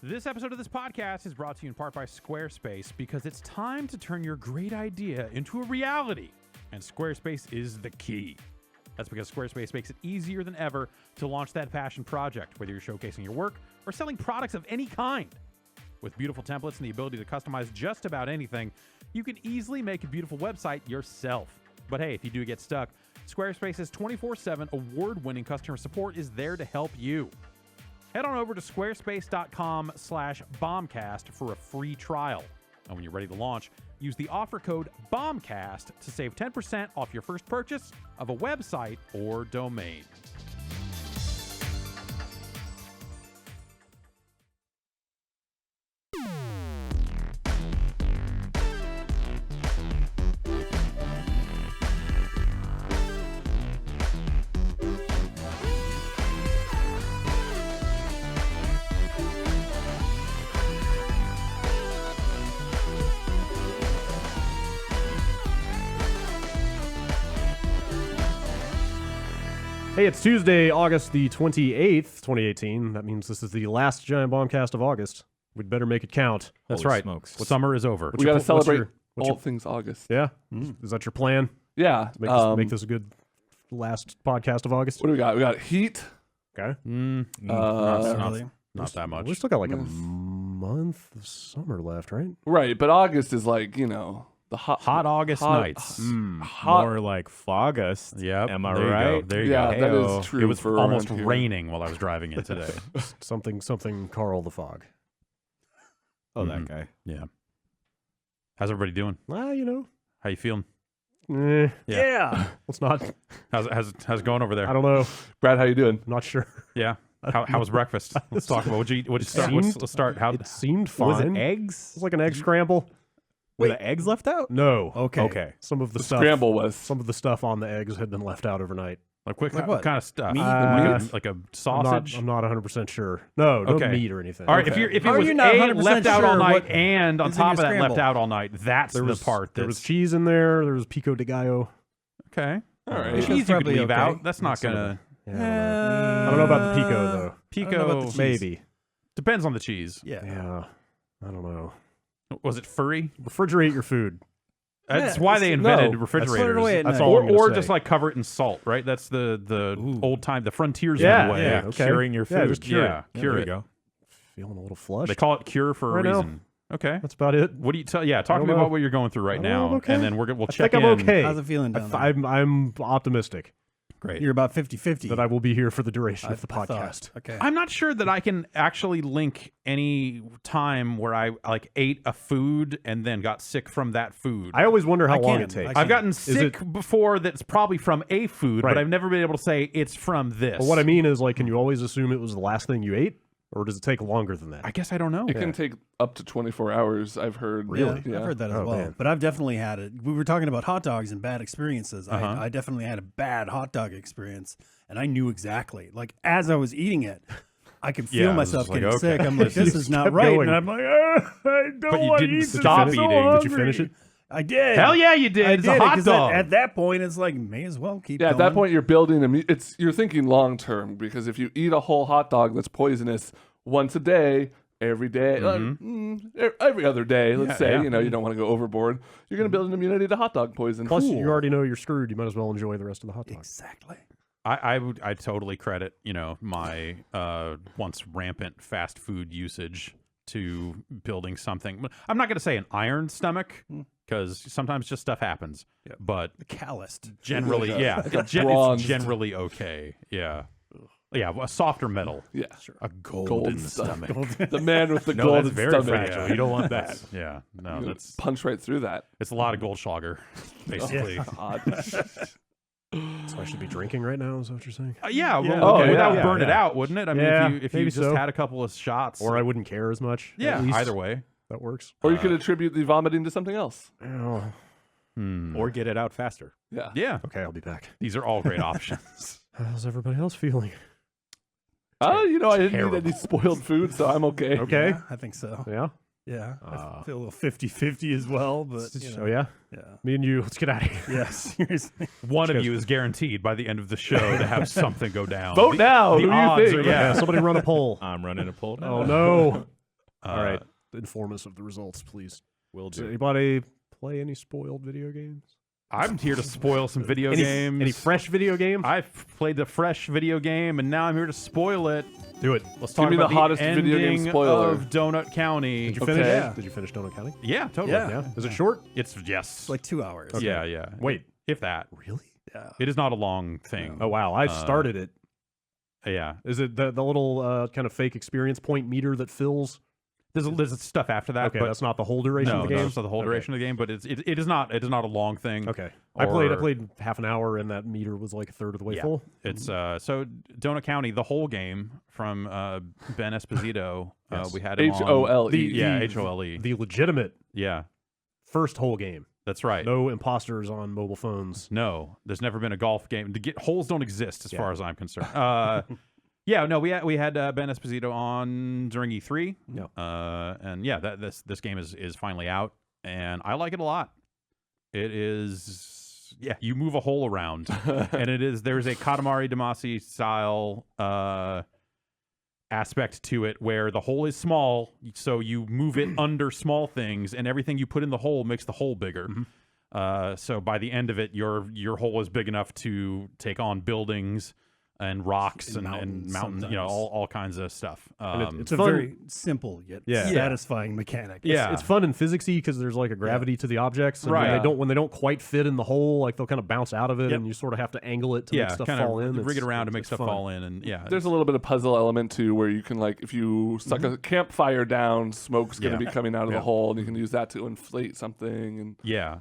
This episode of this podcast is brought to you in part by Squarespace because it's time to turn your great idea into a reality, and Squarespace is the key. That's because Squarespace makes it easier than ever to launch that passion project, whether you're showcasing your work or selling products of any kind. With beautiful templates and the ability to customize just about anything, you can easily make a beautiful website yourself. But hey, if you do get stuck, Squarespace's 24/7 award-winning customer support is there to help you. Head on over to squarespace.com/bombcast for a free trial. And when you're ready to launch, use the offer code BOMBCAST to save 10% off your first purchase of a website or domain. Hey, it's Tuesday, August the 28th, 2018. That means this is the last Giant Bombcast of August. We'd better make it count. That's Holy right. smokes. Summer is over. We got to celebrate what's all things August. Yeah? Is that your plan? Yeah. Make this a good last podcast of August? What do we got? We got Heat. Okay. Not that much. We still got like a month of summer left, right? Right, but August is like, you know, the Hot August nights. hot. More like Fogust. Yep. Am I there right? You go. There you Yeah, go. that Heyo. is true. It was for almost around here. raining while I was driving in today. something Carl the Fog. Oh, that guy. Yeah. How's everybody doing? You know. How you feeling? Yeah. Let's not. How's it going over there? I don't know. Brad, how you doing? I'm not sure. Yeah. How was breakfast? Let's talk about what'd you start. Let's start. How It seemed fine. Was it eggs? It was like an egg scramble. Were the eggs left out? No. Okay. Some of the The stuff. scramble was. Some of the stuff on the eggs had been left out overnight. like quick Like what? kind of stuff? Meat? Like a sausage. I'm not 100% sure. No Okay. meat or anything. All right. Okay. If it How are was you not A, 100% left out all sure night what and on is in top of your that left scramble? out all night, that's the part. There was That's cheese in there. There was pico de gallo. okay. All right. Cheese you could probably leave okay. out. That's not gonna. Yeah, I don't know about the pico though. Pico I don't know about the cheese. Maybe. depends on the cheese. Yeah. I don't know. Was it furry? Refrigerate your food. That's Yeah, why they invented no. refrigerators. Put it away at That's night. all I'm gonna or say. just like cover it in salt, right? That's the old time, the frontiersman Yeah, way. yeah. Okay. Curing your food. Yeah, just cure Yeah, it. cure there it. you go. Feeling a little flushed. They call it cure for Right a now. reason. Okay. That's about it. What do you tell? Yeah, talk I to me don't know. about what you're going through right I don't know, now, okay. and then we'll I check think in. I'm okay. How's it feeling down there? I'm optimistic Great. You're about 50-50. that I will be here for the duration of the I thought. podcast. Okay. I'm not sure that I can actually link any time where I like ate a food and then got sick from that food. I always wonder how I long can. it takes. I I've gotten Is sick before that's probably from a food, Right. but I've never been able to say it's from this. But what I mean is, like, can you always assume it was the last thing you ate, or does it take longer than that? I guess I don't know. It can take up to 24 hours, I've heard. Really? Yeah, I've heard that as Oh, well. man. But I've definitely had it. We were talking about hot dogs and bad experiences. Uh-huh. I definitely had a bad hot dog experience, and I knew exactly. Like, as I was eating it, I could feel Yeah, I was myself just like, getting okay. sick. I'm like, this You is not kept right. going. And I'm like, I don't But you want to didn't eat this. stop I'm so eating. Did you hungry. finish it? I did. Hell yeah, you did. I It's did a hot 'cause dog. At that point, it's like, may as well keep Yeah, going. at that point, you're building you're thinking long term, because if you eat a whole hot dog that's poisonous once a day, every day, every other day, let's say, yeah. you know, you don't want to go overboard, you're going to build an immunity to hot dog poison. Plus, you already know you're screwed. You might as well enjoy the rest of the hot dog. Exactly. I totally credit, my once rampant fast food usage to building something. I'm not going to say an iron stomach, because sometimes just stuff happens. Yep. But Calloused. generally, yeah, it's bronzed. generally okay. Yeah, yeah, a softer metal, Yeah. a golden stomach. The man with the No, golden that's very stomach. fragile. You don't want that. Yeah, no, You're gonna that's punch right through that. it's a lot of Goldschlager, basically. God. So I should be drinking right now, is that what you're saying? Yeah, well, Oh, okay, that would yeah, burn it yeah. out, wouldn't it? I mean, Yeah, if you maybe just so. had a couple of shots, Or I wouldn't care as much. yeah, at least. either way. That works. Or you could attribute the vomiting to something else. Oh, Or get it out faster. Yeah. Yeah, okay, I'll be back. these are all great options. How's everybody else feeling? I didn't terrible. eat any spoiled food, so I'm okay. Okay. Yeah, I think so. Yeah. Yeah. I feel a little 50-50 as well, but Oh, yeah? yeah. Me and you, let's get out of here. Yeah, seriously. One of you is guaranteed by the end of the show to have something go down. Vote now. The Who do you odds think? are- yeah. Somebody run a poll. I'm running a poll now. Oh, no. All right. Inform us of the results, please. Will Does do. anybody play any spoiled video games? I'm here to spoil some video games. Any fresh video games? I've played the fresh video game, and now I'm here to spoil it. Do it. Let's Give talk me about the hottest ending video game spoiler. of Donut County. Did you finish? Okay. Did you finish Donut County? Yeah, totally. Yeah. Yeah. Is it short? It's yes. It's like 2 hours. Yeah, yeah. Wait. If that. Really? Yeah. It is not a long thing. Oh wow! I started it. Yeah. Is it the little kind of fake experience point meter that fills? There's stuff after that, Okay, but that's not the whole duration no, of the game. that's not the whole Okay. duration of the game. But it is not a long thing. Okay, I played Or- half an hour, and that meter was like a third of the way Yeah. full. It's so Donut County, the whole game from Ben Esposito. Yes. We had him on. HOLE. Yeah, HOLE. The legitimate Yeah, first whole game. that's right. No imposters on mobile phones. No, there's never been a golf game. Holes don't exist as Yeah. far as I'm concerned. Yeah, no, we had Ben Esposito on during E3. Yeah. And yeah, this game is finally out, and I like it a lot. It is, yeah, you move a hole around, and there's a Katamari Damacy style aspect to it where the hole is small, so you move it under small things, and everything you put in the hole makes the hole bigger. So by the end of it, your hole is big enough to take on buildings and rocks And and mountains mountains, sometimes. all kinds of stuff. And It's a fun. very simple yet Yeah. satisfying mechanic. Yeah. It's fun and physicsy because there's like a gravity to the objects, and Right. when they don't quite fit in the hole, like they'll kind of bounce out of it, Yep. and you sort of have to angle it to make stuff kind fall in. of rig it It's- around to make it's stuff fun. fall in, and yeah, There's a little bit of puzzle element too, where you can like if you suck a campfire down, smoke's going to Yeah. be coming out of Yeah. the hole, and you can use that to inflate something. And yeah.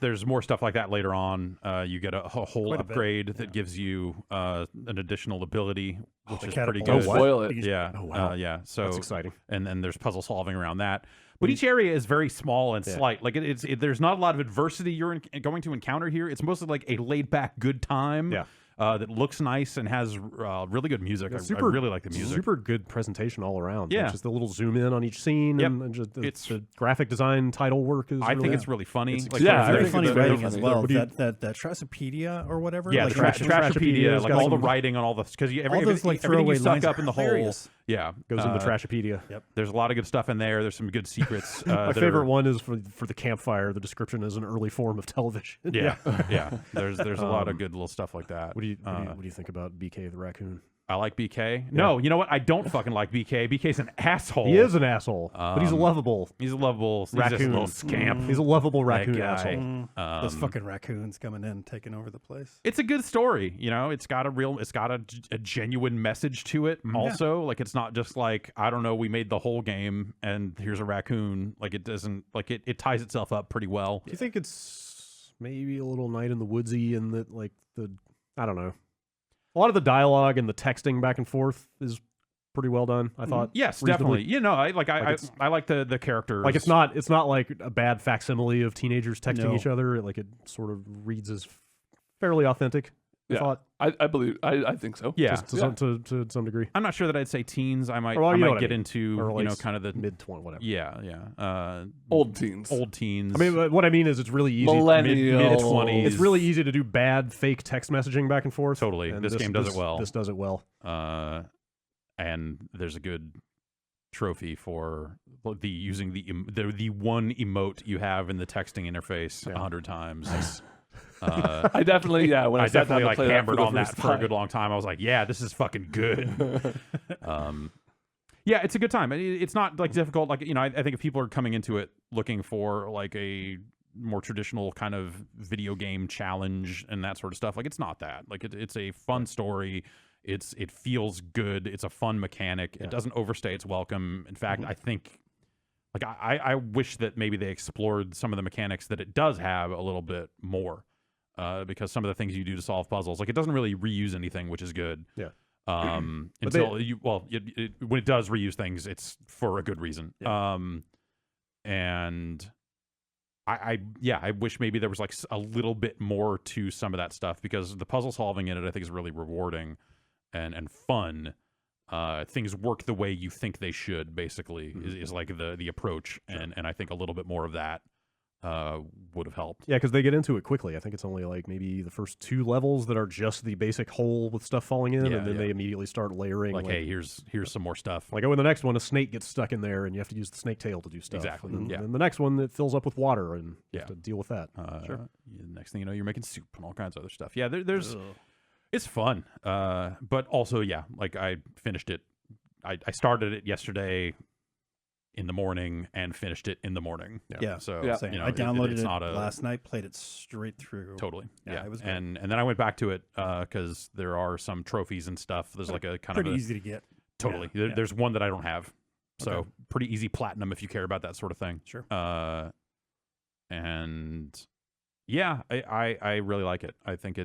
There's more stuff like that later on. You get a whole Quite a bit, upgrade that gives you an additional ability, which The is pretty catapult. good. don't spoil it. Yeah. Oh, wow. Yeah. So That's exciting. and then there's puzzle solving around that. But each area is very small and slight. Like there's not a lot of adversity you're going to encounter here. It's mostly like a laid back good time. Yeah. That looks nice and has really good music. Yeah, I really like the music. Super good presentation all around. Yeah. Like, just the little zoom in on each scene, Yep. and just It's- the graphic design title work is. I really, think it's really funny. It's Like, yeah, very I Very think funny it's very writing as funny. well. What do you- That Trashopedia or whatever. Yeah, like the Trashopedia Trashopedia, has like got all the some- writing on all the because all those like everything throwaway you suck lines up are in the hole. hilarious. Yeah, goes in the Trashopedia. There's a lot of good stuff in there. There's some good secrets. My favorite one is for the campfire. The description is an early form of television. Yeah, yeah. There's a lot of good little stuff like that. What do you think about BK the raccoon? I like BK. No, you know what? I don't fucking like BK. BK's an asshole. He is an asshole, but he's a lovable He's a lovable he's just a raccoon. little scamp. He's a lovable raccoon guy. asshole. Those fucking raccoons coming in, taking over the place. It's a good story, you know. It's got a genuine message to it. Also, like it's not just like I don't know. We made the whole game, and here's a raccoon. Like it doesn't like it ties itself up pretty well. Do you think it's maybe a little Night in the Woodsy in that, like I don't know. A lot of the dialogue and the texting back and forth is pretty well done. I thought. Yes, reasonably. definitely. You know, I like the characters. Like it's not like a bad facsimile of teenagers texting No. each other. Like it sort of reads as fairly authentic. I Yeah. thought I believe I think so. Yeah. to some degree. I'm not sure that I'd say teens. I might, Well, I you know might what I get mean. into, Or like kind of the mid-20, whatever. yeah. Old teens. Old teens. I mean, what I mean is it's really easy. Millennials. mid-20s. It's really easy to do bad fake text messaging back and forth. Totally. And This game does it well. This does it well. And there's a good trophy for using the one emote you have in the texting interface 100 times. I definitely when I, I sat down definitely to like play hammered that on that first for a time. good long time. I was like, yeah, this is fucking good. Yeah, it's a good time. It's not like difficult. Like, you know, I think if people are coming into it looking for like a more traditional kind of video game challenge and that sort of stuff, like it's not that. Like it's a fun story. It feels good. It's a fun mechanic. It doesn't overstay its welcome. In fact, I think like I wish that maybe they explored some of the mechanics that it does have a little bit more. Because some of the things you do to solve puzzles, like it doesn't really reuse anything, which is good. Yeah. Until when it does reuse things, it's for a good reason. Yeah. And I wish maybe there was like a little bit more to some of that stuff because the puzzle solving in it, I think, is really rewarding and fun. Things work the way you think they should, basically, is like the approach, and I think a little bit more of that would have helped. Yeah, because they get into it quickly. I think it's only like maybe the first 2 levels that are just the basic hole with stuff falling in, Yeah, and then yeah. they immediately start layering. Like, hey, here's some more stuff. Like, oh, in the next one, a snake gets stuck in there, and you have to use the snake tail to do stuff. Exactly, And then, yeah. and the next one, it fills up with water, and you Yeah. have to deal with that. Next thing you know, you're making soup and all kinds of other stuff. Yeah, there's it's fun. But also, yeah, like I finished it. I started it yesterday in the morning and finished it in the morning. Yeah. So Yeah. Same. you know, I downloaded it's it not a last night, played it straight through. totally. Yeah, Yeah, it was great. and then I went back to it because there are some trophies and stuff. There's like a kind Pretty of a, easy to get. totally. Yeah, yeah. There's one that I don't have, so Okay. pretty easy platinum if you care about that sort of thing. Sure. And yeah, I really like it. I think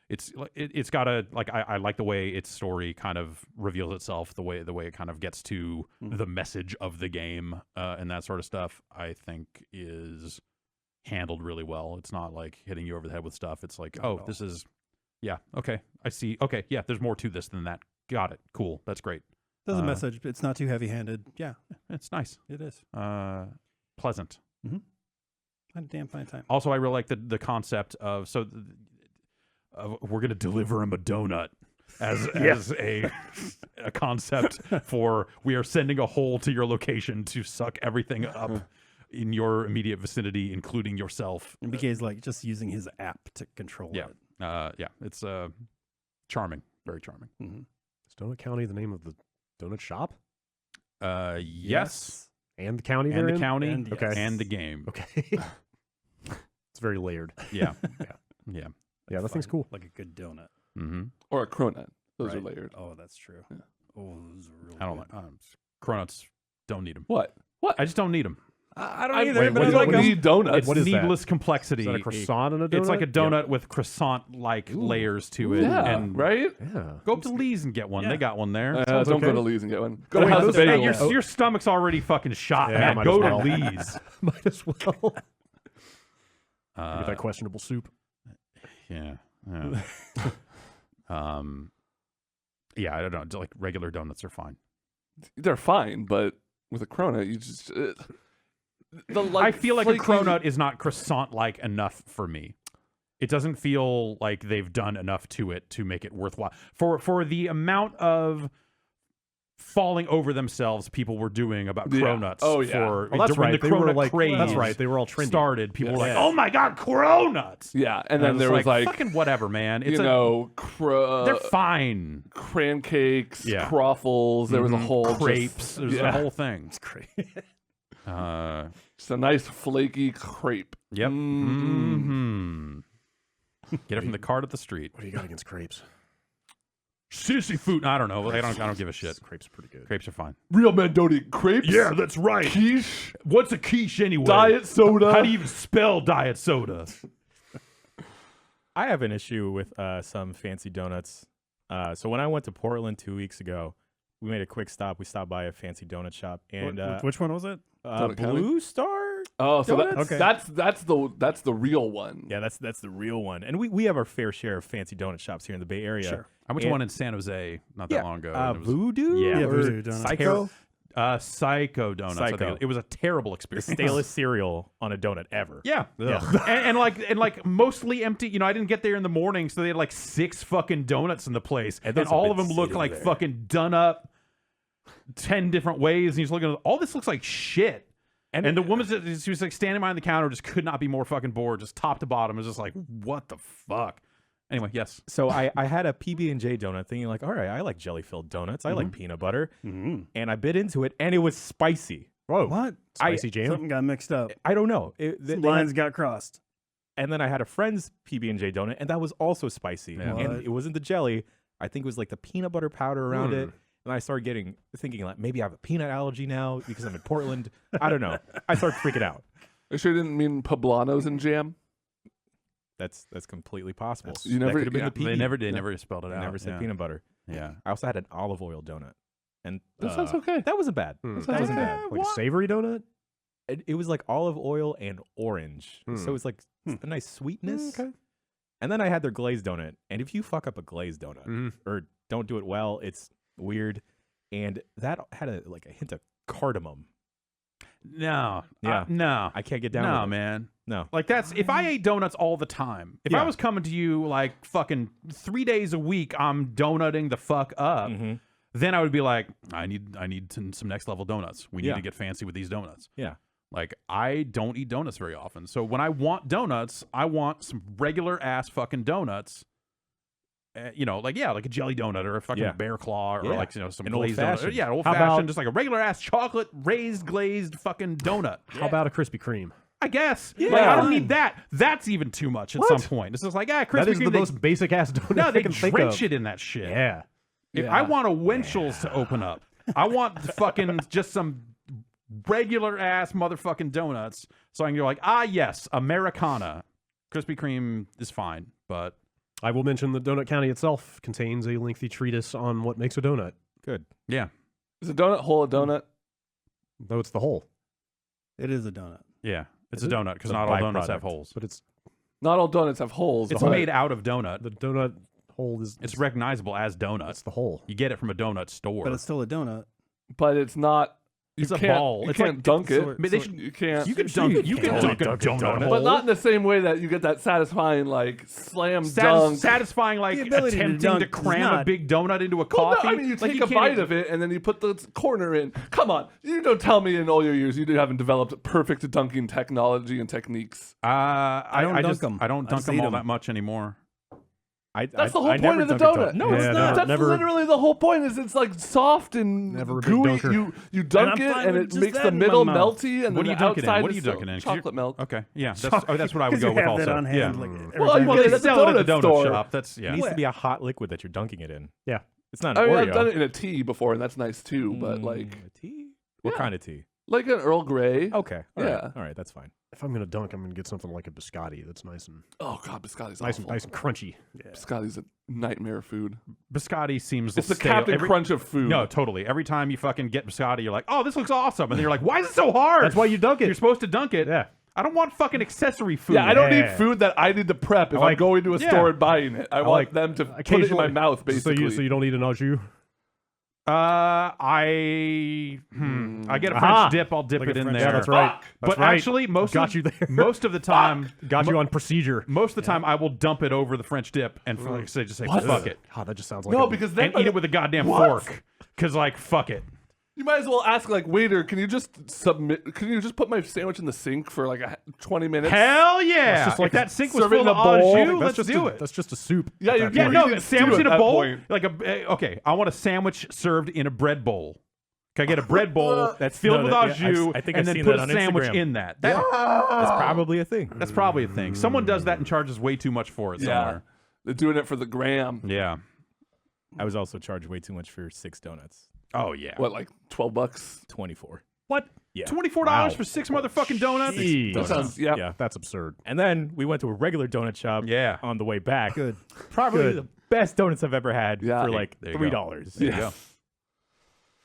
it's got a like I like the way its story kind of reveals itself, the way it kind of gets to the message of the game and that sort of stuff. I think is handled really well. It's not like hitting you over the head with stuff. It's like, oh, this is okay, I see. Okay, yeah, there's more to this than that. Got it. Cool. That's great. There's a message. It's not too heavy-handed. Yeah, It's nice. it is. Pleasant. I had a damn fine time. Also, I really like the concept of we're gonna deliver him a donut as a concept for we are sending a hole to your location to suck everything up in your immediate vicinity, including yourself. And BK's like just using his app to control Yeah. it. It's charming, very charming. Is Donut County the name of the donut shop? Yes, And the county and they're the in? county, And yes. and the game. Okay. It's very layered. Yeah, Yeah. yeah. Yeah, that thing's cool. Like a good donut. Mm-hmm. Or a cronut. Those are Right. layered. Oh, that's true. Yeah. Oh, those are really I don't good. like cronuts. Don't need them. What? What? I just don't need them. I don't I either, wait, but what I is- like what them. is- need donuts. It's What is that? needless complexity. Is that a croissant and a donut? It's like a donut with croissant-like layers to it. Yeah, and right? Yeah. Go up to Lee's and get one. They Yeah. got one there. Sounds Don't go okay. to Lee's and get one. Go Oh, to wait, House those- of Hey, Bagel. your stomach's already fucking shot, Yeah, man. might Go as to well. Lee's. Might as well. Get that questionable soup. Yeah. Yeah, I don't know. Like regular donuts are fine. They're fine, but with a cronut, you just I feel like flaky- a cronut is not croissant-like enough for me. It doesn't feel like they've done enough to it to make it worthwhile. For the amount of falling over themselves people were doing about Yeah. cronuts. Oh, yeah. For, Well, that's when right. the They were cronut like, craze that's right. They were all trendy. started. People were like, Yes. "Oh my god, cronuts!" Yeah, and I then there was like fucking whatever, man. It's you know, they're fine. cran cakes, Yeah. croffles. There was a whole just- crepes. There's yeah. a whole thing. It's great. Just a nice flaky crepe. Yep. Mm. Mm-hmm. Get it from the cart at the street. What do you got against crepes? Sissy food. I don't know. I don't give a shit. Crepes are pretty good. Crepes are fine. Real men don't eat crepes. that's right. Quiche, What's a quiche anyway? diet soda. How do you even spell diet soda? I have an issue with some fancy donuts. So when I went to Portland 2 weeks ago, we made a quick stop. We stopped by a fancy donut shop, and Which one was it? Donut County? Blue Star. Oh, so Donuts? Okay. that's the real one. Yeah, that's the real one. And we have our fair share of fancy donut shops here in the Bay Area. Sure. I went to And- one in San Jose not that long ago. and it was Voodoo. Yeah. Yeah, or Voodoo Donuts. Psycho. Psycho Donuts. I think Psycho. it was a terrible The experience. stalest cereal on a donut ever. Yeah, Ugh. and like mostly empty. You know, I didn't get there in the morning, so they had like 6 fucking donuts in the place, and those have all of been them looked sitting like there. fucking done up 10 different ways. And he's looking at all this looks like shit. And the woman, she was like standing behind the counter, just could not be more fucking bored, just top to bottom. It was just like, what the fuck? Anyway, yes. So I had a PB&J donut thinking like, all right, I like jelly-filled donuts. I like peanut butter. Mm-hmm. And I bit into it, and it was spicy. Whoa. What? Spicy jam? Something got mixed up. I don't know. They Lines got crossed. and then I had a friend's PB&J donut, and that was also spicy. Yeah. And What? it wasn't the jelly. I think it was like the peanut butter powder around it. And I started thinking like, maybe I have a peanut allergy now because I'm in Portland. I don't know. I started freaking out. I sure didn't mean poblanos and jam. That's completely possible. You That never- could have been yeah, the PB. They never spelled it They out. never said yeah. peanut butter. Yeah. I also had an olive oil donut, and That sounds okay. that wasn't bad. Hmm. That wasn't bad. Like a savory donut? It was like olive oil and orange, Hmm. so it's like a nice sweetness. Okay. And then I had their glazed donut, and if you fuck up a glazed donut Mhm. or don't do it well, it's weird. And that had a hint of cardamom. No. Yeah. No. I can't get down. No, with it. man. No. Like that's if I ate donuts all the time. If I Yeah. was coming to you like fucking 3 days a week, I'm donutting the fuck up. Mm-hmm. Then I would be like, I need some next level donuts. We need Yeah. to get fancy with these donuts. Yeah. Like I don't eat donuts very often. So when I want donuts, I want some regular ass fucking donuts. Like a jelly donut or a fucking Yeah. bear claw or Yeah. like some An glazed donut. old-fashioned. Yeah, old How fashioned, about- just like a regular ass chocolate raised glazed fucking donut. How about a Krispy Kreme? I guess. Yeah. Like I don't need that. That's even too much at some point. It's just like Krispy That is Kreme. the most basic ass donut no, I they can think drench of. it in that shit. Yeah. If Yeah. I want a Winchell's to open up, I want fucking just some regular ass motherfucking donuts. So I can go like, yes, Americana. Krispy Kreme is fine, but I will mention that Donut County itself contains a lengthy treatise on what makes a donut. Good. yeah, Is a donut hole a donut? Though it's the whole. It is a donut. yeah, it's Is a it? donut because It's a not all donuts have byproduct. holes. But it's Not all donuts have holes. It's but- made out of donut. the donut hole is It's recognizable as it's donuts. the hole. You get it from a donut store. But it's still a donut. but it's not. You It's a can't- ball. You It's can't like- dunk it. I mean, they should- You can't. you could dunk. You could totally dunk a dunk a donut donut. hole, but not in the same way that you get that satisfying like slam dunk. satisfying like The ability to attempting dunk to is cram a not- big donut into a Well, coffee. no, I mean, you Like, take a can't bite even- of it and then you put the corner in. Come on, you don't tell me in all your years you haven't developed perfect dunking technology and techniques. I don't dunk just 'em. I don't I dunk just them eat all 'em. that much anymore. That's the whole I point never of the dunk a donut. No, Yeah, it's no, not. That's never- literally the whole point. Is it's like soft and Never a big gooey. dunker. You dunk I'm it fine and with it just makes that the in my middle mouth. melty and What then are you the dunking in? outside What are you is dunking in? 'Cause you're- chocolate milk. Okay, yeah, that's what I would Because go you with have also. that on hand. Yeah. Like, every Well, time you Well, get they it at the sell it at the donut donut store. shop. That's It yeah. needs to be a hot liquid that you're dunking it in. Yeah. It's not I an mean, Oreo. I've done it in a tea before, and that's nice too. But like A tea? What Yeah. kind of tea? an Earl Grey. Okay. All right. Yeah. All right. That's fine. If I'm gonna dunk, I'm gonna get something like a biscotti that's nice and Oh god, biscotti's nice awful. and crunchy. Biscotti's a nightmare food. Biscotti seems It's the stale. Captain Crunch of food. No, totally. Every time you fucking get biscotti, you're like, oh, this looks awesome, and then you're like, why is it so hard? That's why you dunk You're it. supposed to dunk it. Yeah. I don't want fucking accessory food. Yeah, I don't need Yeah. food that I need to prep if I'm like- going to a Yeah. store and buying it. I want like them to put it in my occasionally- mouth, basically. So you don't eat an au jus? I get a French Aha! dip. I'll dip Like it a in French- there. yeah, that's right. Fuck. That's But right. actually, most Got of, you there. most of the time, Got you on procedure. most of the time, I will dump it over the French dip and like, say, just say fuck it God, that just sounds like No, a- because then and eat it with a goddamn What? fork. Because like fuck it. you might as well ask like, waiter, can you just put my sandwich in the sink for like 20 minutes? Hell yeah! That's just like if that sink was serve it full in of a au bowl. jus, that's let's just do a, it. That's just a soup. Yeah, at you that Yeah, can't point. no, eat a stew sandwich at in a that bowl. point. Like okay, I want a sandwich served in a bread bowl. Can I get a bread bowl That's- filled no, with that- au yeah, jus I think and I've then seen put that a on sandwich Instagram. in that? That's probably a thing. That's probably a thing. Someone does that and charges way too much for it Yeah, somewhere. they're doing it for the gram. Yeah. I was also charged way too much for 6 donuts. Oh yeah. What, like $12? 24. What? Yeah. $24 Wow. for 6 motherfucking donuts? Jeez. That sounds, yeah. Yeah. That's absurd. And then we went to a regular donut shop Yeah. on the way back. Good. Probably Good. the best donuts I've ever had Yeah. for like There you $3. There you go.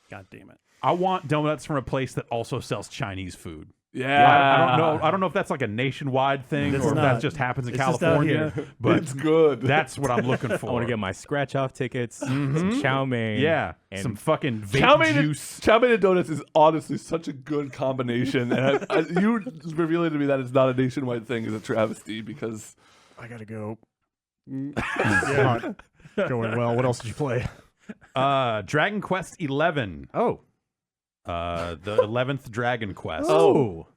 God damn it. I want donuts from a place that also sells Chinese food. Yeah. I don't know if that's like a nationwide thing It's or if not. that just happens in It's just out California, here. but It's good. that's what I'm looking for. I want to get my scratch off tickets, some chow mein. yeah, and some fucking vape Chow mein, juice. chow mein and donuts is honestly such a good combination. And you revealing to me that it's not a nationwide thing is a travesty because I gotta go. Yeah, not going well. What else did you play? Dragon Quest 11. Oh, The 11th Dragon Quest.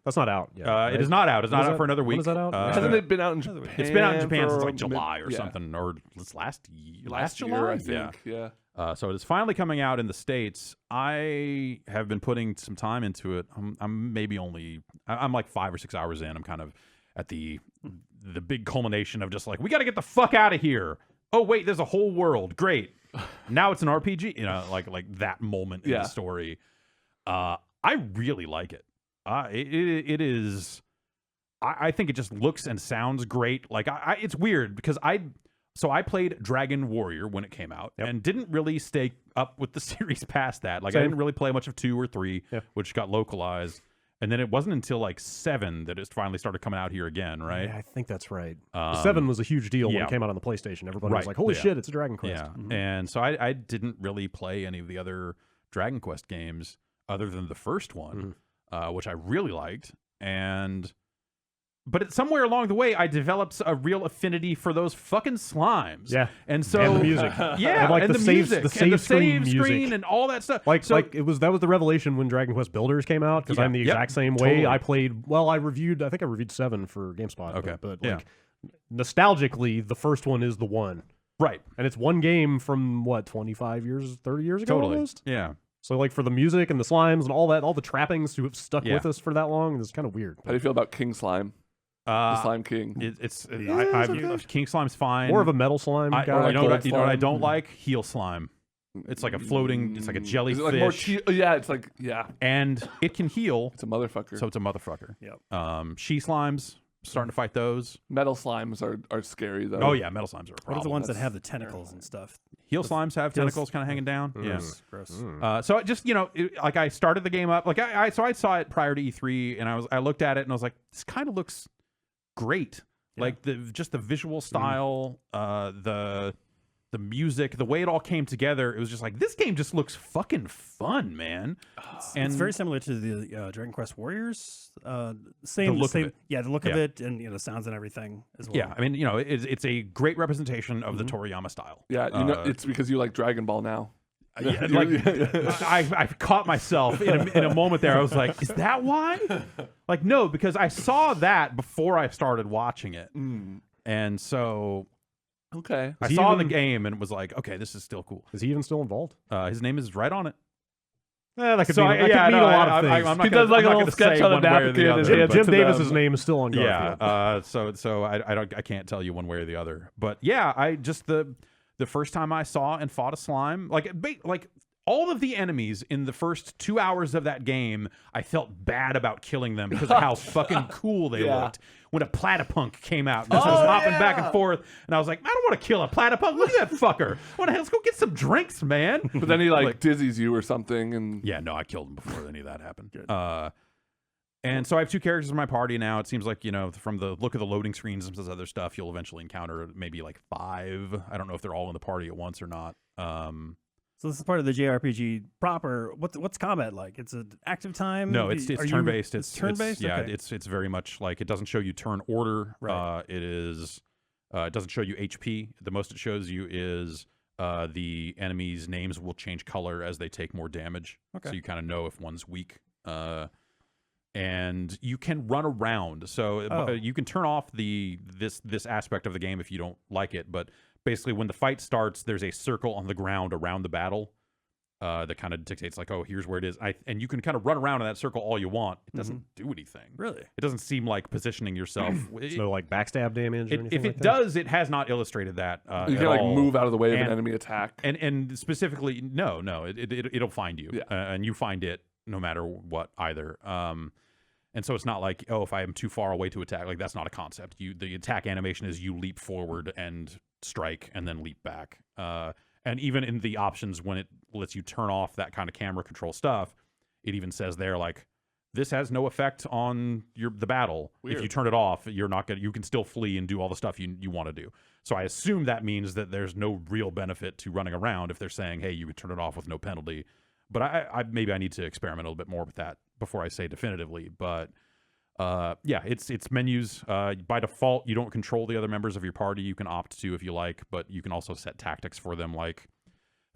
that's not out yet. It is not out. It's When not is out that- for another when week. is that out? hasn't it been out in Japan? It's been out in Japan for since like a July or yeah. something, or it's last Last July, year, I think. Yeah. So it is finally coming out in the States. I have been putting some time into it. I'm maybe only I'm like 5 or 6 hours in. I'm kind of at the big culmination of just like, we got to get the fuck out of here. Oh wait, there's a whole world. Great. Now it's an RPG. You know, like that moment in Yeah. the story. I really like it. It is. I think it just looks and sounds great. Like it's weird because I played Dragon Warrior when it came out and didn't really stay up with the series past that. Like I Same. didn't really play much of 2 or 3, which got localized. And then it wasn't until like 7 that it finally started coming out here again, right? Yeah, I think that's right. Um, 7 was a huge deal when yeah. it came out on the PlayStation. Everybody was Right, like, "Holy yeah. shit, it's a Dragon Quest!" Yeah. And so I didn't really play any of the other Dragon Quest games other than the first one, which I really liked. And somewhere along the way, I developed a real affinity for those fucking slimes. Yeah. And so And the music. yeah, And, like, and the the save- music, the and save the screen save screen music. and all that stuff. That was the revelation when Dragon Quest Builders came out, because Yeah. I'm the Yep. exact same way. Totally. I played. Well, I think I reviewed 7 for GameSpot. Okay. But Yeah. like nostalgically, the first one is the one, right, and it's one game from what 25 years, 30 years ago, totally, almost. yeah. So like for the music and the slimes and all that, all the trappings to have stuck Yeah. with us for that long, it's kind of weird. How do you feel about King Slime? The Slime King. King Slime's fine. More of a metal slime I, guy. you know what I Slime. don't like? Heel slime. It's like a floating. It's like a Is jellyfish, it like more yeah, it's like and it can heal. it's a motherfucker. So it's a motherfucker. Yep. She slimes. Starting to fight those. Metal slimes are scary though. Oh yeah, metal slimes are a What problem. are the ones that That's have the tentacles and stuff? Heel slimes have tentacles kind of hanging down. Yeah. Gross. So I just like I started the game up. Like I saw it prior to E3, and I looked at it and I was like, this kind of looks great. Yeah. Like the visual style, the music, the way it all came together. It was just like, this game just looks fucking fun, man. And It's very similar to the Dragon Quest Warriors. Same look of same, it. yeah, the look of Yeah. it, and the sounds and everything as well. yeah, I mean, it's a great representation of the Toriyama style. Yeah, it's because you like Dragon Ball now. Yeah, like I caught myself in a moment there. I was like, "Is that why?" Like, no, because I saw that before I started watching it, and so Okay. I he saw the even- game and was like, "Okay, this is still cool." Is he even still involved? His name is right on it. That could So mean, I- that yeah, could mean no, a lot I- of things. I'm not He gonna- does like I'm a not little gonna sketch say on the one way or napkin the and other, yeah, but- Jim to Davis's them. name is still on Garfield. Yeah. So I can't tell you one way or the other. But yeah, I just the first time I saw and fought a slime, like all of the enemies in the first 2 hours of that game, I felt bad about killing them because of how fucking cool they Yeah. looked. When a platypunk came out and just was hopping back and forth, and I was like, I don't want to kill a platypunk. Look at that fucker. Let's go get some drinks, man. But then he like dizzies you or something, and Yeah, no, I killed him before any of that happened. And so I have 2 characters in my party now. It seems like, from the look of the loading screens and some other stuff, you'll eventually encounter maybe like 5. I don't know if they're all in the party at once or not. So this is part of the JRPG proper. What's combat like? It's an active time. No, it's Are you- turn-based. It's turn-based. Yeah, Okay. it's very much like it doesn't show you turn order. Right. It is. It doesn't show you HP. The most it shows you is the enemies' names will change color as they take more damage. Okay. So you kind of know if one's weak. And you can run around, so you can turn off this aspect of the game if you don't like it. But basically, when the fight starts, there's a circle on the ground around the battle that kind of dictates, like, oh, here's where it is. And you can kind of run around in that circle all you want. It doesn't do anything. Really? It doesn't seem like positioning yourself. There's no like backstab damage or anything If like it that? does, it has not illustrated that. you at can like all. move out of the way of an And- enemy attack. And specifically, no, it'll find you, Yeah. and you find it no matter what either. And so it's not like, oh, if I am too far away to attack, like that's not a concept. The attack animation is you leap forward and strike and then leap back. And even in the options when it lets you turn off that kind of camera control stuff, it even says there like, this has no effect on the battle. Weird. If you turn it off, you can still flee and do all the stuff you want to do. So I assume that means that there's no real benefit to running around if they're saying, hey, you could turn it off with no penalty. But I maybe I need to experiment a little bit more with that before I say definitively. But yeah, it's menus. By default, you don't control the other members of your party. You can opt to if you like, but you can also set tactics for them, like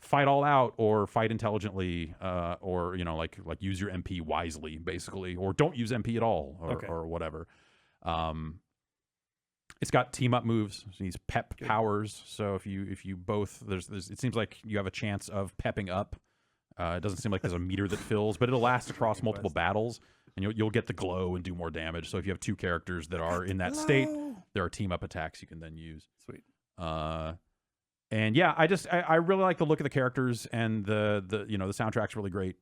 fight all out or fight intelligently, or like use your MP wisely, basically, or don't use MP at all, or whatever. It's got team up moves, these pep powers. So if you both there's it seems like you have a chance of pepping up. It doesn't seem like there's a meter that fills, but it'll last across multiple battles, and you'll get the glow and do more damage. So if you have 2 characters that are in that state, there are team up attacks you can then use. Sweet. And yeah, I really like the look of the characters, and the soundtrack's really great.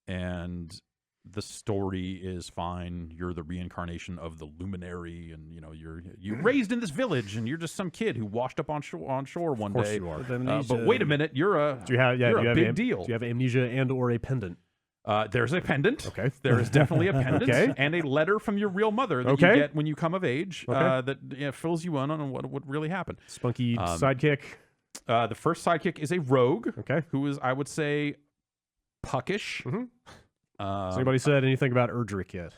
And the story is fine. You're the reincarnation of the luminary, and you're raised in this village, and you're just some kid who washed up on shore one Of course day. you are. But wait a minute, you're a big deal. Do you have amnesia and or a pendant? There's a pendant. Okay. There is definitely a pendant Okay. and a letter from your real mother that you Okay. get when you come of age Okay. that fills you in on what really happened. Spunky sidekick. The first sidekick is a rogue Okay. who is, I would say, puckish. Has anybody said anything about Erdrick yet?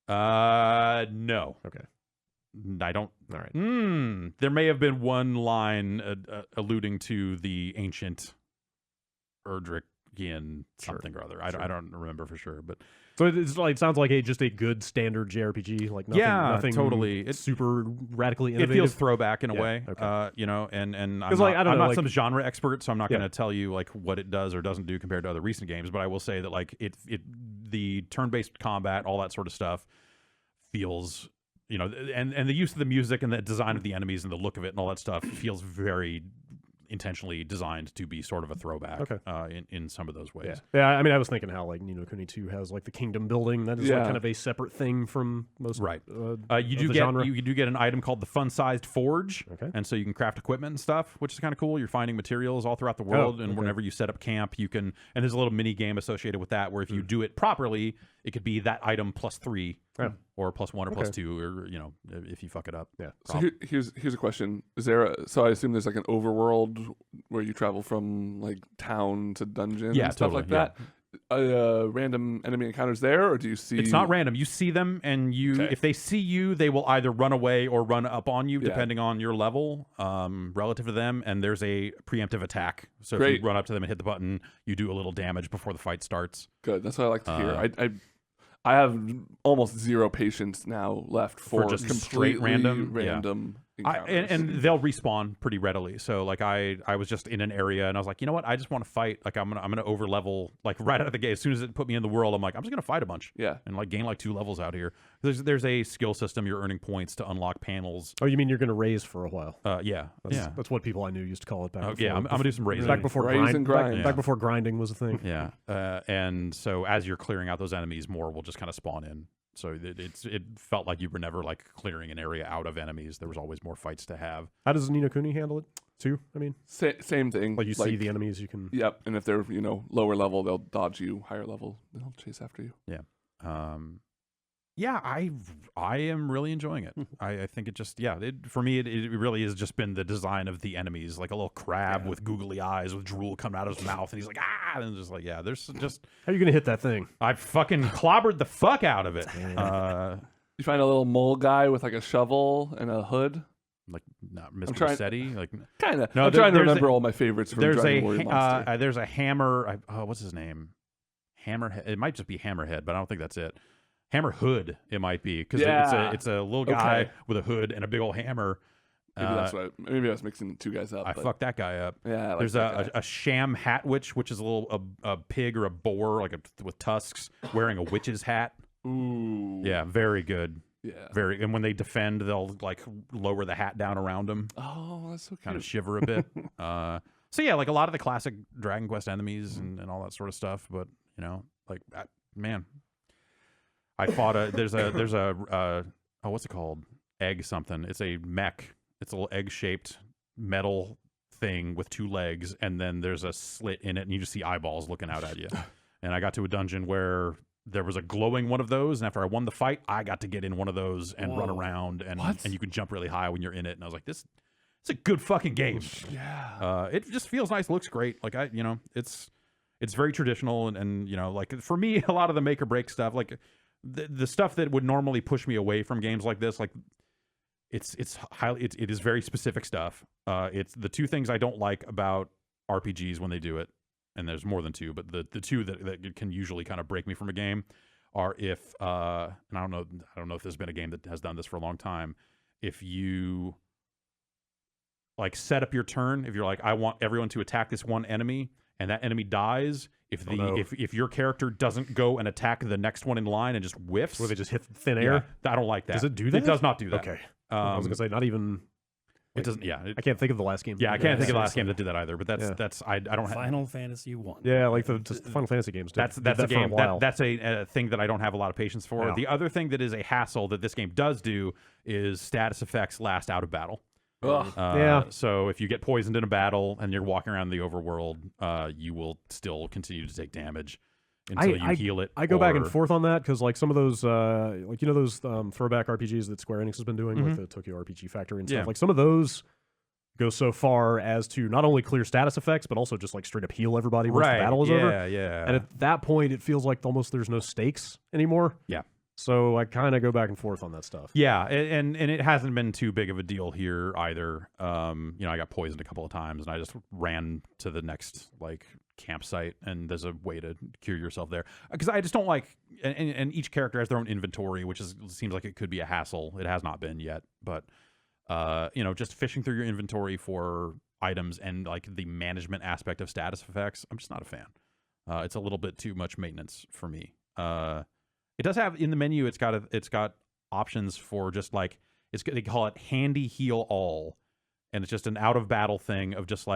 No. Okay. I don't. All right. There may have been one line alluding to the ancient Erdrickian something or other. I don't remember for sure, but So it's like, it sounds like just a good standard JRPG, like nothing, nothing totally. It's super radically it innovative. feels throwback in a Yeah, way. okay. You know, and I'm like, I don't I'm know, not like- some genre expert, so I'm not Yeah. going to tell you like what it does or doesn't do compared to other recent games. But I will say that like the turn-based combat, all that sort of stuff, feels. You know, and the use of the music and the design of the enemies and the look of it and all that stuff feels very intentionally designed to be sort of a throwback in some of those ways. Yeah, I mean, I was thinking how like Ni no Kuni 2 has like the kingdom building that is like Yeah. kind of a separate thing from most Right. of You do the get genre. you do get an item called the fun-sized forge, Okay. and so you can craft equipment and stuff, which is kind of cool. You're finding materials all throughout the world, and okay. whenever you set up camp, you can. And there's a little mini game associated with that, where if you do it properly, it could be that item plus 3, or plus 1 or plus 2, or you know, if you fuck it up. Yeah. So here's a question: Is there? So I assume there's like an overworld where you travel from like town to dungeon Yeah, and stuff totally, like that. Random enemy encounters there, or do you see? It's not random. You see them, and if they see you, they will either run away or run up on you, depending on your level relative to them. And there's a preemptive attack. So if you run up to them and hit the button, you do a little damage before the fight starts. Good. That's what I like to hear. I have almost zero patience now left for just completely straight random? encounters. And they'll respawn pretty readily. So like I was just in an area and I was like, you know what? I just want to fight. Like I'm gonna over level like right out of the gate. As soon as it put me in the world, I'm like, I'm just gonna fight a bunch. Yeah. And like gain like 2 levels out here. There's a skill system. You're earning points to unlock panels. Oh, you mean you're going to raise for a while? Yeah. That's what people I knew used to call it back before. I'm gonna do some raising. Back before Raise and grind. back before grinding was a thing. Yeah. And so as you're clearing out those enemies, more will just kind of spawn in. So it felt like you were never like clearing an area out of enemies. There was always more fights to have. How does Ni no Kuni handle it too? I mean, Same thing. like you see the enemies, you can. Yep. And if they're lower level, they'll dodge you. Higher level, they'll chase after you. Yeah. I am really enjoying it. I think it just for me it really has just been the design of the enemies, like a little crab with googly eyes with drool coming out of his mouth, and he's like and just like there's just How are you going to hit that thing? I fucking clobbered the fuck out of it. You find a little mole guy with like a shovel and a hood. Like not Mr. trying- Rossetti, like Kind of. No, I'm trying to there's remember all my favorites from Dragon Warrior Monster. there's a hammer. What's his name? Hammerhead. It might just be Hammerhead, but I don't think that's it. Hammer Hood, it might be, because it's a little guy with a hood and a big old hammer. Maybe I was mixing the two guys up. I fucked that guy up. Yeah, I like there's that guy. a sham hat witch, which is a pig or a boar, with tusks, wearing a witch's hat. Ooh. Yeah, very good. Yeah. And when they defend, they'll like lower the hat down around them, Oh, that's so cute. kind of shiver a bit. So yeah, like a lot of the classic Dragon Quest enemies and all that sort of stuff. But man, I fought there's a what's it called? Egg something. It's a mech. It's a little egg-shaped metal thing with 2 legs, and then there's a slit in it, and you just see eyeballs looking out at you. And I got to a dungeon where there was a glowing one of those, and after I won the fight, I got to get in one of those and run around, and you can jump really high when you're in it. And I was like, it's a good fucking game. Yeah. It just feels nice, looks great. Like it's very traditional, and like for me, a lot of the make or break stuff, like the stuff that would normally push me away from games like this, like it is very specific stuff. It's the 2 things I don't like about RPGs when they do it, and there's more than 2, but the 2 that can usually kind of break me from a game are if and I don't know if there's been a game that has done this for a long time. If you like set up your turn, if you're like, I want everyone to attack this one enemy, and that enemy dies, if your character doesn't go and attack the next one in line and just whiffs, Where they just hit thin air. I don't like that. Does it do that? It does not do that. Okay. I was gonna say not even. It doesn't. Yeah. I can't think of the last game. I can't think of the last game that did that either. But that's I don't have. Final Fantasy 1. Yeah, like the Final Fantasy games. That's did a that game. for a while. That's a thing that I don't have a lot of patience for. Yeah. The other thing that is a hassle that this game does do is status effects last out of battle. Ugh. So if you get poisoned in a battle and you're walking around the overworld, you will still continue to take damage until you heal it. I go back and forth on that because like some of those those throwback RPGs that Square Enix has been doing, like the Tokyo RPG Factory and stuff. Like some of those go so far as to not only clear status effects but also just like straight up heal everybody once the battle is over. Yeah. And at that point, it feels like almost there's no stakes anymore. Yeah. So I kind of go back and forth on that stuff. Yeah, and it hasn't been too big of a deal here either. I got poisoned a couple of times, and I just ran to the next campsite, and there's a way to cure yourself there. Because I just don't like, and each character has their own inventory, which seems like it could be a hassle. It has not been yet, but just fishing through your inventory for items and the management aspect of status effects, I'm just not a fan. It's a little bit too much maintenance for me. It does have in the menu. It's got options for just they call it handy heal all, and it's just an out of battle thing of just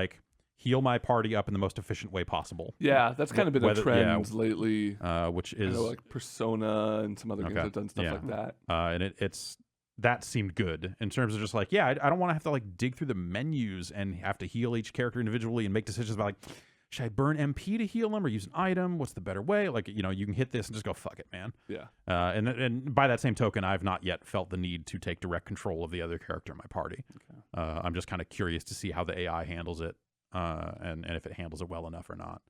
heal my party up in the most efficient way possible. Yeah, that's kind of been a trend lately. Which is Persona and some other games have done stuff like that. And that seemed good in terms of just I don't want to have to dig through the menus and have to heal each character individually and make decisions about should I burn MP to heal them or use an item? What's the better way? You can hit this and just go, fuck it, man. Yeah. And by that same token, I've not yet felt the need to take direct control of the other character in my party. Okay. I'm just kind of curious to see how the AI handles it, and if it handles it well enough or not.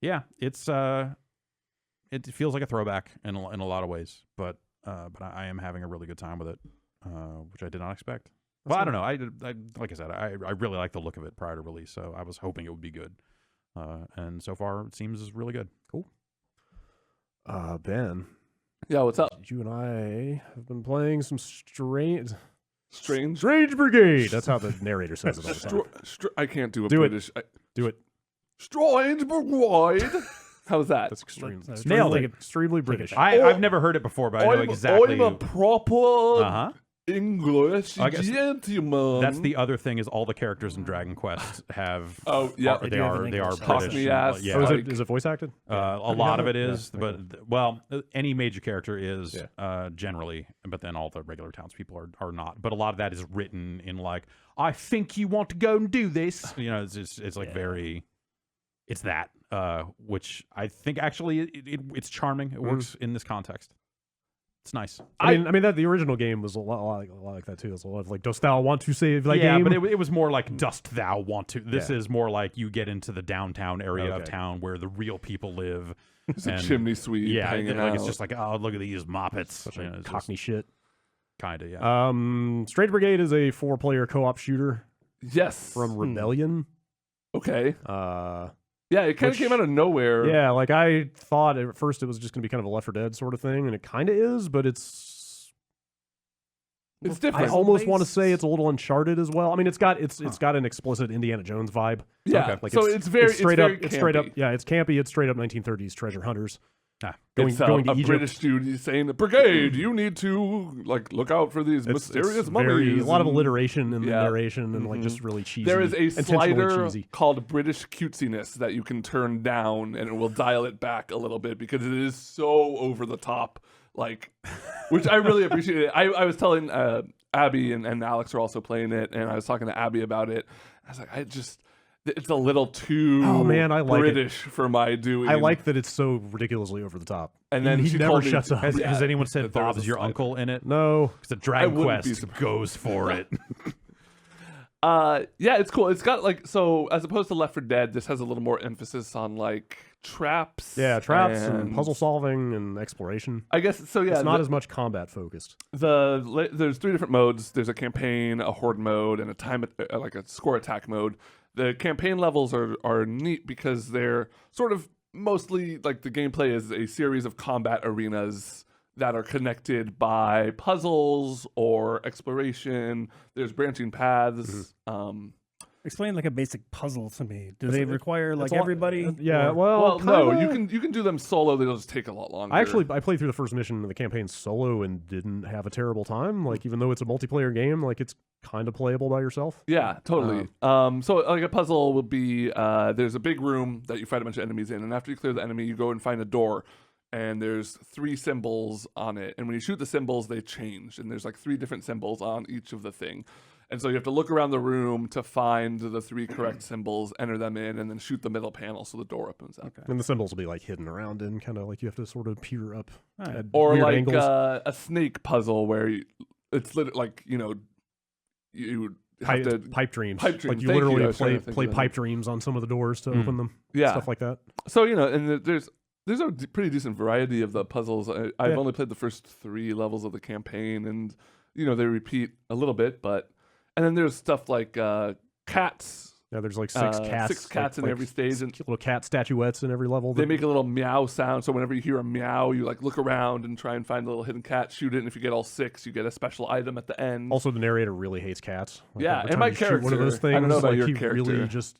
Yeah, it feels like a throwback in a lot of ways, but I am having a really good time with it, which I did not expect. Well, I don't know. I like I said, I really like the look of it prior to release, so I was hoping it would be good. And so far, it seems really good. Cool. Ben. Yeah, what's up? You and I have been playing some Strange Brigade. That's how the narrator says it all the time. I can't do a do British. Do it. Strange Brigade. How's that? That's Nailed it. Extremely British. I've never heard it before, but I know exactly. I'm a proper English gentleman. That's the other thing is all the characters in Dragon Quest have. Oh yeah, they are British. Cockney ass. Yeah. Is it voice acted? A lot of it is, but any major character is generally, but then all the regular townspeople are not. But a lot of that is written in I think you want to go and do this. It's very. It's that, which I think actually it's charming. It works in this context. It's nice. I mean that the original game was a lot like that too. There's a lot of dost thou want to save that game? Yeah, but it was more dost thou want to. This is more you get into the downtown area of town where the real people live. It's a chimney sweep. Yeah, hanging out. it's just oh, look at these moppets. Such Cockney shit. Kind of, yeah. Strange Brigade is a 4-player co-op shooter. Yes. From Rebellion. Okay. Yeah, it kind of came out of nowhere. Yeah, I thought at first it was just going to be kind of a Left 4 Dead sort of thing, and it kind of is, but it's different. I almost want to say it's a little Uncharted as well. I mean, it's got an explicit Indiana Jones vibe. Yeah, so it's straight up. Yeah, it's campy. It's straight up 1930s treasure hunters. Going to Egypt. British dude saying, "Brigade, you need to look out for these mysterious mummies." A lot of alliteration in the narration and just really cheesy. There is a slider called British cutesiness that you can turn down, and it will dial it back a little bit because it is so over the top. Which I really appreciate. I was telling Abby and Alex are also playing it, and I was talking to Abby about it. I was like, it's a little too British for my doing. I like that it's so ridiculously over the top. And then he never shuts up. Has anyone said Bob's your uncle in it? No. Because the Dragon Quest goes for it. Yeah, it's cool. It's got so as opposed to Left 4 Dead, this has a little more emphasis on traps. Yeah, traps and puzzle solving and exploration. I guess so. Yeah, it's not as much combat focused. There's 3 different modes. There's a campaign, a horde mode, and a score attack mode. The campaign levels are neat because they're sort of mostly the gameplay is a series of combat arenas that are connected by puzzles or exploration. There's branching paths. Explain a basic puzzle to me. Do they require everybody? Yeah, well, no. You can do them solo. They'll just take a lot longer. I played through the first mission of the campaign solo and didn't have a terrible time. Even though it's a multiplayer game, it's kind of playable by yourself. Yeah, totally. So a puzzle will be there's a big room that you fight a bunch of enemies in, and after you clear the enemy, you go and find a door. And there's 3 symbols on it, and when you shoot the symbols, they change, and there's 3 different symbols on each of the thing. And so you have to look around the room to find the 3 correct symbols, enter them in, and then shoot the middle panel so the door opens up. Okay. And the symbols will be hidden around in kind of you have to sort of peer up. At or weird angles. A snake puzzle where it's you have to pipe dreams. Pipe dreams. You literally play pipe dreams on some of the doors to open them. Yeah, stuff like that. So and there's there's a pretty decent variety of the puzzles. I've Yeah. only played the first 3 levels of the campaign, and they repeat a little bit, and then there's stuff like cats. Yeah, there's like 6 cats. 6 cats in every stage, and little cat statuettes in every level. they make a little meow sound. So whenever you hear a meow, you like look around and try and find a little hidden cat, shoot it, and if you get all 6, you get a special item at the end. Also, the narrator really hates cats. Like, Yeah, every and time my you shoot one of those character- I things, don't know about like, your he character. really just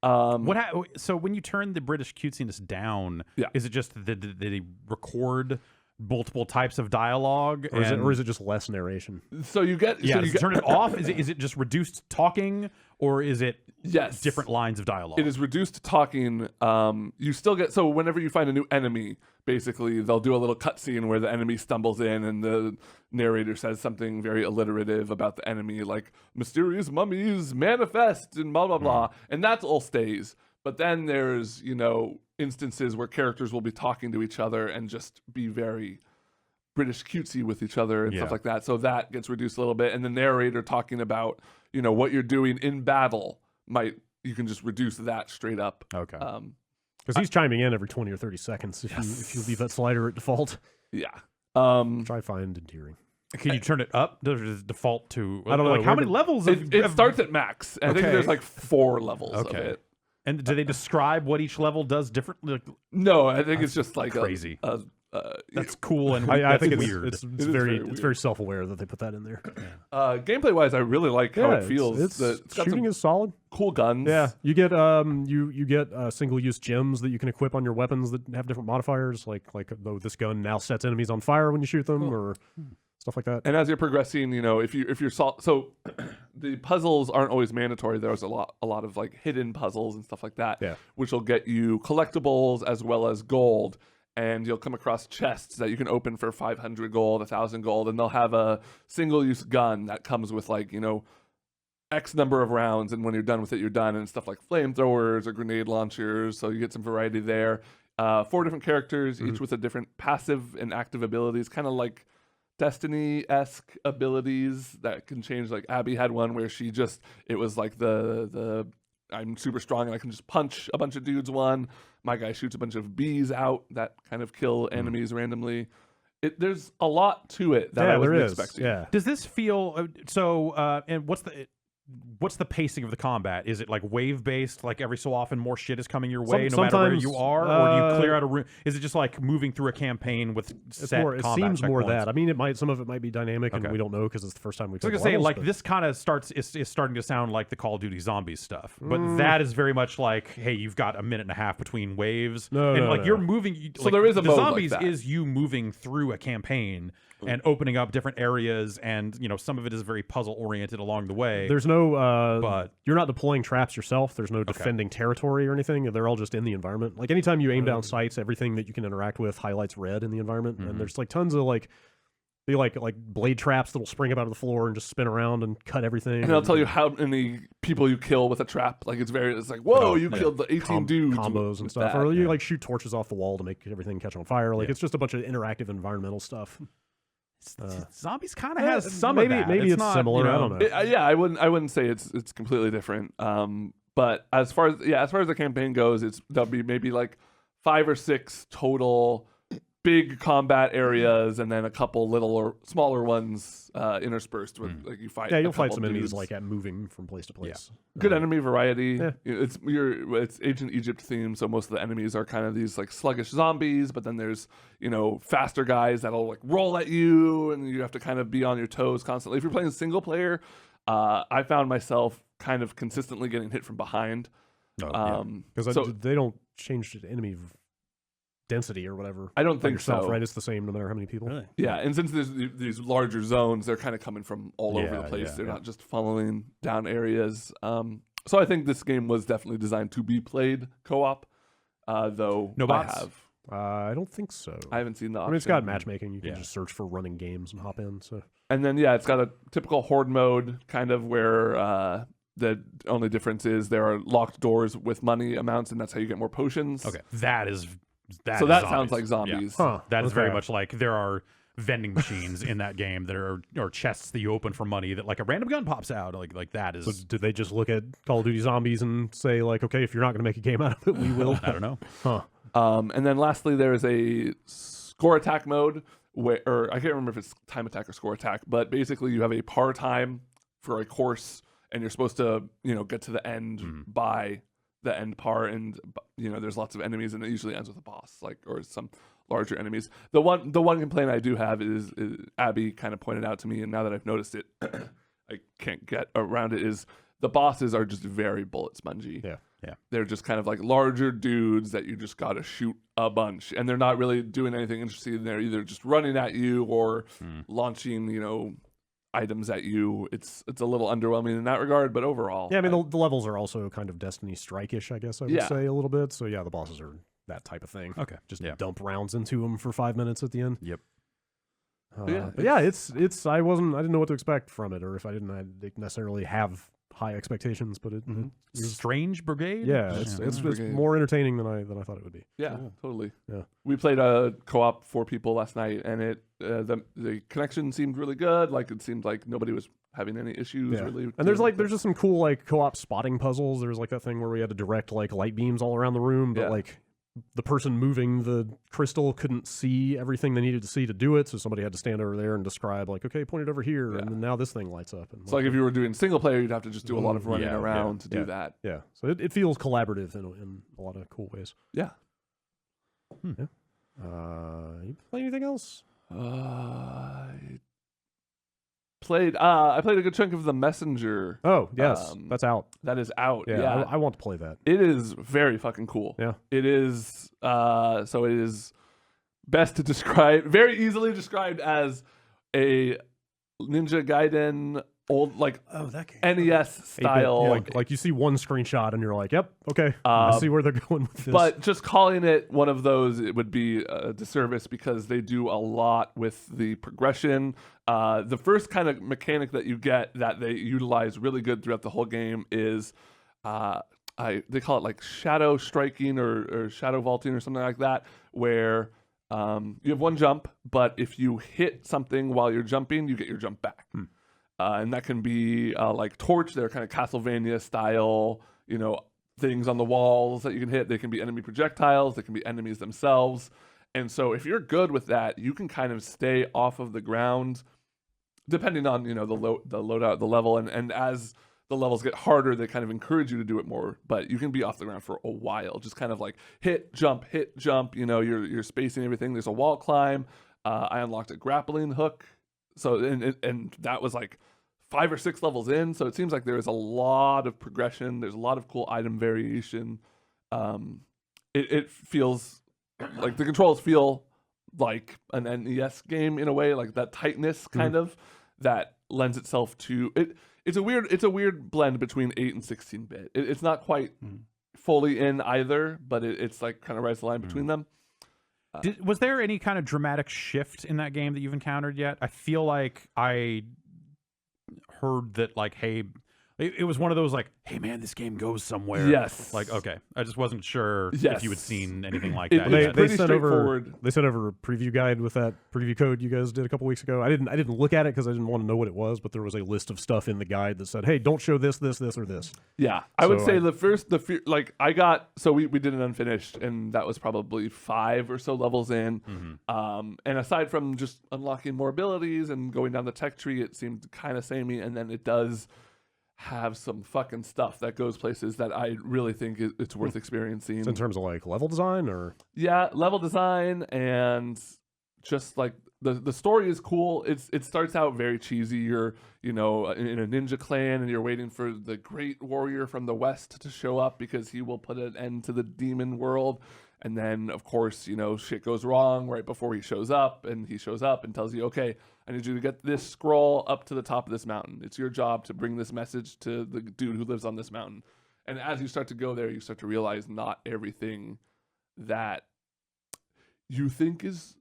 So when you turn the British cutesiness down, Yeah. is it just that they record multiple types of dialogue, or is it just less narration? So you get yeah, so you does it get, turn it off? Is it just reduced talking, or is it yes different lines of dialogue? It is reduced talking. You still get so whenever you find a new enemy, basically they'll do a little cutscene where the enemy stumbles in and the narrator says something very alliterative about the enemy, like mysterious mummies manifest and blah blah blah, and that's all stays. But then there's instances where characters will be talking to each other and just be very British cutesy with each other and stuff like that. So that gets reduced a little bit, and the narrator talking about what you're doing in battle you can just reduce that straight up. Okay. Because he's chiming in every 20 or 30 seconds if you leave that slider at default. Yeah. Which I find endearing. Can you turn it up? Does it default to? I don't know. Like how many levels? It starts at max. I think Okay. there's like 4 levels of Okay. it. And do they describe what each level does differently? Like, No, I think it's just like crazy. That's that's cool and I think it's weird. It's is very very it's very self-aware that they put that in there. gameplay wise. I really like how it feels. It's It's got shooting some is solid. cool guns. Yeah, you get you get single-use gems that you can equip on your weapons that have different modifiers. Like this gun now sets enemies on fire when you shoot them, or stuff like that. And as you're progressing, if you're so the puzzles aren't always mandatory. There's a lot of like hidden puzzles and stuff like that, Yeah. which will get you collectibles as well as gold. And you'll come across chests that you can open for 500 gold, 1,000 gold, and they'll have a single-use gun that comes with like X number of rounds, and when you're done with it, you're done, and stuff like flamethrowers or grenade launchers. So you get some variety there. 4 different characters, each with a different passive and active abilities, kind of like Destiny-esque abilities that can change. Like Abby had one where it was like the I'm super strong and I can just punch a bunch of dudes. My guy shoots a bunch of bees out that kind of kill enemies randomly. There's a lot to it that I wasn't expecting. Yeah. Does this feel and what's the pacing of the combat? Is it like wave based, like every so often more shit is coming your way no matter where sometimes, you are, or do you clear out a room? Is it just like moving through a campaign with set It combat seems more checkpoints? that. I mean, some of it might be dynamic, and Okay. we don't know because it's the first time we I was played gonna say, levels, like but- this kind of is starting to sound like the Call of Duty Zombies stuff, but that is very much like, hey, you've got a minute and a half between waves, No, and no, like no. you're moving. So there is a the mode like Zombies that. is you moving through a campaign and opening up different areas, and some of it is very puzzle oriented along the way. There's no, but- you're not deploying traps yourself. There's no defending territory or anything. They're all just in the environment. Like anytime you aim down sights, everything that you can interact with highlights red in the environment. And there's like tons of they like blade traps that'll spring up out of the floor and just spin around and cut everything. And I'll tell you how many people you kill with a trap. Like it's like, whoa, you killed the 18 dudes. combos and with stuff. that. Or you like shoot torches off the wall to make everything catch on fire. Like it's just a bunch of interactive environmental stuff. Zombies kind of has some maybe of that. maybe it's not, similar. I don't know. Yeah, I wouldn't say it's completely different. But as far as the campaign goes, there'll be maybe like 5 or 6 total big combat areas, and then a couple little or smaller ones interspersed with like you fight. Yeah, a you'll fight couple some enemies dudes. like at moving from place to place. Good enemy variety. Yeah. It's Ancient Egypt themed, so most of the enemies are kind of these like sluggish zombies, but then there's faster guys that'll like roll at you, and you have to kind of be on your toes constantly. If you're playing single player, I found myself kind of consistently getting hit from behind. Because so they don't change the enemy density or whatever. I don't by think yourself, so. right? It's the same no matter how many people. Really? Yeah, and since there's these larger zones, they're kind of coming from all over the Yeah, place. yeah, They're yeah. not just funneling down areas. So I think this game was definitely designed to be played co-op. Though No bots? I don't think so. I haven't seen the I option. mean, it's got matchmaking. You can Yeah. just search for running games and hop in. So And then it's got a typical horde mode, kind of where the only difference is there are locked doors with money amounts, and that's how you get more potions. Okay, that is So is that sounds like Yeah. zombies. Huh. That is very Okay. much like there are vending machines in that game that are or chests that you open for money that like a random gun pops out. Like that is. So did they just look at Call of Duty Zombies and say like, okay, if you're not going to make a game out of it, we will? I don't know. Huh. And then lastly, there is a score attack mode where, or I can't remember if it's time attack or score attack, but basically you have a par time for a course, and you're supposed to, get to the end by the end par, and there's lots of enemies, and it usually ends with a boss, or some larger enemies. The one complaint I do have is Abby kind of pointed out to me, and now that I've noticed it, I can't get around it, is the bosses are just very bullet spongy. Yeah. They're just kind of like larger dudes that you just got to shoot a bunch, and they're not really doing anything interesting. They're either just running at you or launching, items at you. It's a little underwhelming in that regard, but overall, Yeah, I mean, the levels are also kind of Destiny Strike-ish, I guess I would say a little bit. So yeah, the bosses are that type of thing. Okay. Just dump rounds into them for 5 minutes at the end. Yep. But yeah, it's I didn't know what to expect from it, or if I didn't necessarily have high expectations, but it Strange Brigade? yeah, it's more entertaining than I thought it would be. Yeah, totally. Yeah. We played a co-op 4 people last night, and it the connection seemed really good. Like, it seemed like nobody was having any issues really. And there's just some cool co-op spotting puzzles. There's that thing where we had to direct light beams all around the room, but the person moving the crystal couldn't see everything they needed to see to do it, so somebody had to stand over there and describe okay, point it over here, and then now this thing lights up. And it's like if you were doing single player, you'd have to just do a lot of running around to do that. Yeah, so it feels collaborative in a lot of cool ways. Yeah. Yeah. You play anything else? I played a good chunk of The Messenger. Oh, yes. That's out. That is out. Yeah. I want to play that. It is very fucking cool. Yeah. It is so it is best to describe, very easily described as a Ninja Gaiden old that game. NES style. Like you see one screenshot and you're like, yep, okay. I see where they're going with this. But just calling it one of those, it would be a disservice, because they do a lot with the progression. The first kind of mechanic that you get that they utilize really good throughout the whole game is they call it shadow striking or shadow vaulting or something like that, where you have one jump, but if you hit something while you're jumping, you get your jump back. And that can be like torch. They're kind of Castlevania style, things on the walls that you can hit. They can be enemy projectiles. They can be enemies themselves. And so if you're good with that, you can kind of stay off of the ground, depending on, the loadout, the level. And as the levels get harder, they kind of encourage you to do it more. But you can be off the ground for a while, just kind of hit, jump, you're spacing everything. There's a wall climb. I unlocked a grappling hook. So, and that was 5 or 6 levels in. So it seems like there is a lot of progression. There's a lot of cool item variation. It feels like the controls feel like an NES game in a way, like that tightness kind of that lends itself to it. It's a weird blend between 8 and 16-bit. It's not quite fully in either, but it's kind of rides the line between them. Was there any kind of dramatic shift in that game that you've encountered yet? I feel like I heard that hey, it was one of those hey man, this game goes somewhere. Yes. Okay, I just wasn't sure Yes. if you had seen anything like It- that. it's yet. pretty straightforward. They sent over a preview guide with that preview code you guys did a couple weeks ago. I didn't look at it because I didn't want to know what it was, but there was a list of stuff in the guide that said, "Hey, don't show this, or this." Yeah, I would So say I got, so we did an unfinished, and that was probably 5 or so levels in. And aside from just unlocking more abilities and going down the tech tree, it seemed kind of samey. And then it does have some fucking stuff that goes places that I really think it's worth experiencing. So in terms of level design, or Level design, and just the story is cool. It starts out very cheesy. You're in a ninja clan, and you're waiting for the great warrior from the west to show up because he will put an end to the demon world. And then, of course, shit goes wrong right before he shows up, and he shows up and tells you, okay, I need you to get this scroll up to the top of this mountain. It's your job to bring this message to the dude who lives on this mountain. And as you start to go there, you start to realize not everything that you think is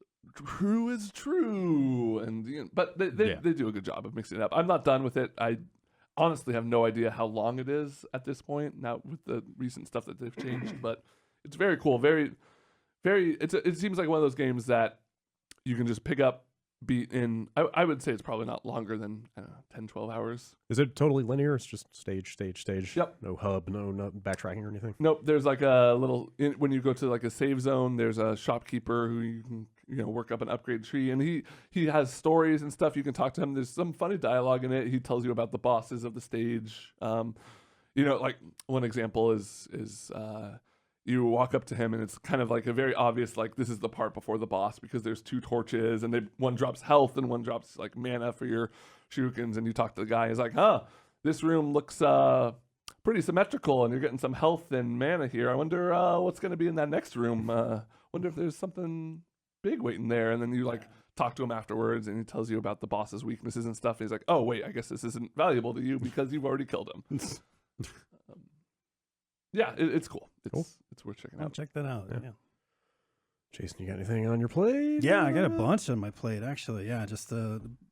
true. And but they do a good job of mixing it up. I'm not done with it. I honestly have no idea how long it is at this point now with the recent stuff that they've changed, but it's very cool. Very, very. It seems like one of those games that you can just pick up beat in, I would say it's probably not longer than 10, 12 hours. Is it totally linear? It's just stage. Yep. No hub, no backtracking or anything. Nope. There's like a little, when you go to like a save zone, there's a shopkeeper who you can, work up an upgrade tree, and he has stories and stuff. You can talk to him. There's some funny dialogue in it. He tells you about the bosses of the stage. Like one example is you walk up to him and it's kind of like a very obvious, like, this is the part before the boss, because there's 2 torches and one drops health and one drops like mana for your shurikens. And you talk to the guy, he's like, this room looks pretty symmetrical and you're getting some health and mana here. I wonder what's going to be in that next room. Wonder if there's something big waiting there. And then you like talk to him afterwards and he tells you about the boss's weaknesses and stuff. And he's like, oh wait, I guess this isn't valuable to you because you've already killed him. Yeah, it's cool. It's worth checking I'll out. check that out. Yeah. Jason, you got anything on your plate? Yeah, I got a bunch on my plate, actually. Yeah, just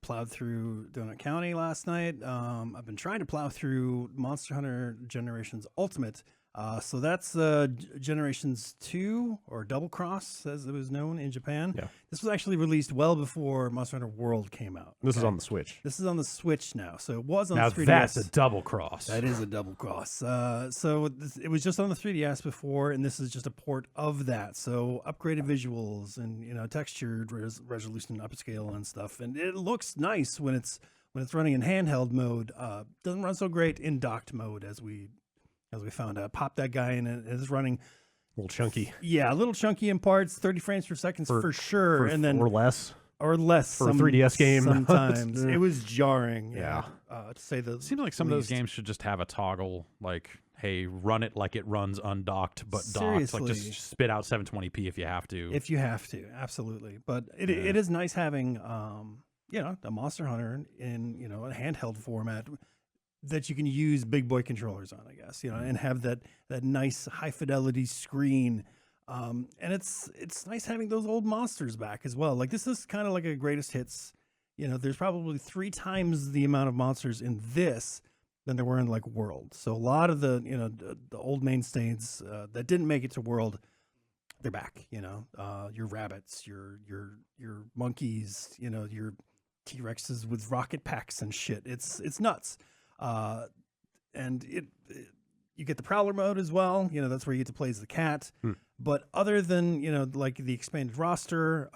plowed through Donut County last night. I've been trying to plow through Monster Hunter Generations Ultimate. So that's Generations 2, or Double Cross, as it was known in Japan. Yeah. This was actually released well before Monster Hunter World came out. This is on the Switch. This is on the Switch now. So it was on Now the 3DS. that's a double cross. That is a double cross. So it was just on the 3DS before, and this is just a port of that. So upgraded visuals and textured resolution, upscale and stuff, and it looks nice when it's running in handheld mode. Doesn't run so great in docked mode as we found out. Pop that guy in, and it's running A little chunky. Yeah, a little chunky in parts, 30 frames per second for sure, and then or less. Or less for a 3DS game. Sometimes it was jarring. Yeah. To say the seems like some of those games should just have a toggle, like, hey, run it like it runs undocked, but docked. Like, just spit out 720p if you have to. If you have to, absolutely. But it is nice having, a Monster Hunter in, a handheld format that you can use big boy controllers on, I guess, and have that nice high fidelity screen. And it's nice having those old monsters back as well. Like, this is kind of like a greatest hits. There's probably 3 times the amount of monsters in this than there were in like World. So a lot of the old mainstays that didn't make it to World, they're back. Your rabbits, your monkeys, your T-Rexes with rocket packs and shit. It's nuts. And you get the Prowler mode as well. That's where you get to play as the cat. But other than, like the expanded roster,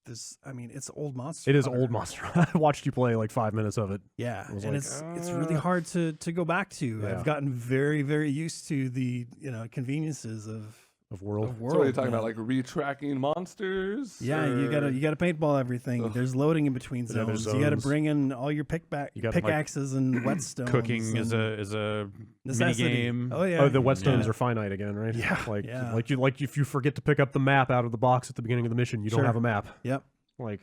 it's old Monster. It is old Monster. I watched you play like 5 minutes of it. Yeah, and it's really hard to go back to. Yeah. I've gotten very, very used to the World. conveniences of World. So what are you talking about, like retracking monsters? Yeah, you gotta paintball everything. Ugh. There's loading in between zones. You gotta bring in all your pickaxes and whetstones. Cooking is a mini game. Oh yeah. Oh, the whetstones are finite again, right? Yeah. Like if you forget to pick up the map out of the box at the beginning of the mission, you don't have a map. Yep. Like,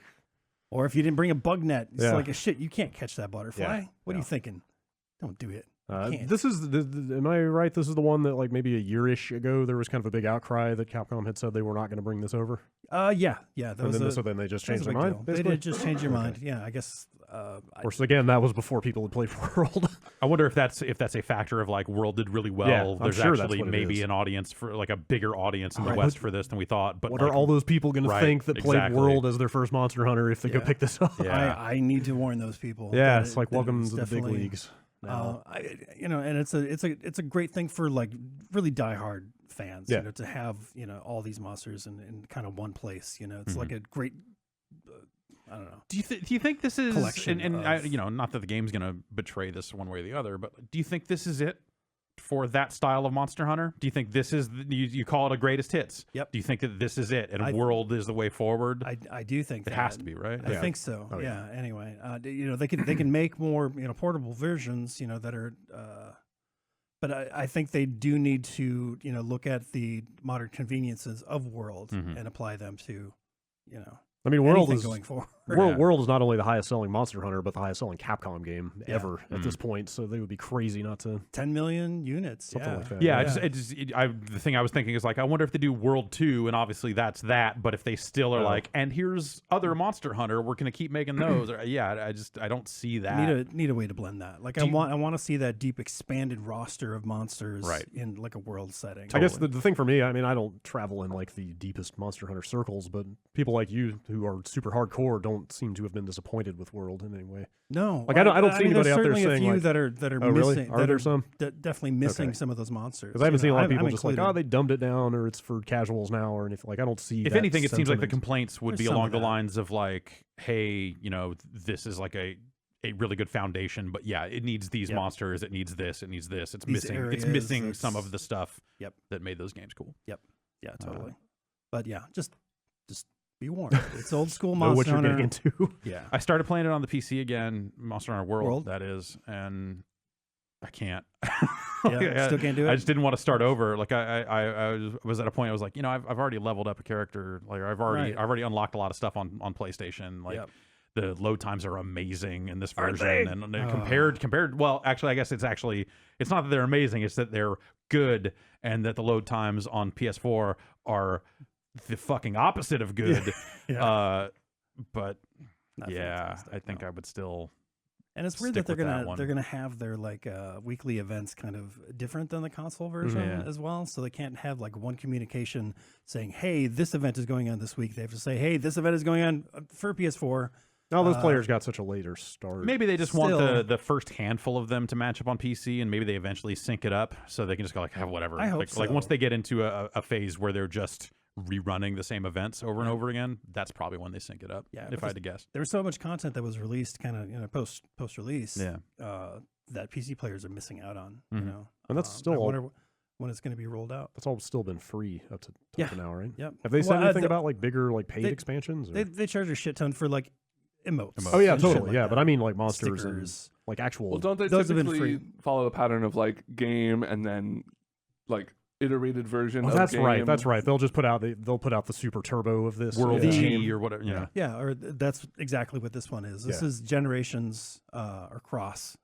or if you didn't bring a bug net, it's like shit. You can't catch that butterfly. Yeah. What are you thinking? Don't do it. This is am I right? This is the one that like maybe a year-ish ago there was kind of a big outcry that Capcom had said they were not going to bring this over. Yeah. So then they just changed their mind. They did just change their mind. Yeah, I guess. Of course, again, that was before people had played World. I wonder if that's a factor of like World did really well. Yeah, there's sure actually maybe an audience for like a bigger audience in the West for this than we thought. But what are all those people going to think that played World as their first Monster Hunter if they go pick this up? Yeah. I need to warn those people. Yeah, it's like welcome to the big leagues. And it's a great thing for like really diehard fans, to have all these monsters in kind of one place. It's like a great. I don't know. Do you think this is collection? Not that the game's gonna betray this one way or the other, but do you think this is it for that style of Monster Hunter? Do you think this is you call it a greatest hits? Yep. Do you think that this is it and World is the way forward? I do think it has to be, right? I think so. Oh, yeah. Anyway, they can make more portable versions that are. But I think they do need to look at the modern conveniences of World and apply them to I mean, World is going forward. World is not only the highest selling Monster Hunter, but the highest selling Capcom game ever at this point. So they would be crazy not to 10 million units, something like that. Yeah, the thing I was thinking is like, I wonder if they do World 2, and obviously that's that. But if they still are like, and here's other Monster Hunter, we're gonna keep making those. I don't see that. Need a way to blend that. Like I want to see that deep expanded roster of monsters in like a World setting. I guess the thing for me, I mean, I don't travel in like the deepest Monster Hunter circles, but people like you who who are super hardcore don't seem to have been disappointed with World in any way. No, Like I don't see anybody out there there's certainly saying a few like, that are oh, really? missing. Are that there are some? definitely missing Okay. some of those monsters. Because I haven't seen a lot of people I'm just like, included. oh, they dumbed it down, or it's for casuals now, or anything. Like I don't see. If that anything, it seems like the sentiment. complaints would There's be some along of the that. lines of like, hey, this is like a really good foundation, but yeah, it needs these Yep. monsters, it needs this, it needs this. It's These missing areas, some of the stuff Yep. that made those games cool. Yeah, totally. But yeah, just be warned. It's old school know what Monster you're Hunter. getting into. Yeah. I started playing it on the PC again, Monster Hunter World, World? that is, and I can't. Yeah, still can't do it. I just didn't want to start over. Like I was at a point I was like, I've already leveled up a character. Like I've already unlocked a lot of stuff on PlayStation. Like Yep. the load times are amazing in this Aren't version, they? and compared. Well, actually, I guess it's not that they're amazing. It's that they're good, and that the load times on PS4 are the fucking opposite of good. Yeah. But Not yeah, fantastic, I think no. I would still. And it's weird stick that with that one. they're gonna have their like weekly events kind of different than the console version Yeah. as well. So they can't have like one communication saying, "Hey, this event is going on this week." They have to say, "Hey, this event is going on for PS4." All those players got such a later start. Maybe they just want Still- the first handful of them to match up on PC, and maybe they eventually sync it up so they can just go like, whatever. I hope like once so. they get into a phase where they're just rerunning the same events over and over again, that's probably when they sync it up. Yeah, if I had to guess. There was so much content that was released, kind of post release. Yeah. That PC players are missing out on. Mhm. You know, And that's still I all- wonder when it's going to be rolled out. That's all still been free up to Yeah. now, right? Yep. Have they said Well, anything the- about like bigger like paid they- expansions? Or? They charge a shit ton for like emotes. Oh yeah, and shit totally. like yeah, that. but I mean like monsters Stickers. and like actual. Well, don't they Those have been typically free. follow the pattern of like game and then like iterated version Oh, of that's game? right. That's right. They'll just put out the super turbo of this World yeah. G or whatever. Yeah. Yeah, or that's exactly what this one is. This Yeah. is Generations or Cross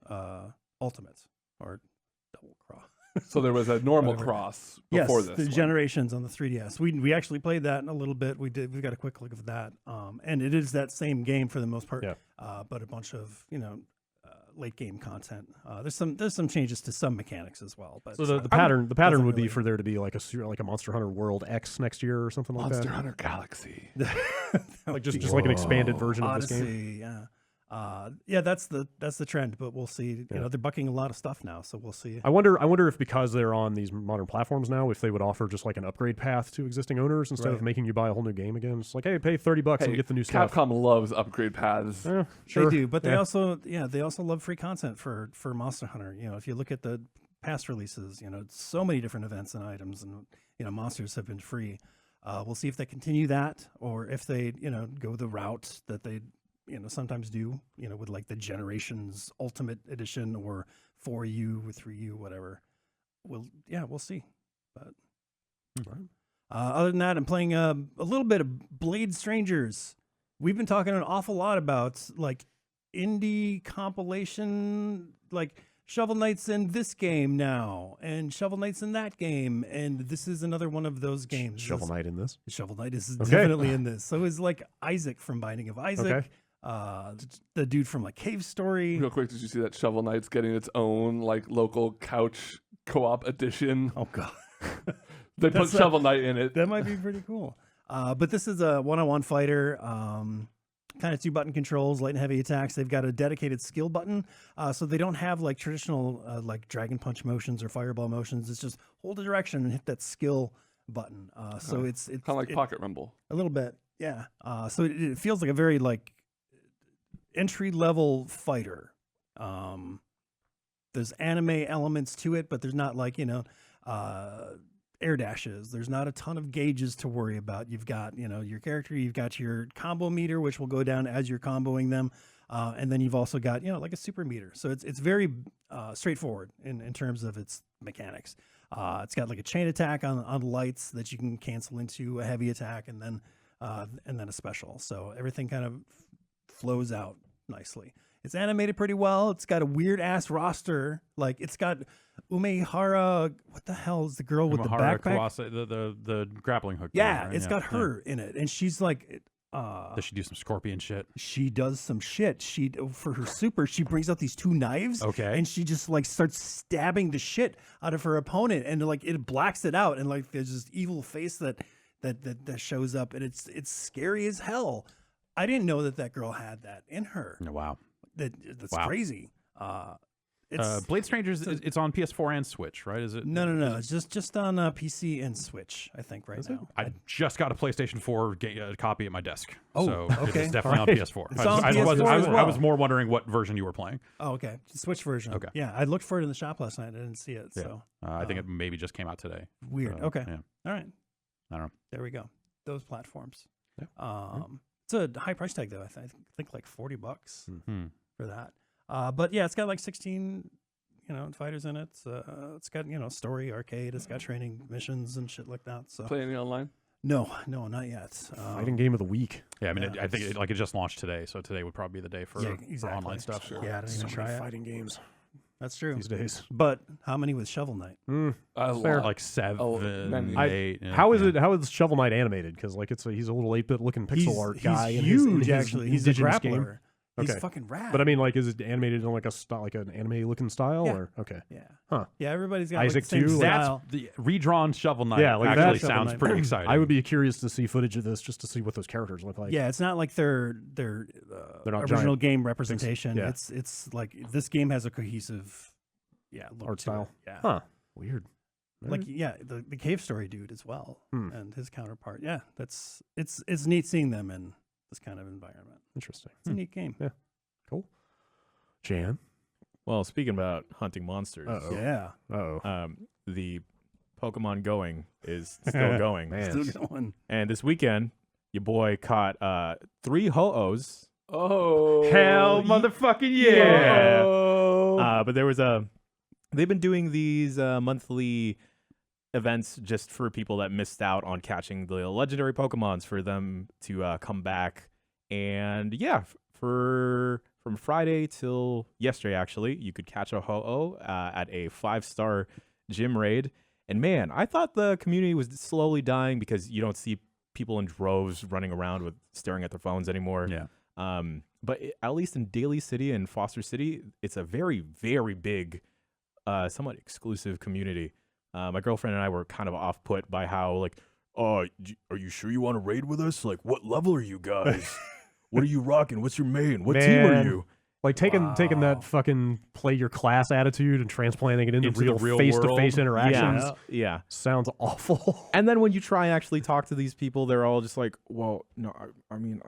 Ultimates or Double Cross. So there was a normal Whatever. cross Yes, before the this. one. Generations on the 3DS. We actually played that in a little bit. We got a quick look of that, and it is that same game for the most part. Yeah. But a bunch of late game content. There's some changes to some mechanics as well. But So the pattern doesn't would be really- for there to be like a Monster Hunter World X next year or something like Monster that. Hunter Galaxy. Like just like an expanded version Odyssey, of this game. yeah. That's the trend, but we'll see. Yeah. You know, they're bucking a lot of stuff now, so we'll see. I wonder if because they're on these modern platforms now, if they would offer just like an upgrade path to existing owners instead of Right. making you buy a whole new game again. It's like, hey, pay $30 and Hey, get the new stuff. Capcom loves upgrade paths. Sure. They do, but they Yeah. also love free content for Monster Hunter. You know, if you look at the past releases, so many different events and items, and monsters have been free. We'll see if they continue that, or if they go the route that they sometimes do. With like the Generations Ultimate Edition or 4U with 3U, whatever. We'll see. But other than that, I'm playing a little bit of Blade Strangers. We've been talking an awful lot about like indie compilation, like Shovel Knight's in this game now, and Shovel Knight's in that game, and this is another one of those games. Shovel Knight in this. Shovel Knight is Okay. definitely in this. So is like Isaac from Binding of Isaac, Okay. the dude from like Cave Story. Real quick, did you see that Shovel Knight's getting its own like local couch co-op edition? Oh god, They put That's Shovel Knight in it. that might be pretty cool. But this is a one-on-one fighter. Kind of 2-button controls, light and heavy attacks. They've got a dedicated skill button, so they don't have like traditional like Dragon Punch motions or Fireball motions. It's just hold a direction and hit that skill button. So it's Kind of like Pocket Rumble. a little bit, yeah. So it feels like a very like entry-level fighter. There's anime elements to it, but there's not like air dashes. There's not a ton of gauges to worry about. You've got, your character, you've got your combo meter, which will go down as you're comboing them. And then you've also got, like a super meter. So it's very straightforward in terms of its mechanics. It's got like a chain attack on lights that you can cancel into a heavy attack and then a special. So everything kind of flows out nicely. It's animated pretty well. It's got a weird ass roster. Like it's got Umehara. What the hell is the girl with the Mahara backpack? Kawase, the grappling hook. Yeah, thing, right? it's got her in it, and she's like, Does she do some scorpion shit? she does some shit. She for her super, she brings out these 2 knives. Okay. and she just like starts stabbing the shit out of her opponent, and like it blacks it out, and like there's this evil face that shows up, and it's scary as hell. I didn't know that girl had that in her. Wow. That's Wow. crazy. It's Blade Strangers, it's on PS4 and Switch, right? Is it? no. It's just on PC and Switch, I think, right now. I just got a PlayStation 4 copy at my desk. Oh, so okay. It's definitely on PS4. It's on PS4 as I well. was more wondering what version you were playing. Oh, okay. Switch version. Okay. Yeah, I looked for it in the shop last night. I didn't see it. Yeah. So I think it maybe just came out today. weird. Okay. Yeah. All right. I don't know. There we go. Those platforms. Yeah. It's a high price tag though. I think like $40 Hmm. for that. But yeah, it's got like 16, fighters in it. It's got story, arcade. It's got training missions and shit like that. So Play any online? no, not yet. Fighting game of the week. Yeah, I mean, Yeah, I think it just launched today, so today would probably be the day for, Yeah, for exactly. online stuff. Sure. Yeah, I didn't So even many try it. fighting games That's true. these days. But how many was Shovel Knight? Fair. Like 7, many. 8. yeah, How is yeah. it? How is Shovel Knight animated? Because like he's a little 8-bit looking pixel art guy. He's in huge, his actually. He's a indigenous game. grappler. He's Okay. fucking rad. But I mean, like, is it animated in like a style, like an anime looking style? Yeah. Or okay, yeah, Huh. yeah. Everybody's got Isaac like, the same too, like- style. That's the redrawn Shovel Knight. Yeah, like actually that- sounds Shovel pretty Knight. exciting. I would be curious to see footage of this just to see what those characters look like. Yeah, it's not like their not original giant game representation. yeah. It's like this game has a cohesive, look Art to style. it. Yeah, Huh. Weird. like the cave story dude as well, Hmm. and his counterpart. Yeah, it's neat seeing them in this kind of environment. Interesting. It's a neat game. Yeah. Cool. Jan. Well, speaking about hunting monsters, Uh-oh. Yeah, Oh. the Pokemon Going is still going. Man. still going. And this weekend, your boy caught 3 Ho-Ohs. Oh, Hell motherfucking yeah. But there was they've been doing these monthly events just for people that missed out on catching the legendary Pokemons for them to come back. And yeah, from Friday till yesterday, actually, you could catch a Ho-Oh at a 5-star gym raid. And man, I thought the community was slowly dying because you don't see people in droves running around with staring at their phones anymore. Yeah. But at least in Daly City and Foster City, it's a very, very big, somewhat exclusive community. My girlfriend and I were kind of off put by how like, oh, are you sure you want to raid with us? Like, what level are you guys? What are you rocking? What's your main? What team are Man. you? Like taking Wow. that fucking play your class attitude and transplanting it into Into the real face-to-face world. interactions Yeah. sounds awful. And then when you try and actually talk to these people, they're all just like, well, no, I mean,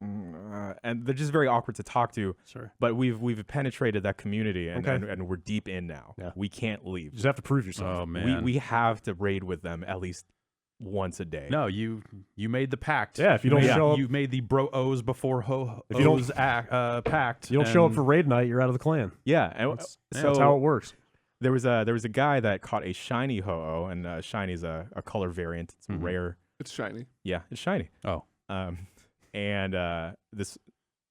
and they're just very awkward to talk to. Sure. But we've penetrated that community and, Okay. and we're deep in now. Yeah. We can't leave. You just have to prove yourself. Oh man. We have to raid with them at least once a day. No, you made the pact. Yeah, if you don't show up- you made the bro-O's before If you don't- O's pact. You don't show up and- for raid night, you're out of the clan. Yeah, and That's how it works. there was a guy that caught a shiny Ho-Oh, and shiny is a color variant. It's Mhm. rare. It's shiny. Yeah, it's shiny. Oh. And this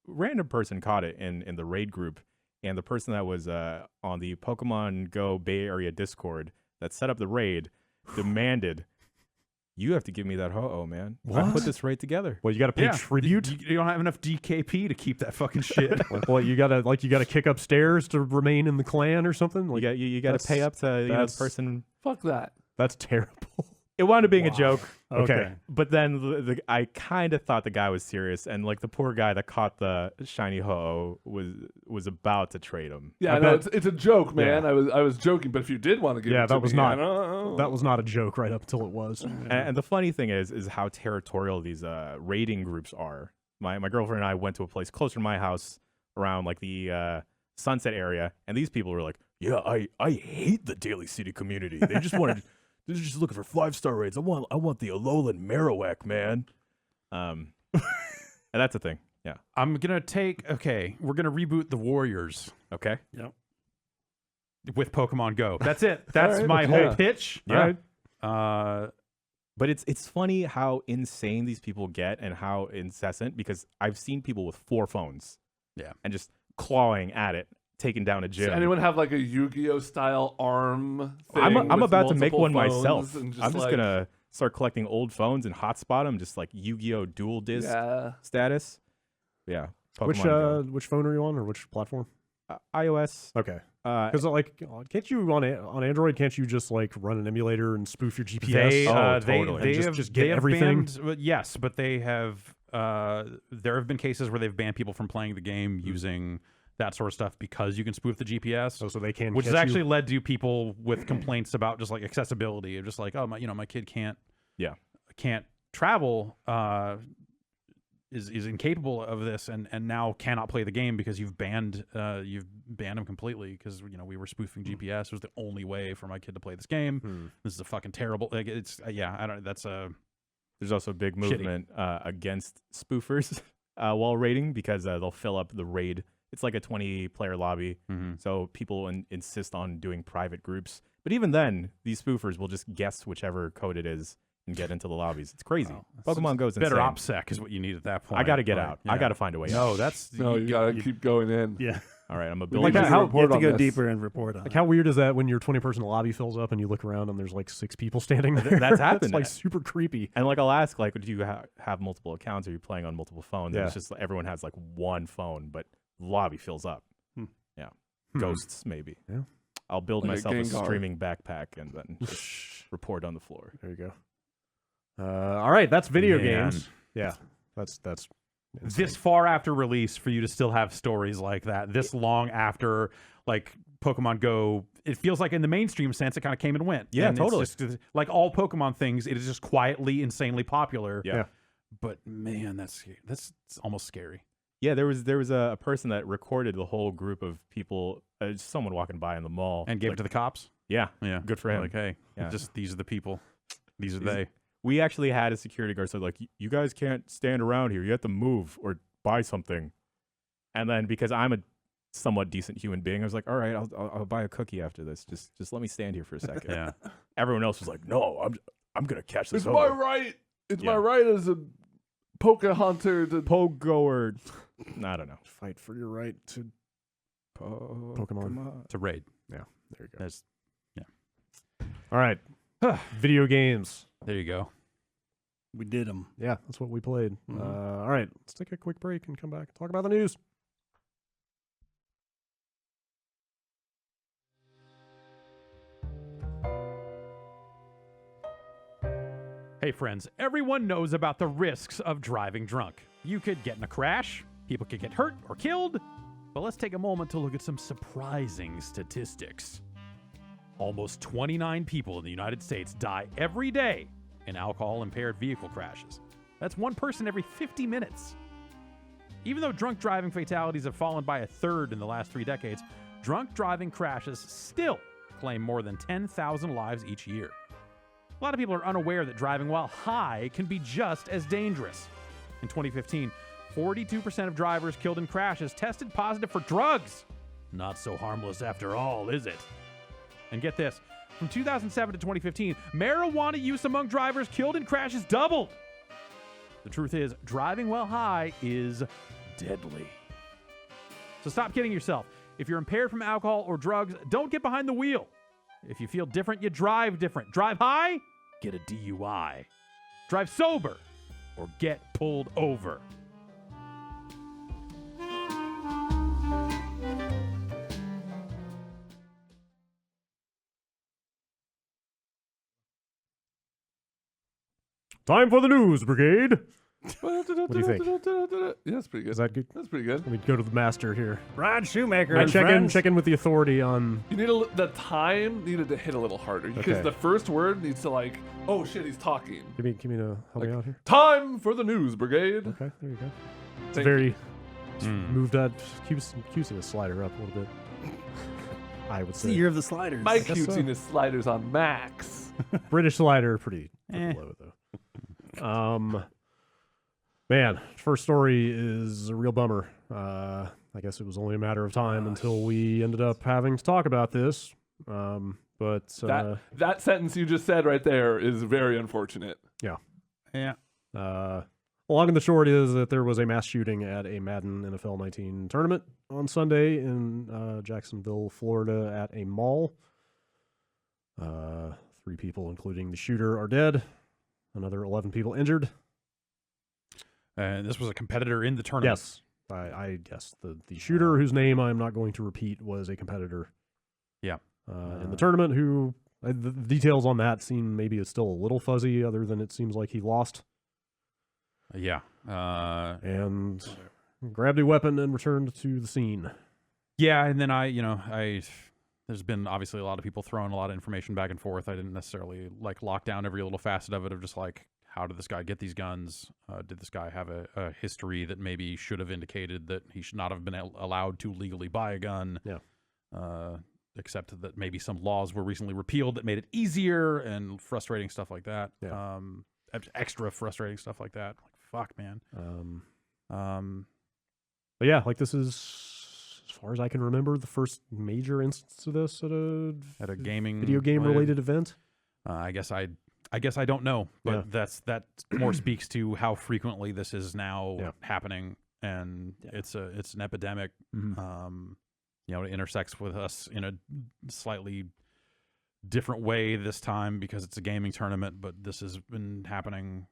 random person caught it in the raid group, and the person that was on the Pokemon Go Bay Area Discord that set up the raid demanded, "You have to give me that Ho-Oh, man. I What? put this raid together." Well, you got to pay Yeah. tribute. You don't have enough DKP to keep that fucking shit. Well, you gotta kick upstairs to remain in the clan or something. Like You got to pay up to the that's- person. Fuck that. that's terrible. It wound up being a Wow. joke. Okay. But then I kind of thought the guy was serious, and like the poor guy that caught the shiny Ho-Oh was about to trade him. Yeah, I no, bet- it's a joke, man. Yeah. I was joking, but if you did want to give Yeah, it to that was me, not- I don't know. That was not a joke right up until it was. And the funny thing is how territorial these raiding groups are. My girlfriend and I went to a place closer to my house around like the Sunset area, and these people were like, "Yeah, I hate the Daly City community. They just wanted." They're just looking for 5-star raids. I want the Alolan Marowak, man. And that's the thing. Yeah. I'm gonna we're gonna reboot the Warriors Okay. with Pokemon Go. That's it. That's All right, my okay. whole pitch. Yeah. Uh, But it's funny how insane these people get and how incessant, because I've seen people with 4 phones. Yeah. And just clawing at it, taking down a gym. Does anyone have like a Yu-Gi-Oh style arm thing? I'm with about to make multiple one phones myself. and I'm just like- gonna start collecting old phones and hotspot them, just like Yu-Gi-Oh dual disc Yeah. status. Yeah. Pokemon Which phone are you on, or which platform? Go. iOS. Okay, Uh, because like, can't you on Android? Can't you just like run an emulator and spoof your GPS? they Oh, they totally. they And have just they get have everything? banned, yes, but they have there have been cases where they've banned people from playing the game using that sort of stuff because you can spoof the GPS. Oh, so they can, which has catch actually you. led to people with complaints about just like accessibility of just like, oh, my kid can't travel, is incapable of this and now cannot play the game because you've banned him completely because we were spoofing GPS. It was the only way for my kid to play this game. This is a fucking terrible. Like it's I don't. That's a. There's also a big movement against spoofers while raiding because they'll fill up the raid. It's like a 20-player lobby, so people insist on doing private groups. But even then, these spoofers will just guess whichever code it is and get into the lobbies. It's crazy. Pokemon Go's insane. Better OPSEC is what you need at that point. I got to get out. Yeah. I got to find a way No, out. that's you gotta keep going in. Yeah. All right, I'm a You building. have how- to on go this. deeper and report on Like, it. how weird is that when your 20-person lobby fills up and you look around and there's like 6 people standing there? That's happened. It's like super creepy. And like I'll ask, like, do you have multiple accounts? Are you playing on multiple phones? Yeah. And it's just like, everyone has like one phone, but the lobby fills up. Yeah, ghosts maybe. Yeah. I'll build Like a myself a Gengar. streaming backpack and then just report on the floor. There you go. All right, that's video Man. games. Yeah, that's this far after release for you to still have stories like that. This long after like Pokemon Go, it feels like in the mainstream sense it kind of came and went. Yeah, And it's totally. just, like all Pokemon things, it is just quietly insanely popular. Yeah. But man, that's almost scary. Yeah, there was a person that recorded the whole group of people, someone walking by in the mall, And gave like, it to the cops. yeah, Yeah, good for him. Like, hey, Yeah. just these are the people. These are These- they. We actually had a security guard say, like, you guys can't stand around here. You have to move or buy something. And then because I'm a somewhat decent human being, I was like, all right, I'll buy a cookie after this. Just let me stand here for a second. Yeah. Everyone else was like, no, I'm gonna catch this. It's my over. right. It's Yeah. my right as a Poke hunter to Pogoer. I don't know. fight for your right to Pokemon. To raid. There you go. There's, All right, video games. there you go. We did them. Yeah, that's what we played. All right, let's take a quick break and come back and talk about the news. Hey friends, everyone knows about the risks of driving drunk. You could get in a crash, people could get hurt or killed, but let's take a moment to look at some surprising statistics. Almost 29 people in the United States die every day in alcohol-impaired vehicle crashes. That's one person every 50 minutes. Even though drunk driving fatalities have fallen by a third in the last 3 decades, drunk driving crashes still claim more than 10,000 lives each year. A lot of people are unaware that driving while high can be just as dangerous. In 2015, 42% of drivers killed in crashes tested positive for drugs. Not so harmless after all, is it? And get this, from 2007 to 2015, marijuana use among drivers killed in crashes doubled. The truth is, driving while high is deadly. So stop kidding yourself. If you're impaired from alcohol or drugs, don't get behind the wheel. If you feel different, you drive different. Drive high, get a DUI. Drive sober, or get pulled over. Time for the news, Brigade. What do you think? Yeah, that's pretty good. Is that good? That's pretty good. Let me go to the master here. Rod Shoemaker. I and check friends. in with the authority on. You need the time needed to hit a little harder because Okay. the first word needs to like, oh shit, he's talking. Give me to help me out here. Time for the news brigade. Okay, there you go. It's Thank very Mm. moved that cuteness slider up a little bit. I would It's the say year of the sliders. My guess so. cutesiness sliders on max. British slider pretty Eh. low though. Man, first story is a real bummer. I guess it was only a matter of time until we ended up having to talk about this. But That sentence you just said right there is very unfortunate. Yeah. long and the short is that there was a mass shooting at a Madden NFL 19 tournament on Sunday in Jacksonville, Florida, at a mall. 3 people, including the shooter, are dead. Another 11 people injured. And this was a competitor in the tournament. Yes, I guess the shooter, whose name I'm not going to repeat, was a competitor. Yeah. In the tournament, who the details on that seem maybe it's still a little fuzzy, other than it seems like he lost. Yeah. And grabbed a weapon and returned to the scene. Yeah, and then there's been obviously a lot of people throwing a lot of information back and forth. I didn't necessarily like lock down every little facet of it of just like, how did this guy get these guns? Did this guy have a history that maybe should have indicated that he should not have been allowed to legally buy a gun? Yeah. Except that maybe some laws were recently repealed that made it easier, and frustrating stuff like that. Yeah. Extra frustrating stuff like that. Like, fuck, man. But yeah, like this is, as far as I can remember, the first major instance of this at a gaming video game related event. I guess I don't know, but that more speaks to how frequently this is now happening, and it's an epidemic. Mm-hmm. It intersects with us in a slightly different way this time because it's a gaming tournament, but this has been happening.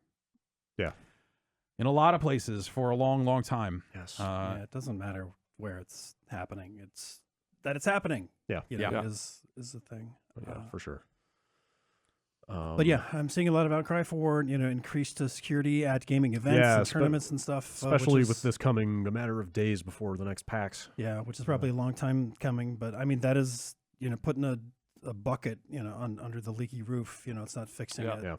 Yeah. In a lot of places for a long, long time. Yes. It doesn't matter where it's happening. It's that it's happening. Yeah. Is the thing. For sure. But yeah, I'm seeing a lot of outcry for increased security at gaming events and tournaments and stuff. Especially with this coming a matter of days before the next PAX. Yeah, which is probably a long time coming. But I mean, that is putting a bucket under the leaky roof. It's not fixing it.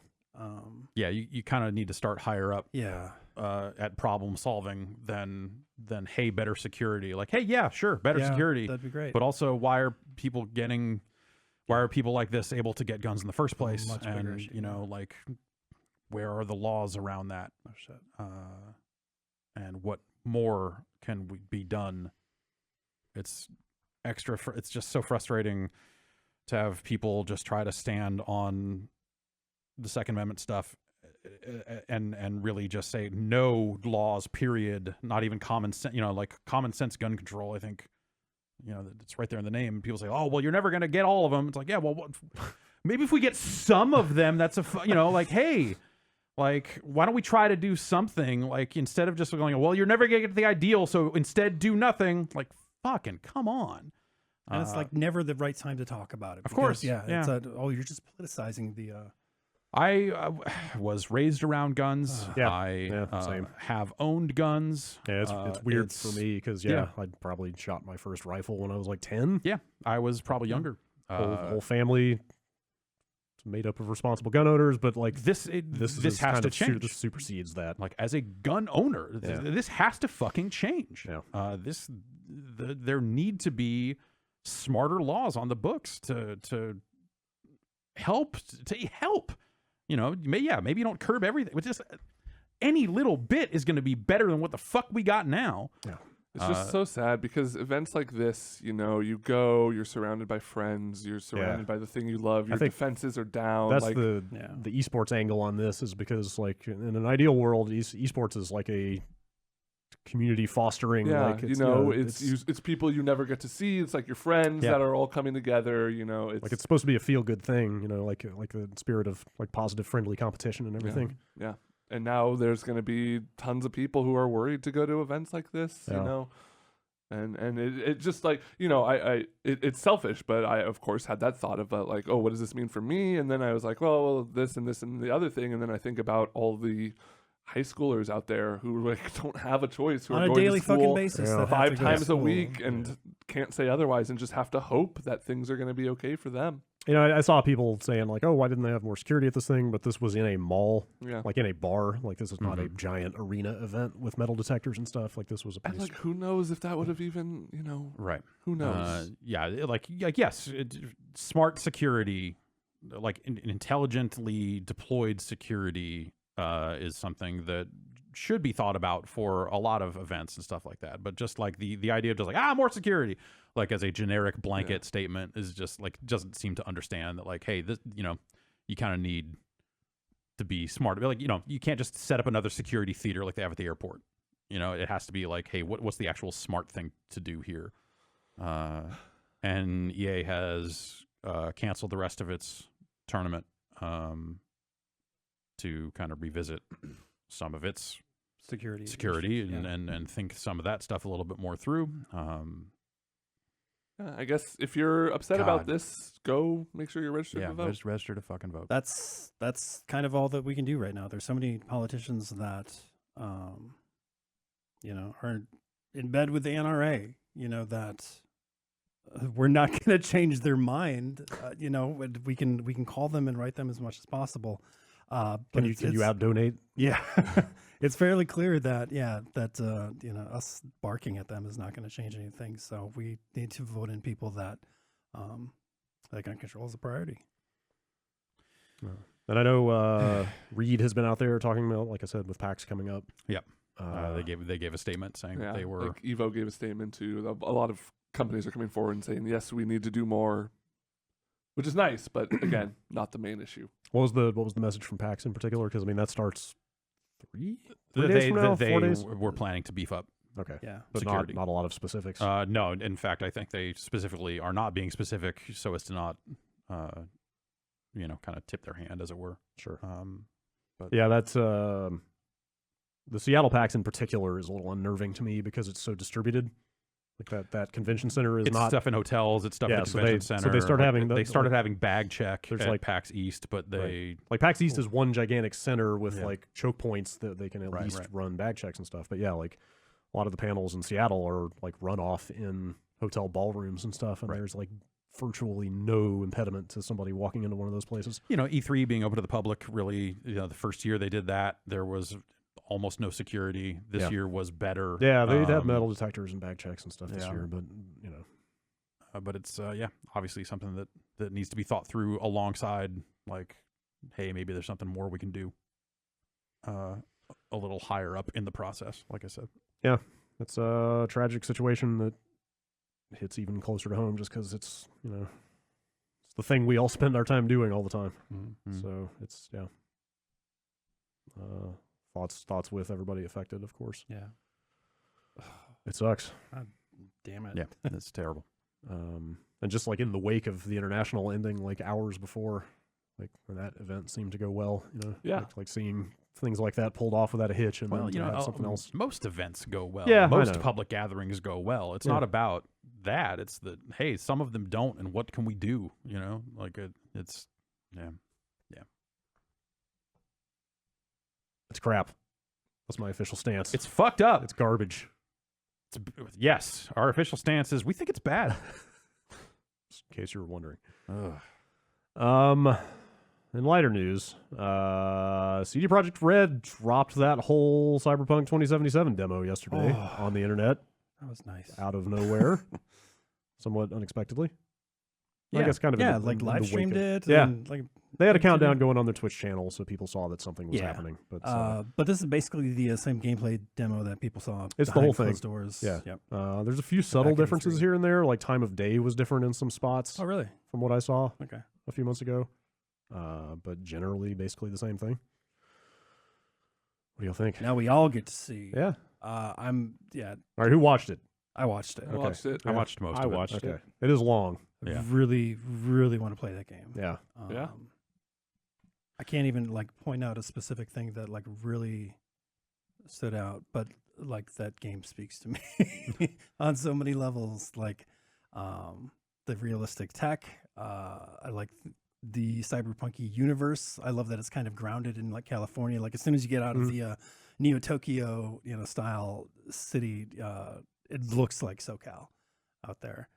Yeah. You kind of need to start higher up. Yeah. At problem solving than hey, better security. Like, hey, yeah, sure, better security. That'd be great. But also, why are people like this able to get guns in the first place? Much bigger issue, like, where are the laws around that? Oh shit. And what more can be done? It's it's just so frustrating to have people just try to stand on the Second Amendment stuff and really just say no laws, period. Not even common sense, like common sense gun control. I think, it's right there in the name. People say, oh, well, you're never going to get all of them. It's like, yeah, well, maybe if we get some of them, that's like, hey, like, why don't we try to do something? Like, instead of just going, well, you're never going to get the ideal, so instead do nothing. Like, fucking come on. And it's like never the right time to talk about it. Of course. Yeah. It's you're just politicizing the... I was raised around guns. Same. Have owned guns. Yeah, it's weird for me because I'd probably shot my first rifle when I was like 10. Yeah, I was probably younger. Whole family made up of responsible gun owners, but like this has to change. This supersedes that. Like, as a gun owner, this has to fucking change. Yeah. There need to be smarter laws on the books to help. Maybe you don't curb everything, but just any little bit is going to be better than what the fuck we got now. Yeah. It's just so sad because events like this, you go, you're surrounded by friends, you're surrounded by the thing you love, your defenses are down. That's the esports angle on this, is because like in an ideal world, esports is like a community fostering. Yeah, like it's people you never get to see. It's like your friends that are all coming together. It's like it's supposed to be a feel good thing. Like the spirit of like positive, friendly competition and everything. Yeah. And now there's going to be tons of people who are worried to go to events like this. And it just like it's selfish, but I of course had that thought about like, oh, what does this mean for me? And then I was like, well, this and this and the other thing, and then I think about all the high schoolers out there who like don't have a choice, who on are a going daily to school fucking basis, 5 times a week and can't say otherwise, and just have to hope that things are going to be okay for them. I saw people saying like, oh, why didn't they have more security at this thing? But this was in a mall, like in a bar. Like this is not a giant arena event with metal detectors and stuff. Like this was a and like who knows if that would have even right. Who knows? Yes, smart security, like intelligently deployed security. Is something that should be thought about for a lot of events and stuff like that. But just like the idea of just like, more security, like as a generic blanket statement, is just like, doesn't seem to understand that like, hey, this, you kind of need to be smart. Like, you can't just set up another security theater like they have at the airport. It has to be like, hey, what's the actual smart thing to do here? And EA has canceled the rest of its tournament. To kind of revisit some of its security and think some of that stuff a little bit more through. I guess if you're upset about this, go make sure you're registered to vote. Just register to fucking vote. That's kind of all that we can do right now. There's so many politicians that are in bed with the NRA, that we're not going to change their mind. We can call them and write them as much as possible. But Can you out donate? Yeah, it's fairly clear that us barking at them is not going to change anything. So we need to vote in people that gun control is a priority. And I know Reed has been out there talking about, like I said, with PAX coming up. Yep. They gave a statement saying that they were. Like Evo gave a statement too. A lot of companies are coming forward and saying, yes, we need to do more, which is nice, but again, not the main issue. What was the message from PAX in particular? Because that starts 3 days from now, 4 days. Were planning to beef up. Okay. Yeah. But security. not a lot of specifics. No, in fact, I think they specifically are not being specific so as to not, kind of tip their hand, as it were. Sure. But yeah, that's the Seattle PAX in particular is a little unnerving to me because it's so distributed. Like that convention center is it's not stuff in hotels. It's stuff at the convention center. So they start having they started having bag check at PAX East, but they like PAX East is one gigantic center with like choke points that they can at least run bag checks and stuff. But yeah, like a lot of the panels in Seattle are like run off in hotel ballrooms and stuff, and there's like virtually no impediment to somebody walking into one of those places. E3 being open to the public, really, the first year they did that, there was almost no security. This year was better. Yeah, they'd have metal detectors and bag checks and stuff this year, but but it's obviously something that needs to be thought through alongside, like, hey, maybe there's something more we can do a little higher up in the process, like I said. Yeah, it's a tragic situation that hits even closer to home just because it's it's the thing we all spend our time doing all the time. Mm-hmm. So it's thoughts with everybody affected, of course. Yeah, it sucks. God damn it. Yeah, it's terrible. And just like in the wake of the international ending, like hours before, like when that event seemed to go well, like seeing things like that pulled off without a hitch, and then have something else. Most events go well. Yeah, most public gatherings go well. It's not about that. It's that, hey, some of them don't, and what can we do? It's It's crap. That's my official stance. It's fucked up. It's garbage. Yes, our official stance is we think it's bad. Just in case you were wondering. In lighter news, CD Projekt Red dropped that whole Cyberpunk 2077 demo yesterday on the internet. That was nice. Out of nowhere. Somewhat unexpectedly. Yeah. I guess kind of like live streamed it. Yeah. And, like, they had a countdown going on their Twitch channel, so people saw that something was happening. But this is basically the same gameplay demo that people saw. It's the whole thing. Closed doors. Yeah. Yep. There's a few subtle back in differences E3. here and there. Like time of day was different in some spots Oh, really? from what I saw Okay. a few months ago. But generally, basically the same thing. What do you think? Now we all get to see. Yeah. All right, who watched it? I watched it. I watched it. I watched most of it. watched Okay. it. It is long. I Yeah. really, really want to play that game. Yeah. Yeah. I can't even point out a specific thing that really stood out, but that game speaks to me on so many levels. The realistic tech. I like the cyberpunky universe. I love that it's kind of grounded in California. As soon as you get out of the Neo Tokyo, style city, it looks like SoCal out there.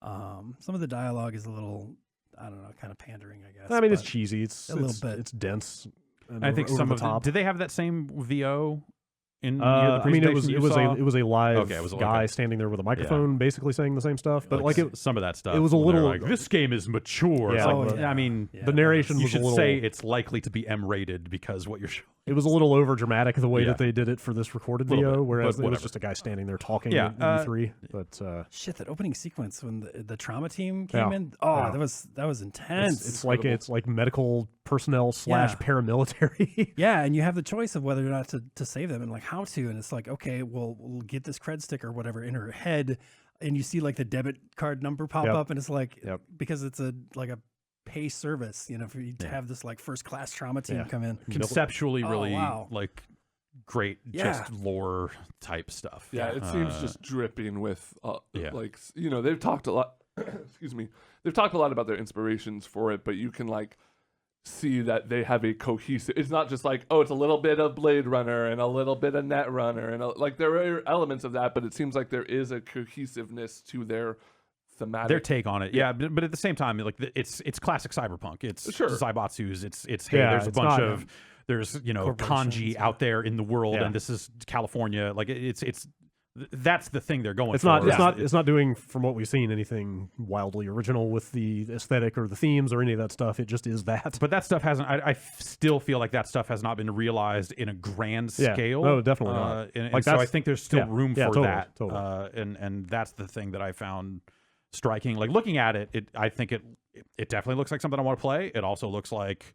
Some of the dialogue is a little, I don't know, kind of pandering, I guess. I mean, it's cheesy. It's a little bit. It's dense. And I think over some the of top. did they have that same VO in the I mean, it was presentation you saw? a live Okay, it was guy standing there with a microphone, basically saying the same stuff. But some of that stuff, it was a when they're little- like, this game is mature. It's Yeah, like, yeah. I mean, Yeah. the narration you was a should little. say it's likely to be M-rated because what you're showing. It was a little over dramatic the way Yeah. that they did it for this recorded Little video, bit, whereas but it was whatever. just a guy standing there talking Yeah, at E3. But Shit, that opening sequence when the trauma team came Yeah. in. Oh, Yeah. that was intense. it's like medical personnel / paramilitary. Yeah, and you have the choice of whether or not to save them and how to. And it's okay, well, we'll get this cred stick or whatever in her head, and you see the debit card number pop Yep. up, and it's Yep. because it's a pay service, for you to have this first class trauma team Yeah. come in. Conceptually, Oh, really wow. great, Yeah. just lore type stuff. Yeah, it seems just dripping with, Yeah. they've talked a lot. Excuse me. They've talked a lot about their inspirations for it, but you can see that they have a cohesive. It's not just like, oh, it's a little bit of Blade Runner and a little bit of Netrunner, and like there are elements of that, but it seems like there is a cohesiveness to their thematic. Their take on it, yeah, but at the same time, like it's classic cyberpunk. It's Sure. Zaibatsu's. It's hey, Yeah, there's a it's bunch not, of there's kanji corporations, out there in the world, Yeah. and this is California. Like it's that's the thing they're going It's for. not. It's not doing, from what we've seen, anything wildly original with the aesthetic or the themes or any of that stuff. It just is that. But that stuff hasn't. I still feel like that stuff has not been realized in a grand Yeah. scale. No, definitely not. And Like, so I that's- think there's still yeah. room Yeah, for totally, that. totally. And that's the thing that I found striking. Like looking at it, I think it definitely looks like something I want to play. It also looks like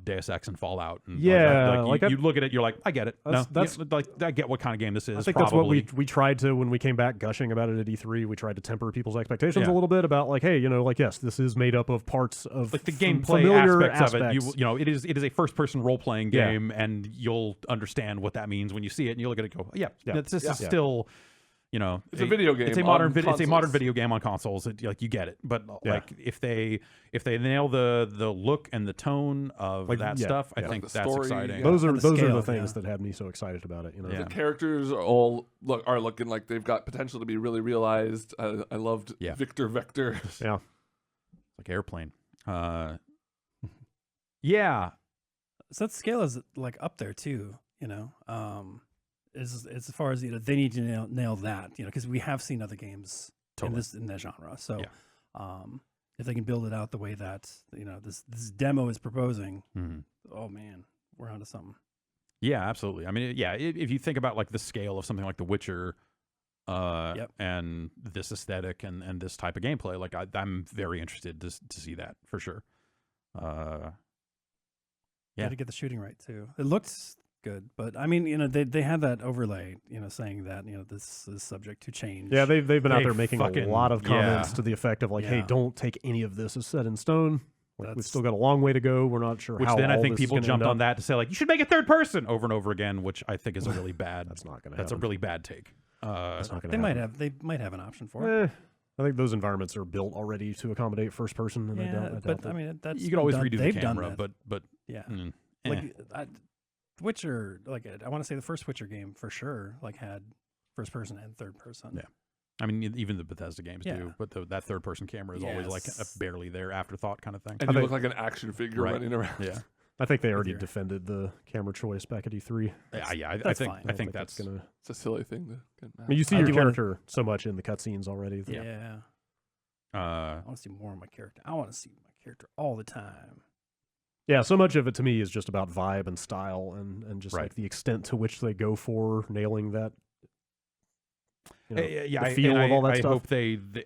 Deus Ex and Fallout. And Yeah, you look at it, you're like, I get it. That's- I get what kind of game this is. I think probably. that's what we tried to, when we came back gushing about it at E3, we tried to temper people's expectations Yeah. a little bit about like, hey, yes, this is made up of parts of like the familiar gameplay aspects of it. It is a first person role playing Yeah. game, and you'll understand what that means when you see it, and you look at it and go, yeah, this is Yeah. still. It's a video game. It's a on modern consoles. video game on consoles. Like you get it, but Yeah. like if they nail the look and the tone of Like, that yeah, stuff, I yeah. think Like the that's story, exciting. yeah. those are And the the scale, things yeah. that had me so excited about it. Yeah. The characters are all looking like they've got potential to be really realized. I loved Yeah. Victor Vector. Yeah. Like Airplane. Yeah, So that scale is like up there too, as far as they need to nail that, because we have seen other games Totally. in that genre. So, Yeah. if they can build it out the way that this demo is proposing, Mhm. oh man, we're onto something. Yeah, absolutely. I mean, yeah, if you think about like the scale of something like The Witcher, Yep. and this aesthetic and this type of gameplay, like I'm very interested to see that for sure. Yeah. Got to get the shooting right too. It looks good, but I mean, they had that overlay, saying that this is subject to change. Yeah, they've been out They there making fucking- a lot of comments yeah. to the effect of like, hey, Yeah. don't take any of this as set in stone. Like, we've That's- still got a long way to go. We're not sure Which how then I all think this is people gonna jumped end on up. that to say like you should make it third person over and over again, which I think is a really bad. That's not going to That's a happen. really bad take. That's not going they to might happen. have an option for it. I think those environments are built already to accommodate first person, and I doubt but that. I mean, that's You could always done, redo the they've done camera, that. but Yeah, eh. like Witcher, like I want to say the first Witcher game for sure, like had first person and third person. Yeah. I mean, even the Bethesda games Yeah. do, but that third person camera is always like a Yes. barely there afterthaught kind of thing. And you look like an action figure Right. running around. Yeah, I think they already your- defended the camera choice back at E3. yeah. I that's think fine. I think that's gonna. It's a silly thing to get I mean, you see I your do wanna- character so much in the cutscenes already. that- Yeah. I want to see more of my character. I want to see my character all the time. Yeah, so much of it to me is just about vibe and style and just Right. like the extent to which they go for nailing that. yeah. the feel of all that stuff.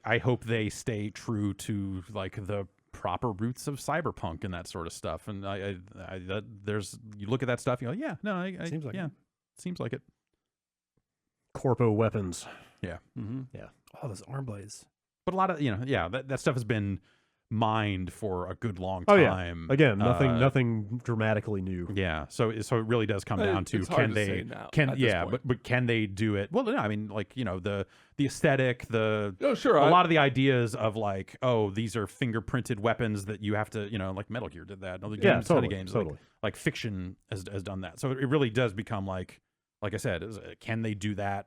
I hope they stay true to like the proper roots of cyberpunk and that sort of stuff. And you look at that stuff, you go, yeah, no, Seems like yeah, it. seems like it. Corpo weapons. Mm-hmm. Yeah. Oh, those arm blades. But a lot of that stuff has been mined for a good long Oh, yeah. time. Again, nothing dramatically new. Yeah, so it really does come down to It's hard can to they say now at this point. but can they do it? Well, no, I mean like the aesthetic, Oh, sure. a lot of the ideas of like, oh, these are fingerprinted weapons that you have to, like Metal Gear did that. Other Yeah, games, ton of totally, games, totally. like fiction has done that. So it really does become like I said, can they do that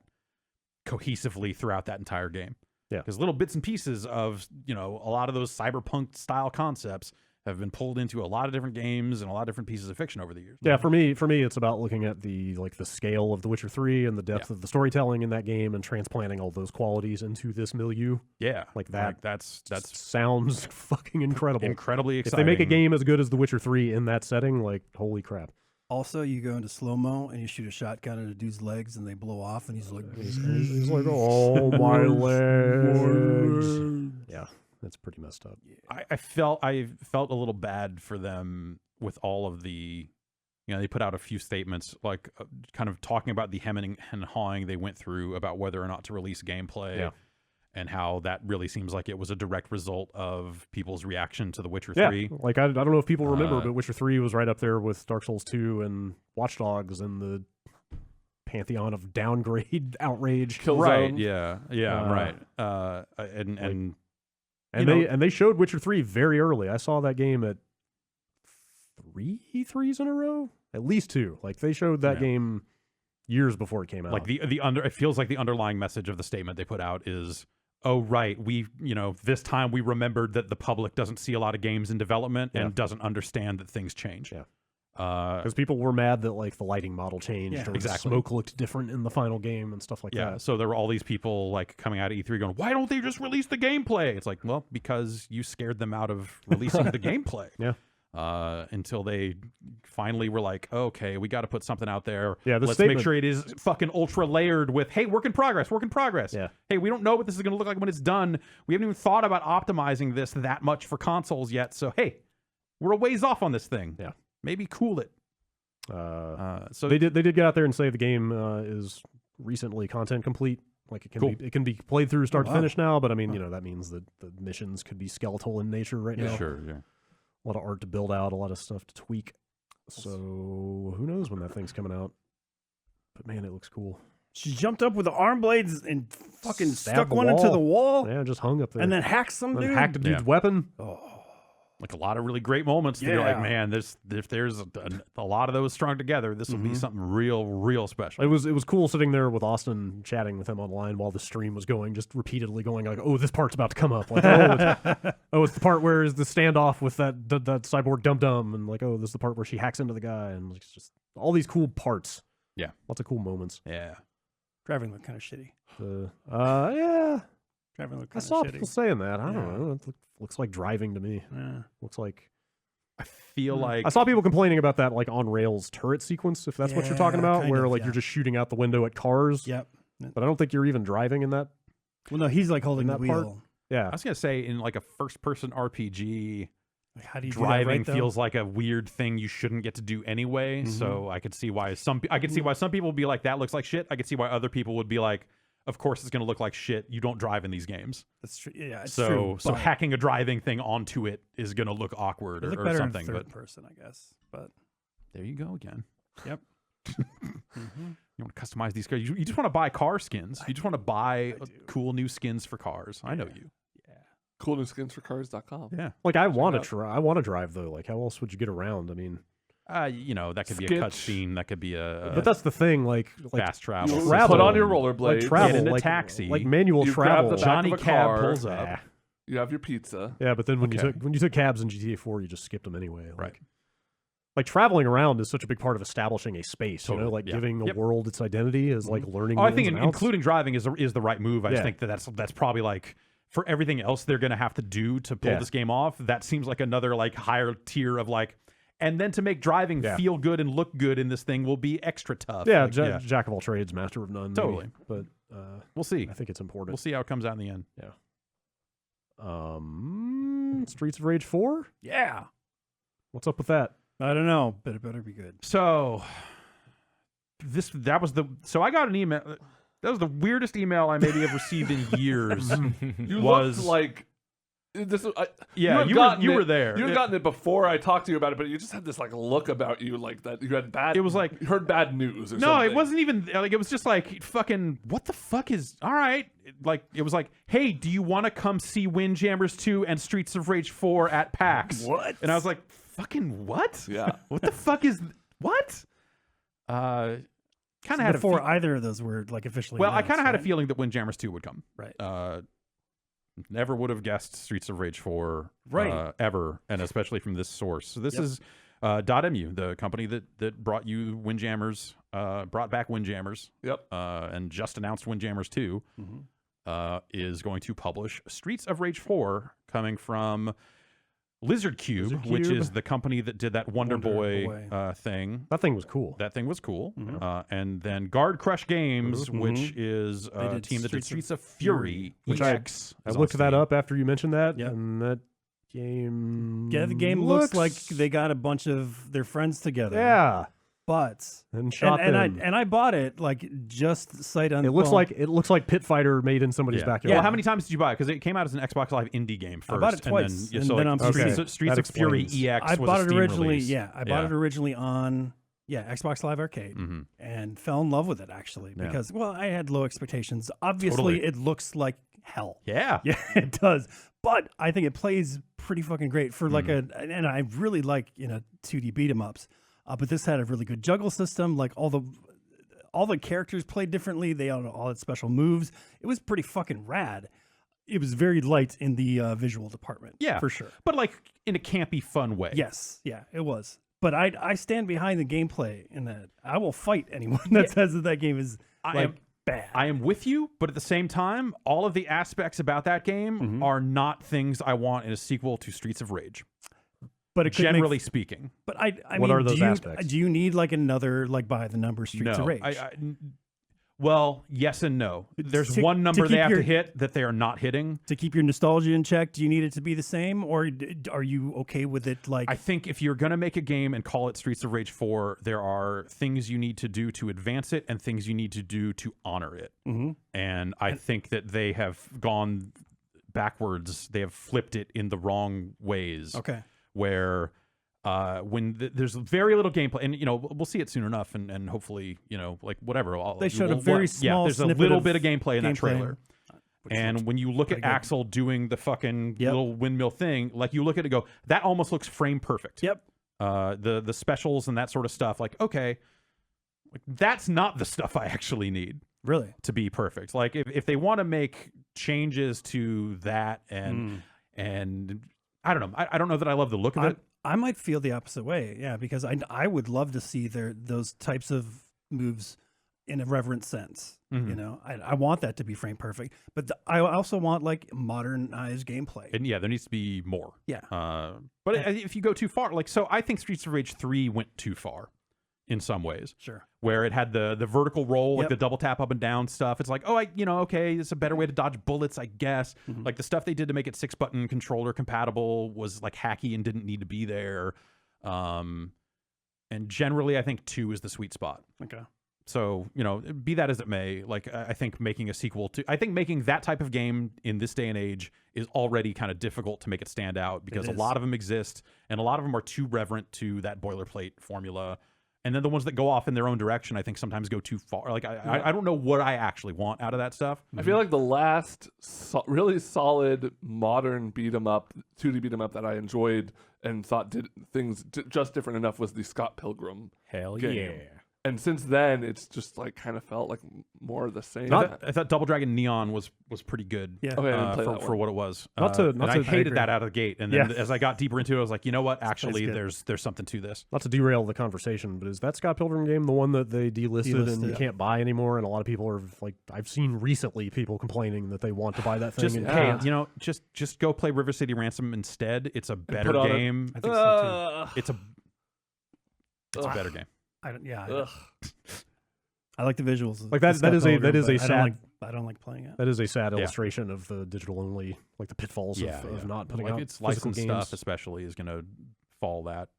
cohesively throughout that entire game? Yeah. Because little bits and pieces of, a lot of those cyberpunk style concepts have been pulled into a lot of different games and a lot of different pieces of fiction over the years. Yeah, for me, it's about looking at the scale of The Witcher 3 and the depth of the storytelling in that game and transplanting all those qualities into this milieu. Yeah. Like that. Like that's Sounds fucking incredible. incredibly If exciting. they make a game as good as The Witcher 3 in that setting, like holy crap. Also, you go into slow mo and you shoot a shotgun at a dude's legs and they blow off and he's like, He's like, oh my legs. Yeah, that's pretty messed up. I felt a little bad for them with all of the, they put out a few statements like kind of talking about the hemming and hawing they went through about whether or not to release gameplay. Yeah. And how that really seems like it was a direct result of people's reaction to The Witcher Yeah, 3. like I don't know if people remember, Uh, but Witcher 3 was right up there with Dark Souls 2 and Watch Dogs and the pantheon of downgrade outrage. Right? Killzone. Yeah. Right. And And they showed Witcher 3 very early. I saw that game at 3 E3s in a row, at least 2. Like they showed that game years before it came out. Like it feels like the underlying message of the statement they put out is, oh right, this time we remembered that the public doesn't see a lot of games in development and doesn't understand that things change. Yeah. Because people were mad that like the lighting model changed or the smoke looked different in the final game and stuff like that. So there were all these people like coming out of E3 going, why don't they just release the gameplay? It's like, well, because you scared them out of releasing the gameplay. Yeah. Until they finally were like, okay, we got to put something out there. Yeah, let's make sure it is fucking ultra layered with, hey, work in progress. Yeah. Hey, we don't know what this is going to look like when it's done. We haven't even thought about optimizing this that much for consoles yet. So, hey, we're a ways off on this thing. Yeah. Maybe cool it. So they did get out there and say the game is recently content complete. Like it can be played through start to finish now, but I mean, that means that the missions could be skeletal in nature right now. Sure, yeah. A lot of art to build out, a lot of stuff to tweak. So who knows when that thing's coming out? But man, it looks cool. She jumped up with the arm blades and fucking Stabbed stuck the one into wall. the wall. Yeah, just hung up there. And then hacked some dude. hacked a dude's weapon. Oh. Like a lot of really great moments to be like, man, if there's a lot of those strung together, this will be something real special. It was cool sitting there with Austin, chatting with him online while the stream was going, just repeatedly going like, "Oh, this part's about to come up." Like, it's the part where is the standoff with that cyborg dum dum, and like, oh, this is the part where she hacks into the guy, and it's just all these cool parts. Yeah, lots of cool moments. Yeah, driving looked kind of shitty. Yeah. Driving looked I kind of saw shitty. people saying that. I don't know. It looks like driving to me. Yeah. Looks like. I feel like I saw people complaining about that like on rails turret sequence, if that's what you're talking about, where like you're just shooting out the window at cars. Yep. But I don't think you're even driving in that. Well, no, he's like holding that the part. wheel. Yeah. I was gonna say in like a first-person RPG, like how do you driving do that right, feels like a weird thing you shouldn't get to do anyway. So I could see why some people would be like, that looks like shit. I could see why other people would be like, of course it's going to look like shit. You don't drive in these games. That's true. Yeah, it's so true. So hacking a driving thing onto it is going to look awkward or better something. In third but person, I guess. But there you go again. Yep. You want to customize these cars. You just want to buy car skins. You just want to buy cool new skins for cars. I know you. Yeah. Cool new skins for cars.com. Yeah. Like I want to try. I want to drive though. Like how else would you get around? I mean. That could be a cutscene. That could be a. But that's the thing. Like fast travel. Travel. Put on your rollerblades. Like travel. Get in a like, taxi. Like manual you travel. Grab the Johnny back of a Cab car, pulls up. You have your pizza. Yeah, but then when you took cabs in GTA 4, you just skipped them anyway. Like, Right. Like traveling around is such a big part of establishing a space. Totally. Like Yeah. giving a world its identity is like learning. Oh, I the think ins and outs. including driving is the right move. I just Yeah. think that's probably like for everything else they're gonna have to do to pull this game off. That seems like another like higher tier of like. And then to make driving feel good and look good in this thing will be extra tough. Yeah, Like, jack of all trades, master of none. Totally. Maybe. But we'll see. I think it's important. We'll see how it comes out in the end. Yeah. Streets of Rage 4? Yeah. What's up with that? I don't know, but it better be good. So I got an email. That was the weirdest email I maybe have received in years. You looked like this. You were there. You had gotten it before I talked to you about it, but you just had this like look about you, like that you had bad. It was like you heard bad news. Or no, something. it wasn't even like it was just like fucking. What the fuck is all right? Like it was like, hey, do you want to come see Windjammers 2 and Streets of Rage 4 at PAX? What? And I was like, fucking what? Yeah. What the fuck is what? Kind of had before either of those were like officially. Well, I kind of had a right? feeling that Windjammers 2 would come. Right. Never would have guessed Streets of Rage 4 ever, and especially from this source. So this is .mu, the company that brought you Windjammers, brought back Windjammers. Yep. And just announced Windjammers 2 is going to publish Streets of Rage 4 coming from Lizard Cube, which is the company that did that Wonder Boy thing. That thing was cool. That thing was cool. And then Guard Crush Games, which is a team that did Streets of Fury, which EX. I looked that up after you mentioned that, and that game. Yeah, the game looks like they got a bunch of their friends together. Yeah. But and shot them. I bought it like just sight unseen. It looks like Pit Fighter made in somebody's backyard. Well, how many times did you buy it? Because it came out as an Xbox Live indie game first. I bought it twice, and then Streets of Fury EX. I bought it originally. Release. I bought it originally on Xbox Live Arcade and fell in love with it actually because I had low expectations. Obviously, it looks like hell. Yeah, it does. But I think it plays pretty fucking great for like and I really like 2D beat 'em ups, but this had a really good juggle system. Like all the characters played differently. They all had special moves. It was pretty fucking rad. It was very light in the visual department. Yeah, for sure. But like in a campy, fun way. Yes, yeah, it was. But I stand behind the gameplay in that. I will fight anyone that says that game is bad. I am with you, but at the same time, all of the aspects about that game are not things I want in a sequel to Streets of Rage. But it generally speaking. But I what mean, are those aspects? Do you need like another like by the number Streets of Rage? Well, yes and no. There's To- one number to they keep have your- to hit that they are not hitting. To keep your nostalgia in check, do you need it to be the same, or are you okay with it? Like, I think if you're going to make a game and call it Streets of Rage 4, there are things you need to do to advance it and things you need to do to honor it. And I think that they have gone backwards. They have flipped it in the wrong ways. okay, Where when there's very little gameplay, and we'll see it soon enough, and hopefully like whatever. They showed a very small there's a snippet little of bit of gameplay in that trailer. which And looks when you look at pretty good. Axel doing the fucking Yep. little windmill thing, like you look at it and go, that almost looks frame perfect. Yep. The specials and that sort of stuff, like, okay, like, that's not the stuff I actually need Really? to be perfect. Like if they want to make changes to that and I don't know. I don't know that I love the look of it. I might feel the opposite way. Yeah, because I would love to see those types of moves in a reverent sense. I want that to be frame perfect, but I also want like modernized gameplay. And yeah, there needs to be more. Yeah. But if you go too far, like, so I think Streets of Rage 3 went too far in some ways. Sure. Where it had the vertical roll, like Yep. the double tap up and down stuff. It's like, okay, it's a better way to dodge bullets, I guess. Like the stuff they did to make it 6-button controller compatible was like hacky and didn't need to be there. And generally, I think 2 is the sweet spot. Okay. So, be that as it may, like, I think making a sequel to, I think making that type of game in this day and age is already kind of difficult to make it stand out because a lot of them exist and a lot of them are too reverent to that boilerplate formula. And then the ones that go off in their own direction, I think sometimes go too far. Like, I don't know what I actually want out of that stuff. I feel like the last really solid modern beat 'em up, 2D beat 'em up that I enjoyed and thought did things just different enough was the Scott Pilgrim. Hell game. yeah. And since then, it's just like kind of felt like more of the same. I thought Double Dragon Neon was pretty good. Yeah. Okay, I didn't play that for one. what it was. Not to- and I I hated agree. that out of the gate. And then Yeah. as I got deeper into it, I was like, you know what? Actually, good. there's something to this. Not to derail the conversation, but is that Scott Pilgrim game the one that they delisted and you Delisted. can't buy anymore? And a lot of people are like, I've seen recently people complaining that they want to buy that thing. Just and hey, can't. just go play River City Ransom instead. It's a better put on a- game. I think so too. It's a better game. Ugh. I like the visuals. of Like that- the that is Scott a- that Pilgrim, is a but sad- I don't like playing it. That is a sad Yeah. illustration of the digital only, like the pitfalls of not putting like out its physical licensed games. stuff, especially, is going to fall that.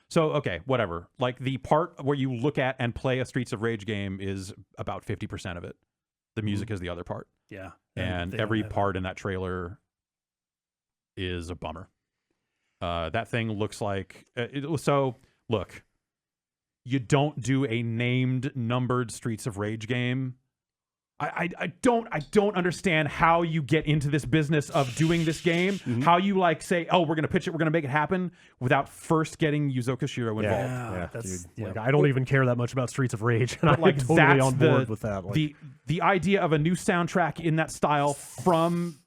So okay, whatever. Like the part where you look at and play a Streets of Rage game is about 50% of it. The music is the other part, Yeah. and they don't every have it. part in that trailer is a bummer. That thing looks like so. Look, you don't do a named, numbered Streets of Rage game. I don't understand how you get into this business of doing this game. How you like say, oh, we're gonna pitch it, we're gonna make it happen, without first getting Yuzo Koshiro involved. Yeah, that's dude. Like, I don't even care that much about Streets of Rage, and I'm Like totally that's on board with that. Like, the idea of a new soundtrack in that style from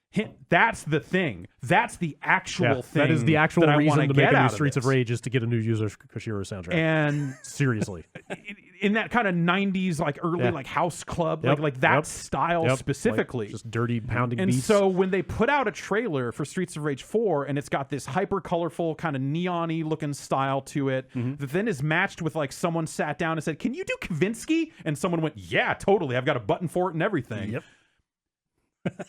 him, that's the thing. That's the actual thing. that is the actual that I reason wanna to get make a new out of Streets of this. Rage is to get a new Yuzo Koshiro soundtrack. And Seriously. in that kind of 90s, like early, like house club, Yep, like that yep, style Yep. specifically. Like, just dirty pounding And beats. so when they put out a trailer for Streets of Rage 4 and it's got this hyper colorful kind of neon-y looking style to it that then is matched with like someone sat down and said, can you do Kavinsky? And someone went, yeah, totally. I've got a button for it and everything. Yep.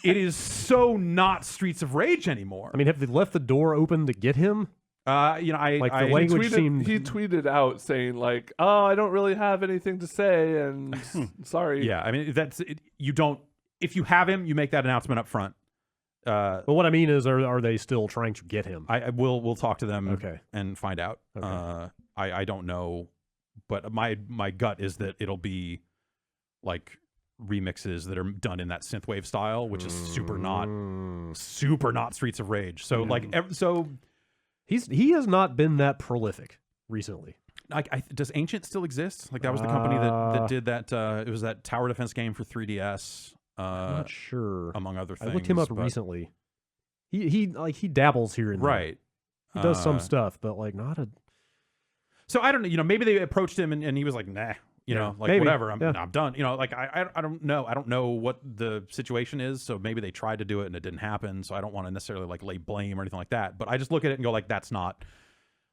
It is so not Streets of Rage anymore. I mean, have they left the door open to get him? I Like, the I- language seemed... He tweeted out saying like, "Oh, I don't really have anything to say, and sorry." Yeah, I mean that's it, you don't. If you have him, you make that announcement up front. But what I mean is, are they still trying to get him? We'll talk to them Okay. and find out. Okay. I don't know, but my gut is that it'll be like remixes that are done in that synthwave style, which is super not Streets of Rage. So like, he has not been that prolific recently. Does Ancient still exist? Like that was the company that did that. It was that tower defense game for 3DS. I'm not sure. Among other things. I looked him up recently. He dabbles here and there. Right. He does some stuff, but like not a. So I don't know. Maybe they approached him and he was like, nah. Maybe. Whatever. I'm done. Like I don't know. I don't know what the situation is. So maybe they tried to do it and it didn't happen. So I don't want to necessarily like lay blame or anything like that. But I just look at it and go like, that's not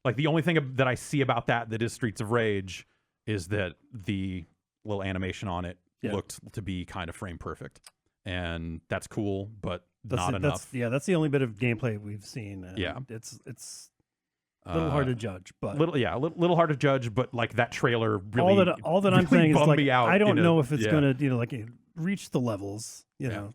like the only thing that I see about that is Streets of Rage is that the little animation on it looked to be kind of frame perfect, and that's cool, but not enough. That's the only bit of gameplay we've seen. It's a little hard to judge, but little hard to judge. But like that trailer, really, all that I'm saying is like I don't know if it's gonna reach the levels that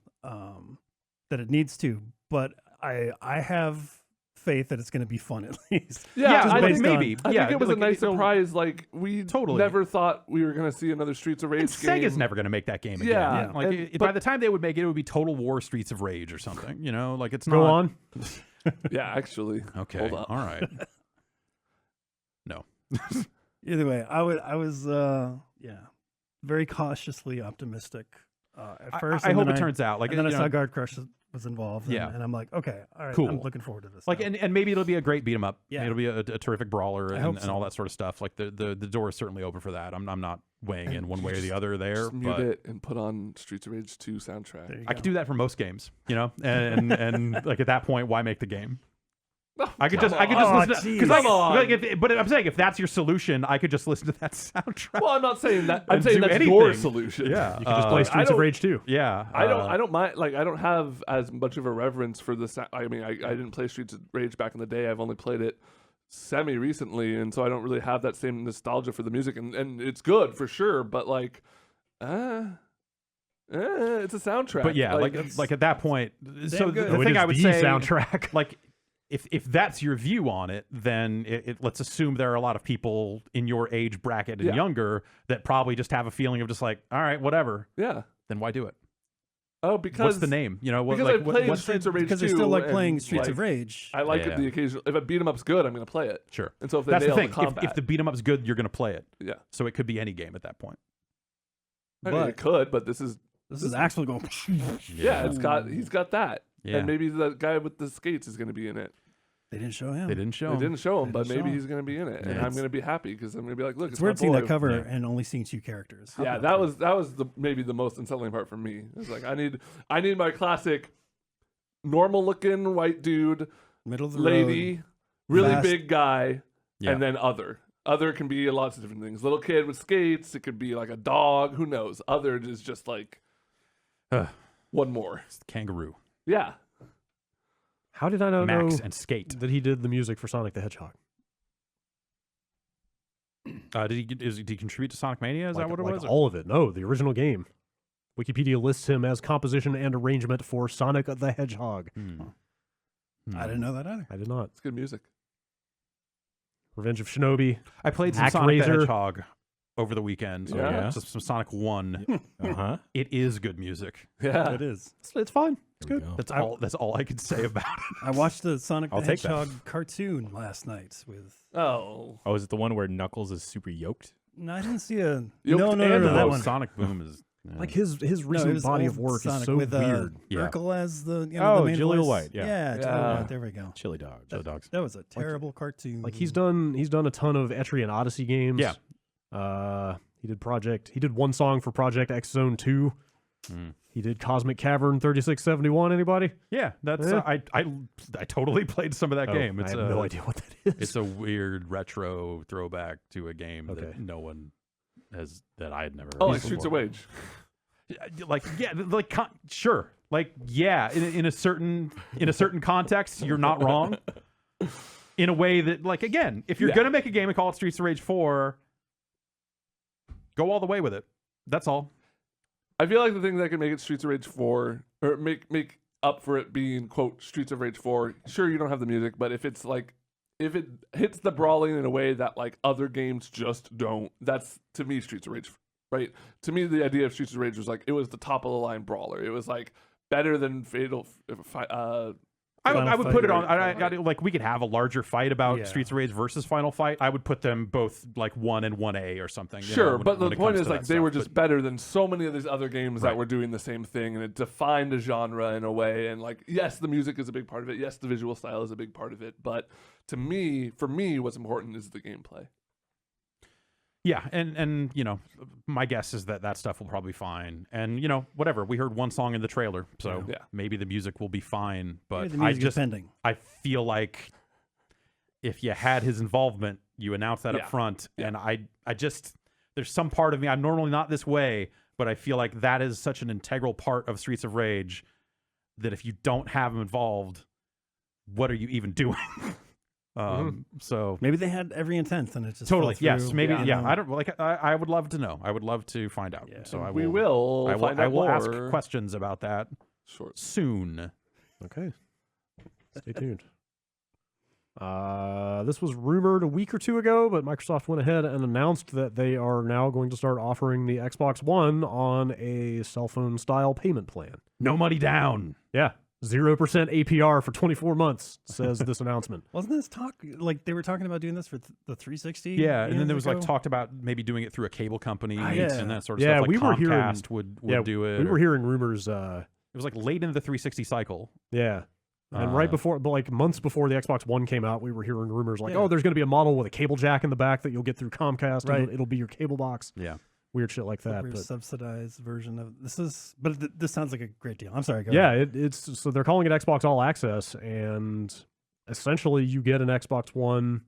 it needs to, but I have faith that it's going to be fun at least. I think maybe. I think it was a nice surprise. Like we never thought we were going to see another Streets of Rage game. Sega's never going to make that game again. Yeah. Like by the time they would make it, it would be Total War Streets of Rage or something. Like it's Go not. on. Yeah, actually. Okay. Hold up. All right. No. Either way, I was very cautiously optimistic at first. I hope it turns out like. And then I saw Guard Crush was involved. And I'm like, okay, all right, cool. I'm looking forward to this. Like, and maybe it'll be a great beat 'em up. Yeah. It'll be a terrific brawler and so. all that sort of stuff. Like the door is certainly open for that. I'm not weighing in one way or the other there. Just mute but it and put on Streets of Rage 2 soundtrack. I could do that for most games, and like at that point, why make the game? I could just listen to, but I'm saying if that's your solution, I could just listen to that soundtrack. Well, I'm not saying that. I'm And saying do that's anything. your solution. Yeah, You can just play Streets of Rage 2. Yeah, I don't mind. Like I don't have as much of a reverence for the. I mean, I didn't play Streets of Rage back in the day. I've only played it semi recently, and so I don't really have that same nostalgia for the music. And it's good for sure, but like, it's a soundtrack. But yeah, like at that point, so good. the thing I would say, soundtrack. like. If that's your view on it, then let's assume there are a lot of people in your age bracket and younger that probably just have a feeling of just like, all right, whatever. Yeah. Then why do it? Oh, because what's the name? Because I played Streets of Rage because 2, they still like and, playing Streets like, of Rage. I like it the occasional. If a beat 'em up's good, I'm going to play it. Sure. And so if they that's nail the thing. combat, If the beat 'em up's good, you're going to play it. Yeah. So it could be any game at that point. I mean, it could, but this is actually going. yeah. He's got that. Yeah. And maybe the guy with the skates is going to be in it. They didn't show him. They didn't show They him. didn't show him, They but didn't show maybe him. he's going to be in it, and Yeah, I'm going to be happy because I'm going to be like, look, It's my weird seeing boy. that cover and only seeing 2 characters. Yeah, that was maybe the most unsettling part for me. It's like I need my classic normal looking white dude, middle of the lady, road, really fast. big guy, Yeah. and then other. Other can be lots of different things. Little kid with skates. It could be like a dog. Who knows? Other is just like one more. It's the kangaroo. Yeah. How did I not Max know and Skate. that he did the music for Sonic the Hedgehog? Did he contribute to Sonic Mania? Is that what it was? All of it. No, the original game. Wikipedia lists him as composition and arrangement for Sonic the Hedgehog. I didn't know that either. I did not. It's good music. Revenge of Shinobi. I played some Act Sonic the Razor. Hedgehog over the weekend. Yeah. Just some Sonic 1. Uh-huh. It is good music. Yeah. It is. It's fine. It's There we good. go. That's all I could say about it. I watched the Sonic I'll the take that. Hedgehog cartoon last night with. Oh. Oh, is it the one where Knuckles is super yoked? No, I didn't see a. Yoked No, and that Oh, one. Sonic Boom is Like his No, recent it was body old of work Sonic is so with, weird. Yeah. Urkel as the the Oh, main Jaleel voice. White, yeah. Yeah, Yeah. Jaleel White, there we go. Chili dog. Chili Dogs. That was a terrible cartoon. Like he's done a ton of Etrian Odyssey games. Yeah. He did one song for Project X Zone 2. He did Cosmic Cavern 3671. Anybody? Yeah, that's Yeah. I totally played some of that game. It's I have no idea what that is. It's a weird retro throwback to a game Okay. that no one has that I had never heard Oh, of like Streets of before. Rage. Like yeah, like sure. Like yeah, in a certain context, you're not wrong. In a way that like again, if you're gonna make a game and call it Streets of Rage 4, go all the way with it. That's all. I feel like the thing that can make it Streets of Rage 4, or make up for it being, quote, Streets of Rage 4, sure, you don't have the music, but if it's like, if it hits the brawling in a way that like other games just don't, that's to me Streets of Rage right? To me, the idea of Streets of Rage was like it was the top of the line brawler. It was like better than Fatal. I would Fight. put it on. Like we could have a larger fight about Yeah. Streets of Rage versus Final Fight. I would put them both like 1 and 1A or something. Sure, but when the it point comes is to like that they were stuff. just better than so many of these other games that Right. were doing the same thing, and it defined a genre in a way. And like, yes, the music is a big part of it. Yes, the visual style is a big part of it. But for me, what's important is the gameplay. Yeah, and my guess is that stuff will probably be fine. And whatever. We heard one song in the trailer, so Yeah. maybe the music will be fine. But the music is pending. I feel like if you had his involvement, you announce that Yeah. up front. Yeah. And I just there's some part of me, I'm normally not this way, but I feel like that is such an integral part of Streets of Rage that if you don't have him involved, what are you even doing? So Maybe they had every intent, and it just totally, fell yes, through, maybe, you yeah. know. I don't like. I would love to know. I would love to find out. Yeah. So I We will. will. Find I out will ask more. questions about that Short. soon. Okay. Stay tuned. This was rumored a week or two ago, but Microsoft went ahead and announced that they are now going to start offering the Xbox One on a cell phone style payment plan. No money down. Yeah. 0% APR for 24 months, says this announcement. Wasn't this talk like they were talking about doing this for the 360? Yeah, and then there was like ago? talked about maybe doing it through a cable company Yeah. and that sort of Yeah, stuff. Like we were hearing- Comcast would do it. We or- were hearing rumors. It was like late into the 360 cycle. Yeah. And right before, but like months before the Xbox One came out, we were hearing rumors like, Yeah. oh, there's going to be a model with a cable jack in the back that you'll get through Comcast. Right. It'll be your cable box. Yeah. Weird shit like that. We're But subsidized version of this is, but this sounds like a great deal. I'm sorry. Go yeah, ahead. it's so they're calling it Xbox All Access, and essentially you get an Xbox One,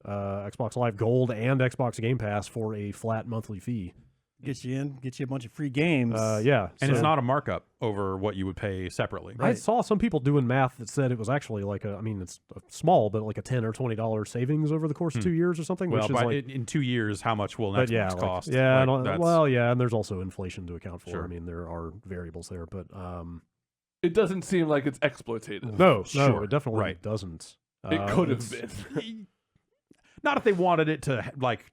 Xbox Live Gold, and Xbox Game Pass for a flat monthly fee. Get you in, get you a bunch of free games. Yeah, And so it's not a markup over what you would pay separately. I saw some people doing math that said it was actually like it's small, but like a $10 or $20 savings over the course of 2 years or something. Well, which is but like, in 2 years, how much will an but Xbox yeah, cost? yeah, Like, and, that's- well, yeah, and there's also inflation to account for. Sure. I mean, there are variables there, but It doesn't seem like it's exploitative. no, Sure. it definitely Right. doesn't. It could have it's- been. Not if they wanted it to like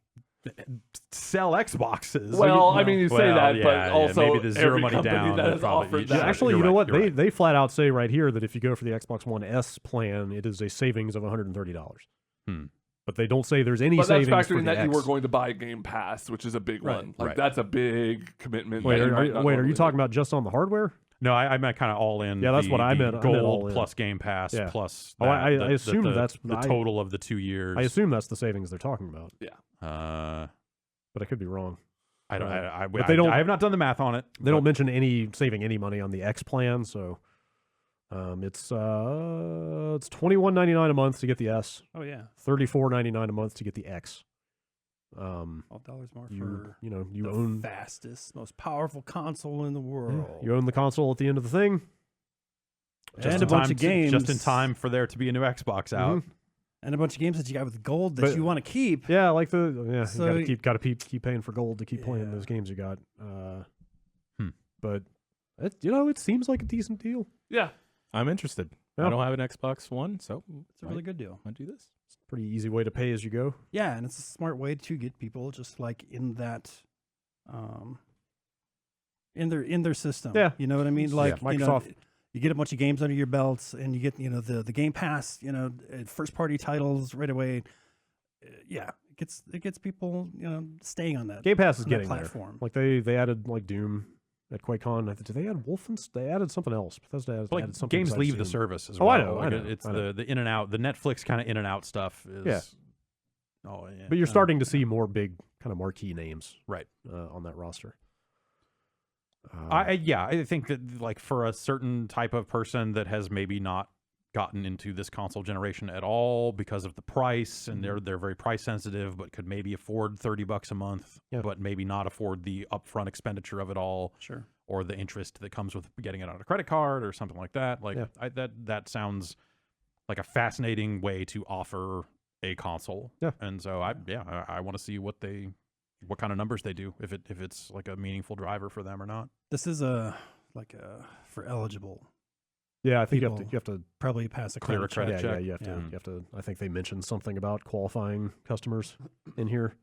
sell Xboxes. Well, I mean, you say that, yeah, but yeah, also maybe the zero every money company down that would has probably- offered yeah, that. Actually, you're you know right, what? you're right. They flat out say right here that if you go for the Xbox One S plan, it is a savings of $130. Hmm. But they don't say there's any But that's savings for factoring the that you X. were going to buy Game Pass, which is a big Right, one. Like right. that's a big commitment. Wait, that you might not are you normally talking do. about just on the hardware? No, I meant kind of all in. Yeah, that's what I meant. I meant all Gold in. plus Game Pass Yeah. plus. Oh, I that, assume the, that's- the I- total of the 2 years. I assume that's the savings they're talking about, Uh, but I could be wrong. I don't. But they don't- I have not done the math on it. They don't mention any saving any money on the X plan, so it's $21.99 a month to get the S, oh yeah, $34.99 a month to get the X. $12 more for You the own fastest, most powerful console in the world. you own the console at the end of the thing. And a bunch of games, just in time for there to be a new Xbox out. Mhm. and a bunch of games that you got with gold that But- you want to keep. Yeah, like So you gotta keep paying for gold to keep playing Yeah. those games you got. Hmm. But it seems like a decent deal. Yeah, I'm interested. Yeah. I don't have an Xbox One, so It's a really good deal. I'll do this. It's a pretty easy way to pay as you go. Yeah, and it's a smart way to get people just like in that, in their system. Yeah. You know what I mean? Like Microsoft- you get a bunch of games under your belts, and you get the Game Pass, first party titles right away. Yeah, it gets people staying on that. Game Pass is on that getting there. platform. Like they added like Doom at QuakeCon. Did they add Wolfenstein? They added something else. Bethesda But, added something. games besides leave the Doom. service as Oh, well. I know, Like, I know, It's I know. the in and out, the Netflix kind of in and out stuff. Is, Yeah. Oh yeah. But you're starting to see more big kind of marquee names right. on that roster. I think that like for a certain type of person that has maybe not gotten into this console generation at all because of the price, and they're very price sensitive, but could maybe afford $30 a month, Yeah. but maybe not afford the upfront expenditure of it all, Sure. or the interest that comes with getting it on a credit card or something like that. Like Yeah. that sounds like a fascinating way to offer a console. Yeah. And so I want to see what kind of numbers they do, if it's like a meaningful driver for them or not. This is for eligible. Yeah, I think you People have to Probably pass a Clear a credit check. credit yeah, check. you have to. I think they mentioned something about qualifying customers in here.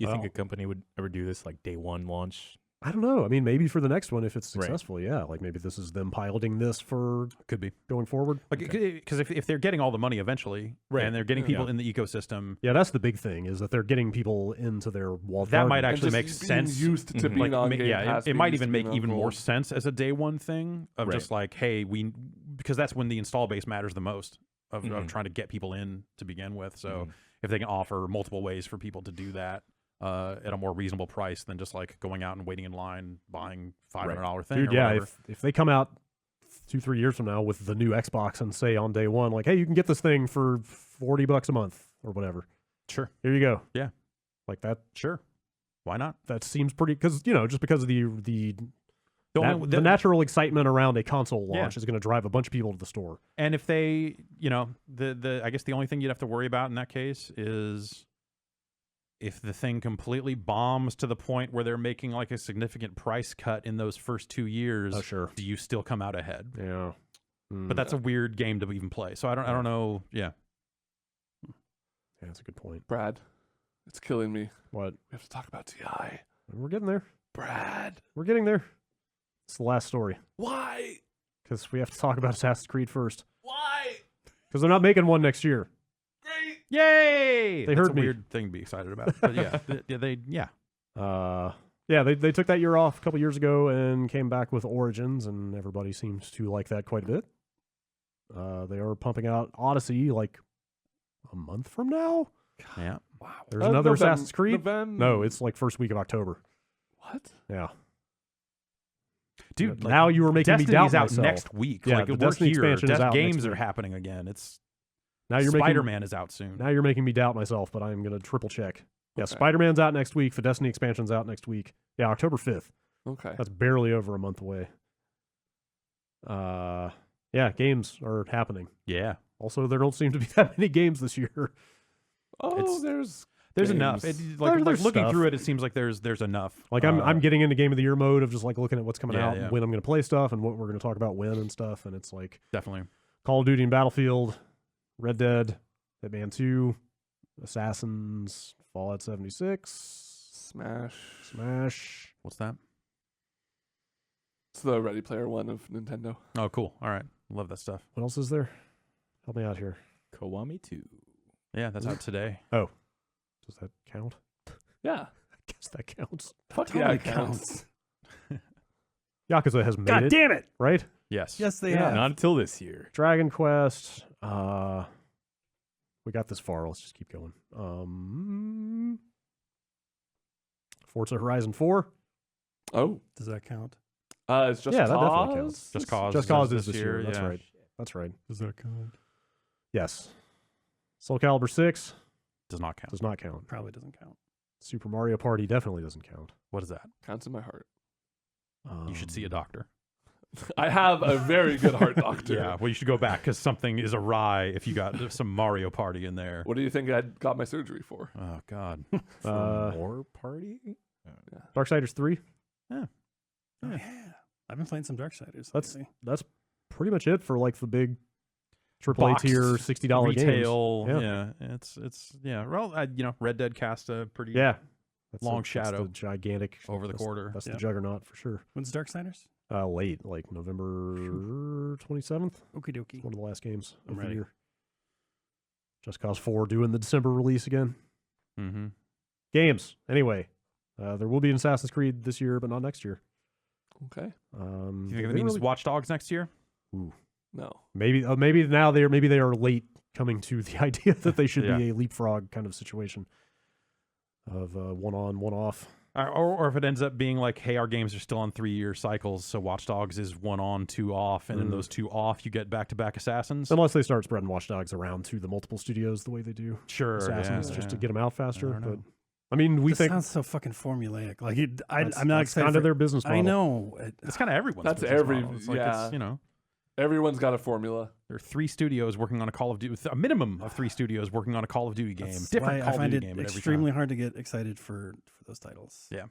You think a company would ever do this like day one launch? I don't know. I mean, maybe for the next one, if it's Right. successful, yeah. Like maybe this is them piloting this for Could be. going forward. Because if they're getting all the money eventually, Right. and they're getting people Yeah. in the ecosystem, Yeah, that's the big thing is that they're getting people into their walled that might garden. actually And make just being sense. Used to Mhm. being Like, on ma- Game yeah, Pass, it being might used to even make being on even more Gold. sense as a day one thing of Right. just like, hey, because that's when the install base matters the most of Mhm. trying to get people in to begin with. So Mhm. if they can offer multiple ways for people to do that at a more reasonable price than just like going out and waiting in line buying $500 thing, Dude, or yeah, whatever. if they come out 2-3 years from now with the new Xbox and say on day one, like, hey, you can get this thing for $40 a month or whatever. Sure, Here you go. Yeah. Like that. sure, why not? That seems pretty because just because of the The natural excitement around a console Yeah. launch is going to drive a bunch of people to the store. And if they, I guess the only thing you'd have to worry about in that case is if the thing completely bombs to the point where they're making like a significant price cut in those first 2 years, Oh, sure. do you still come out ahead? Yeah. But that's a weird game to even play. So I don't know. Yeah. Yeah, that's a good point. Brad, it's killing me. What? We have to talk about TI. We're getting there. Brad, We're getting there. It's the last story why? because we have to talk about Assassin's Creed first Why? because they're not making one next year. Great. Yay! They That's heard a me. weird thing to be excited about. But yeah, They took that year off a couple years ago and came back with Origins, and everybody seems to like that quite a bit. They are pumping out Odyssey like a month from now. yeah. Wow. There's another Assassin's Creed. November. No, it's like first week of October. What? Yeah. Dude, Now you were making me Destiny's doubt out myself. next week. Yeah, like the we're Destiny here. expansion is out Games next are week. happening again. It's Now you're Spider-Man is out soon. Now you're making me doubt myself, but I'm gonna triple check. Yeah, Okay. Spider-Man's out next week. The Destiny expansion's out next week. Yeah, October 5th. Okay. That's barely over a month away. Yeah, games are happening. Yeah. Also, there don't seem to be that many games this year. Oh, It's- there's enough. games. There's Looking stuff. through it, it seems like there's enough. Like I'm getting into game of the year mode of just like looking at what's coming Yeah, out yeah. and when I'm going to play stuff and what we're going to talk about when and stuff. And it's like Definitely. Call of Duty and Battlefield, Red Dead, Hitman 2, Assassins, Fallout 76, Smash. What's that? It's the Ready Player One of Nintendo. Oh, cool. All right. Love that stuff. What else is there? Help me out here. Kiwami 2. Yeah, that's out today. Does that count? Yeah. I guess that counts. Fuck Totally yeah, it counts. Yakuza has made God it, damn it! right? Yes. Yes, they Yeah. have. Not until this year. Dragon Quest. We got this far. Let's just keep going. Forza Horizon 4. Oh. Does that count? It's just Yeah, that cause. definitely counts. Just Cause. Just Cause is this year. That's yeah. right. That's right. Does that count? Yes. Soul Calibur 6 Does not count. does not count. Probably doesn't count. Super Mario Party definitely doesn't count. What is that? Counts in my heart. You should see a doctor. I have a very good heart doctor. Yeah. Well, you should go back because something is awry if you got some Mario Party in there. What do you think I got my surgery for? Oh God. More party? Darksiders 3. Oh, yeah. I've been playing some Darksiders. That's lately. that's pretty much it for like the big AAA Boxed tier $60 Retail. games. Yeah. It's yeah. Well, Red Dead cast a pretty Yeah. That's Long that's shadow the gigantic over the that's- quarter. That's Yeah. the juggernaut for sure. When's Darksiders? Late, like November 27th. Okie dokie. One of the last games I'm of the ready. year. Just Cause 4 doing the December release again. Mm-hmm. Games. Anyway, there will be an Assassin's Creed this year, but not next year. Okay. Do you they think that means really- Watch Dogs next year? No. maybe now they are late coming to the idea that they should Yeah. be a leapfrog kind of situation of one on, one off. Or if it ends up being like, hey, our games are still on 3-year cycles, so Watch Dogs is 1 on, 2 off, and in those 2 off, you get back-to-back Assassins. Unless they start spreading Watch Dogs around to the multiple studios the way they do Sure, Assassins, yeah, just to yeah. get them out faster. I don't But know. I mean, we This think sounds so fucking formulaic. Like I'm not that's excited. kind for, of their business model. I know. It's kind of everyone's That's business every- model. It's like yeah. it's, Everyone's got a formula. there are 3 studios working on a Call of Duty, a minimum of 3 studios working on a Call of Duty game. That's Different why Call I find of Duty it game at every extremely time. hard to get excited for those titles. Yeah.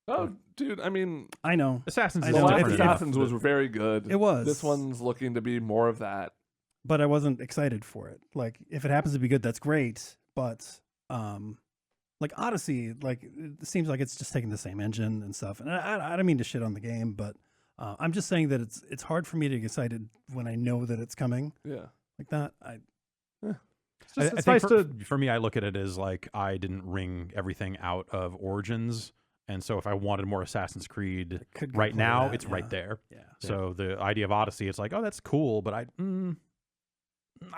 Oh, dude, I mean, I know, Assassins I is the know. last different. Assassins was very good. It was. This one's looking to be more of that. but I wasn't excited for it. Like if it happens to be good, that's great. But like Odyssey, like it seems like it's just taking the same engine and stuff. And I don't mean to shit on the game, but I'm just saying that it's hard for me to get excited when I know that it's coming. Yeah. Like that. I think for me, I look at it as like I didn't wring everything out of Origins, and so if I wanted more Assassin's Creed right now, it's right there. Yeah. So the idea of Odyssey, it's like, oh, that's cool, but I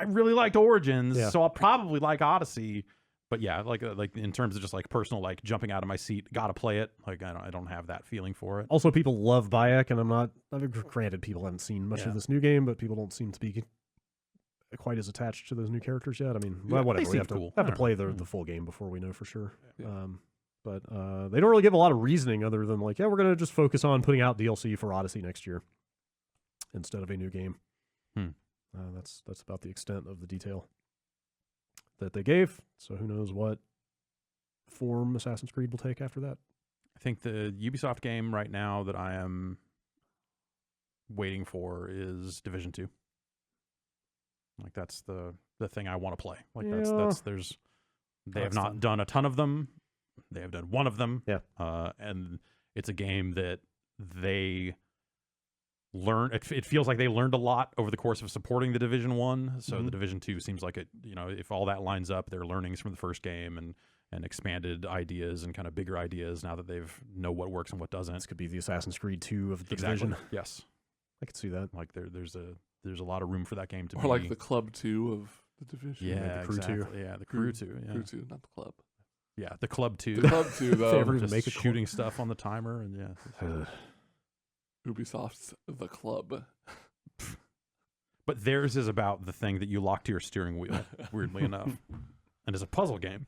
really liked Origins, so I'll probably like Odyssey. But yeah, like in terms of just like personal, like jumping out of my seat, gotta play it. Like I don't have that feeling for it. Also, people love Bayek, and granted, people haven't seen much of this new game, but people don't seem to be quite as attached to those new characters yet. I mean, whatever. We have to play the full game before we know for sure. Yeah. But they don't really give a lot of reasoning other than like, we're going to just focus on putting out DLC for Odyssey next year instead of a new game. That's about the extent of the detail that they gave. So who knows what form Assassin's Creed will take after that. I think the Ubisoft game right now that I am waiting for is Division 2. Like that's the thing I want to play. Like they have not done a ton of them. They have done one of them. Yeah. And it's a game that they learn. It feels like they learned a lot over the course of supporting the Division 1. So the Division 2 seems like it, if all that lines up, their learnings from the first game and expanded ideas and kind of bigger ideas now that they've know what works and what doesn't. This could be the Assassin's Creed 2 of the Division. Yes. I could see that. Like there's a lot of room for that game to be. Or like the Club 2 of the Division. Yeah, the Crew 2. Yeah, the Crew 2. Yeah. Crew 2, not the Club. Yeah, the Club 2. The Club 2, though. Just make shooting stuff on the timer and Ubisoft's The Club. But theirs is about the thing that you lock to your steering wheel, weirdly enough. And it's a puzzle game.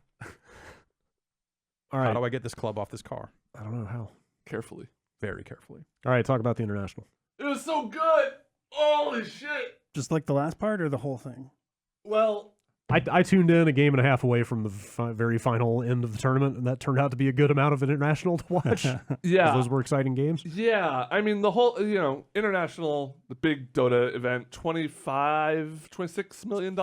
All right. How do I get this club off this car? I don't know how. Carefully. Very carefully. All right, talk about the International. It was so good! Holy shit! Just like the last part or the whole thing? Well, I tuned in a game and a half away from the very final end of the tournament, and that turned out to be a good amount of an International to watch. yeah. Those were exciting games. Yeah, I mean, the whole, International, the big Dota event, $26 million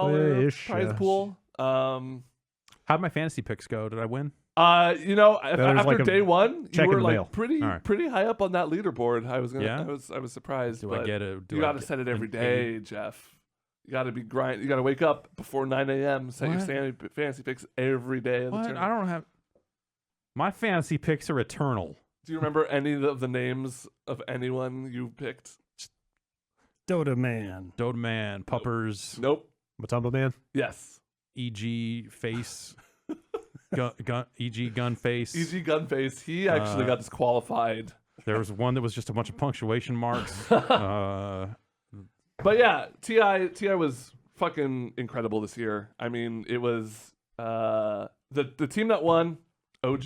prize pool. How'd my fantasy picks go? Did I win? After day one, you were like pretty high up on that leaderboard. I was surprised. Do but I get it? You got to set it every day, Jeff. You got to be grind. You got to wake up before 9 a.m. Set your fantasy picks every day. Of the tournament. I don't have. My fantasy picks are eternal. Do you remember any of the names of anyone you picked? Dota Man, Puppers. Nope. Matumba Man. Yes. E.G. Face. E.G. Gunface. E.G. Gunface. He actually got disqualified. There was one that was just a bunch of punctuation marks. But yeah, Ti was fucking incredible this year. I mean, it was the team that won, OG,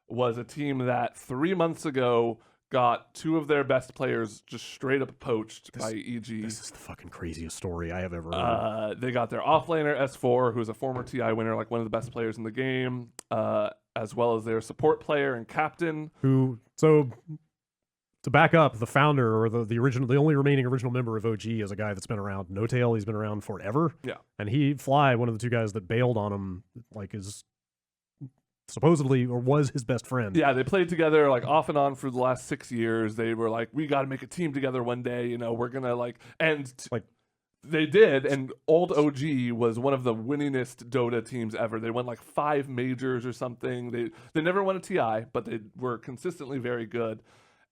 was a team that 3 months ago got two of their best players just straight up poached by EG. This is the fucking craziest story I have ever heard. They got their offlaner S4, who's a former TI winner, like one of the best players in the game, as well as their support player and captain. To back up, the founder or the only remaining original member of OG is a guy that's been around. No Tail, he's been around forever. Yeah, and Fly, one of the two guys that bailed on him, like is supposedly or was his best friend. Yeah, they played together like off and on for the last 6 years. They were like, we got to make a team together one day. We're gonna they did, and old OG was one of the winningest Dota teams ever. They won like 5 majors or something. They never won a TI, but they were consistently very good.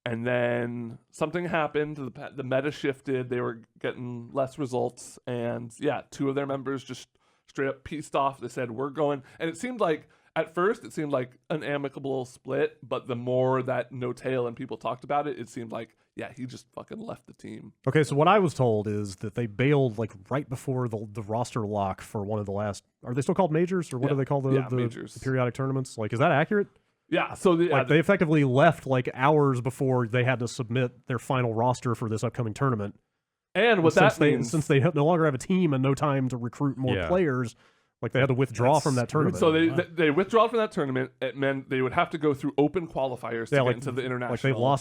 And then something happened. The meta shifted. They were getting less results. And yeah, 2 of their members just straight up pieced off. They said, we're going. And it seemed like, at first, it seemed like an amicable split. But the more that No Tail and people talked about it, it seemed like, yeah, he just fucking left the team. Okay, so what I was told is that they bailed like right before the roster lock for one of the last. Are they still called majors? Or what do they call the majors. The periodic tournaments? Like, is that accurate? Yeah, so they effectively left like hours before they had to submit their final roster for this upcoming tournament. And what that means, since they no longer have a team and no time to recruit more players, Like they had to withdraw from that tournament. So they withdraw from that tournament. It meant they would have to go through open qualifiers to get into the international.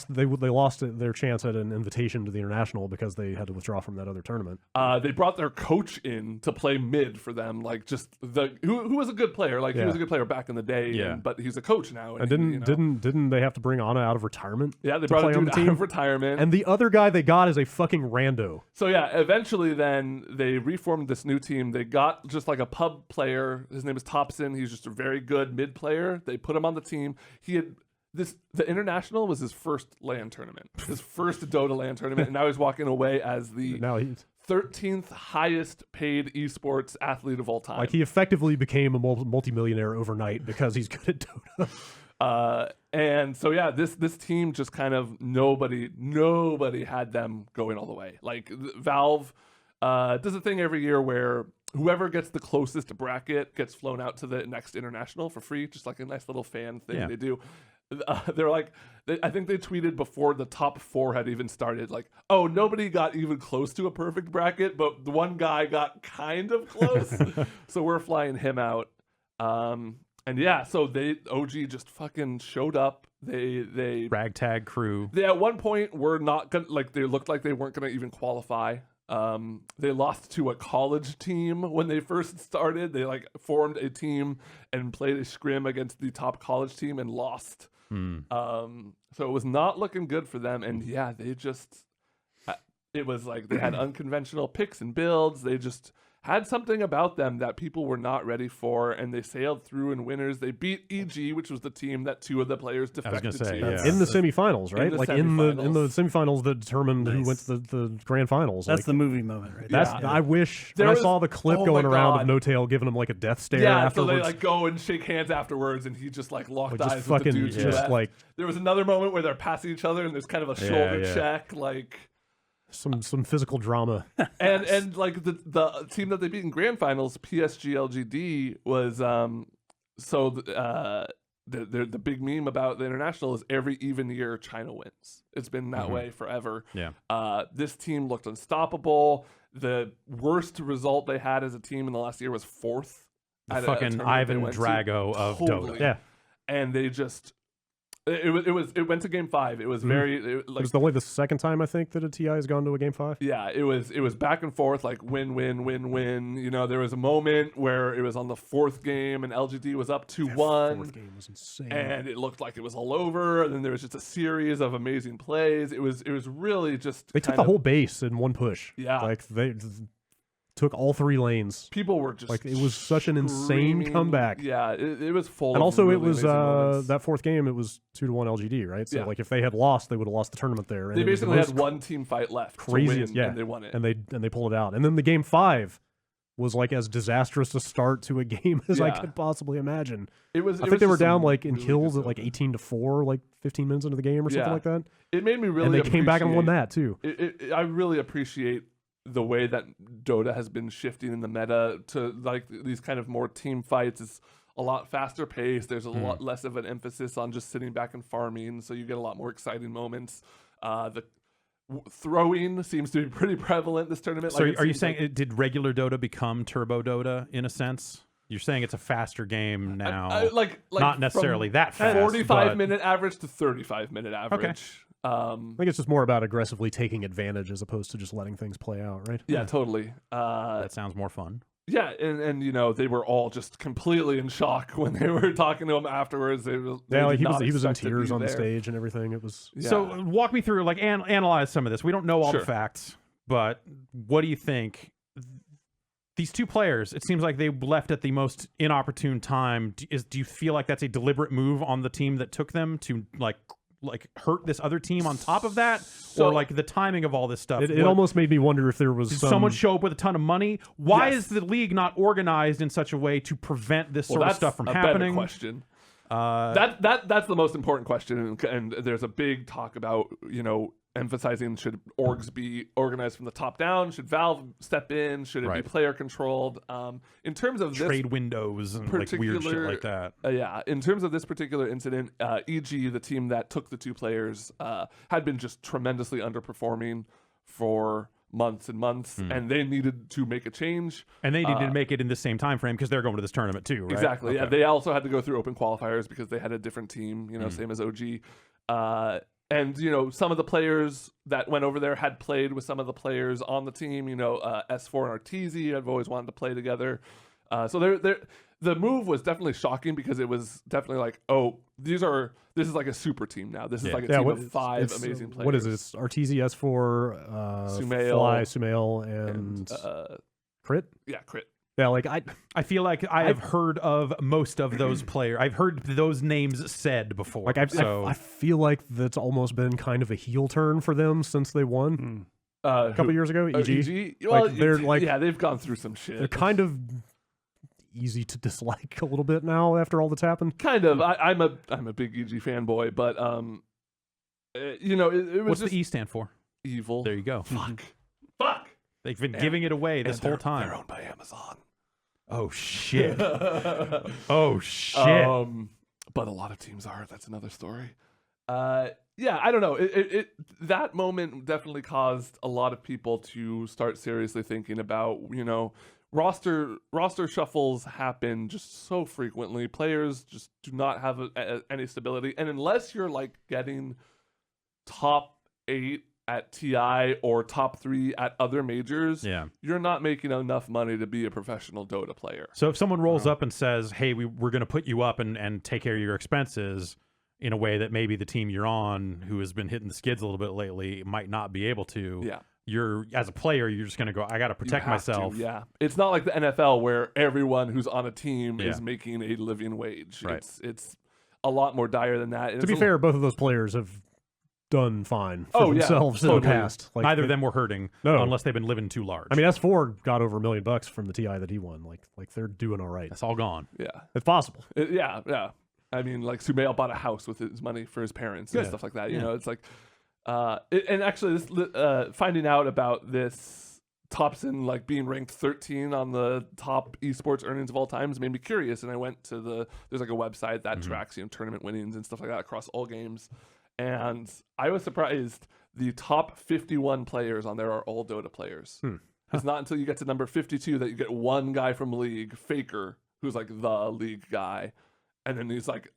Like they lost their chance at an invitation to the international because they had to withdraw from that other tournament. They brought their coach in to play mid for them, like just who was a good player. Like he was a good player back in the day, but he's a coach now. And didn't they have to bring Anna out of retirement? Yeah, they brought a dude out of retirement. And the other guy they got is a fucking rando. So yeah, eventually then they reformed this new team. They got just like a pub player. His name is Thompson. He's just a very good mid player. They put him on the team. The international was his first LAN tournament, his first Dota LAN tournament, and now he's walking away as the 13th highest paid esports athlete of all time. Like he effectively became a multimillionaire overnight because he's good at Dota. And so yeah, this team just kind of nobody had them going all the way. Like Valve does a thing every year where whoever gets the closest bracket gets flown out to the next international for free, just like a nice little fan thing they do. They're like, I think they tweeted before the top 4 had even started, like, oh, nobody got even close to a perfect bracket, but the one guy got kind of close, so we're flying him out. And yeah, so OG just fucking showed up. They ragtag crew. They at one point were not gonna, like, they looked like they weren't gonna even qualify. They lost to a college team when they first started. They like formed a team and played a scrim against the top college team and lost. So it was not looking good for them. And yeah, they just, it was like they had unconventional picks and builds. They just had something about them that people were not ready for, and they sailed through in winners. They beat EG, which was the team that 2 of the players defected to. In the semifinals, right? In the semifinals that determined who went to the grand finals. That's the movie moment, right? I wish I saw the clip going around of No Tail giving him like a death stare afterwards. So they like go and shake hands afterwards, and he just like locked eyes with the dude. There was another moment where they're passing each other, and there's kind of a shoulder check, like. Some physical drama. and like the team that they beat in grand finals, PSG LGD, was the big meme about the international is every even year China wins. It's been that way forever. This team looked unstoppable. The worst result they had as a team in the last year was 4th. The fucking Ivan Drago of Dota. Yeah, and they just. It went to game 5. It was it was only the second time I think that a TI has gone to a game 5. Yeah, it was back and forth, like win. You know, there was a moment where it was on the 4th game and LGD was up 2-1. 4th game was insane, and it looked like it was all over. And then there was just a series of amazing plays. It was really just they took the whole base in one push. Yeah, like they took all 3 lanes. People were just like, it was such an insane comeback. Yeah, it was full. And of also, really it was that 4th game. It was 2-1 LGD, right? So like, if they had lost, they would have lost the tournament there. And they basically had one team fight left. Craziest, to win, and they won it. And they pulled it out. And then the game 5 was like as disastrous a start to a game as I could possibly imagine. I think they were down like in kills at like 18-4, like 15 minutes into the game or something like that. It made me really. And they came back and won that too. I really appreciate the way that Dota has been shifting in the meta to like these kind of more team fights. It's a lot faster paced. There's a lot less of an emphasis on just sitting back and farming, so you get a lot more exciting moments. The throwing seems to be pretty prevalent this tournament. So are you saying did regular Dota become Turbo Dota in a sense? You're saying it's a faster game now, like not necessarily that fast. 45-minute average to 35-minute average. Okay. I think it's just more about aggressively taking advantage as opposed to just letting things play out, right? Yeah, totally. That sounds more fun. Yeah, and you know, they were all just completely in shock when they were talking to him afterwards. They he was in tears on the stage and everything. It was So walk me through, like, analyze some of this. We don't know all the facts, but what do you think? These 2 players, it seems like they left at the most inopportune time. Do you feel like that's a deliberate move on the team that took them to like hurt this other team on top of that? Or like the timing of all this stuff? It almost made me wonder if there was did someone show up with a ton of money? Why is the league not organized in such a way to prevent this sort of stuff from happening? That's a better question. That's the most important question, and there's a big talk about, you know, emphasizing should orgs be organized from the top down? Should Valve step in? Should it be player controlled? In terms of trade windows and like weird shit like that. In terms of this particular incident, EG, the team that took the 2 players, had been just tremendously underperforming for months and months, and they needed to make a change. And they needed to make it in the same time frame because they're going to this tournament too, right? Exactly. Okay. Yeah, they also had to go through open qualifiers because they had a different team, same as OG. And some of the players that went over there had played with some of the players on the team. S4 and Arteezy have always wanted to play together. So the move was definitely shocking because it was definitely like, oh, this is like a super team now. This is like a team of 5 amazing players. What is this? Arteezy, S4, Sumail. Fly, Sumail, and Crit? Yeah, Crit. Yeah, like I feel like I've heard of most of those players. I've heard those names said before. Like I feel like that's almost been kind of a heel turn for them since they won a couple years ago. EG. EG? Well, they're like, yeah, they've gone through some shit. They're kind of easy to dislike a little bit now after all that's happened. Kind of. I'm a big EG fanboy, but it was What's just the E stand for? evil. There you go. Fuck. They've been giving it away this whole time. They're owned by Amazon. Oh shit. Oh shit. But a lot of teams are. That's another story. Yeah, I don't know. That moment definitely caused a lot of people to start seriously thinking about, roster shuffles happen just so frequently. Players just do not have any stability, and unless you're like getting top 8 at TI or top 3 at other majors, you're not making enough money to be a professional Dota player. So if someone rolls up and says, hey, we're going to put you up and take care of your expenses in a way that maybe the team you're on, who has been hitting the skids a little bit lately, might not be able to, you're, as a player, you're just going to go, I got to protect myself. Yeah. It's not like the NFL where everyone who's on a team is making a living wage. Right. It's a lot more dire than that. And to be fair, both of those players have done fine for themselves in the past. Like, neither of them were hurting unless they've been living too large. I mean, S4 got over $1 million from the TI that he won. Like they're doing all right. That's all gone. Yeah. It's possible. Yeah. I mean, like Sumail bought a house with his money for his parents and stuff like that. You know, it's like, and actually, this finding out about this Thompson like being ranked 13 on the top esports earnings of all times made me curious, and I went to there's like a website that tracks tournament winnings and stuff like that across all games, and I was surprised the top 51 players on there are all Dota players. It's not until you get to number 52 that you get one guy from League, Faker, who's like the League guy. And then there's like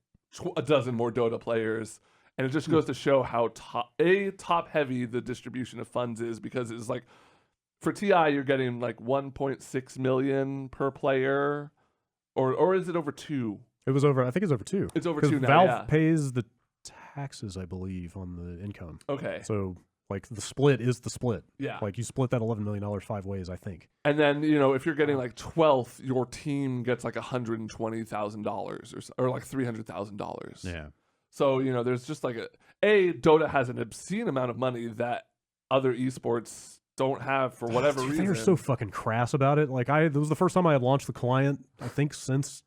a dozen more Dota players. And it just goes to show how top heavy the distribution of funds is, because it's like for TI, you're getting like 1.6 million per player, or is it over 2? It was over. I think it's over 2. It's over 2 now. Valve pays the taxes, I believe, on the income. Okay. So like the split is the split. Yeah. Like you split that $11 million 5 ways, I think. And then, if you're getting like 12th, your team gets like $120,000 or like $300,000. Yeah. So, there's just like Dota has an obscene amount of money that other esports don't have for whatever reason. They're so fucking crass about it. Like it was the first time I had launched the client, I think, since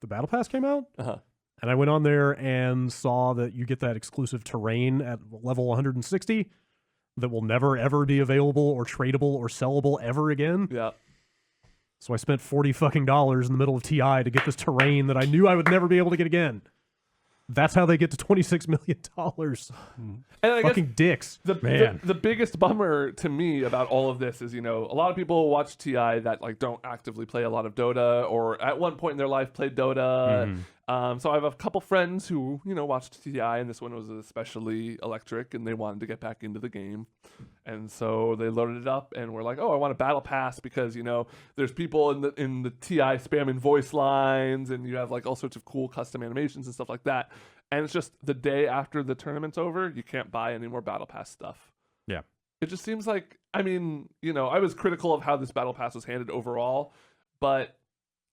the Battle Pass came out. And I went on there and saw that you get that exclusive terrain at level 160 that will never, ever be available or tradable or sellable ever again. Yeah. So I spent $40 fucking in the middle of TI to get this terrain that I knew I would never be able to get again. That's how they get to $26 million. And I fucking guess dicks. The biggest bummer to me about all of this is, a lot of people watch TI that like don't actively play a lot of Dota, or at one point in their life played Dota. So I have a couple friends who, watched TI, and this one was especially electric, and they wanted to get back into the game. And so they loaded it up and were like, oh, I want a battle pass because, there's people in the TI spamming voice lines, and you have like all sorts of cool custom animations and stuff like that. And it's just the day after the tournament's over, you can't buy any more battle pass stuff. Yeah. It just seems like, I was critical of how this battle pass was handled overall, but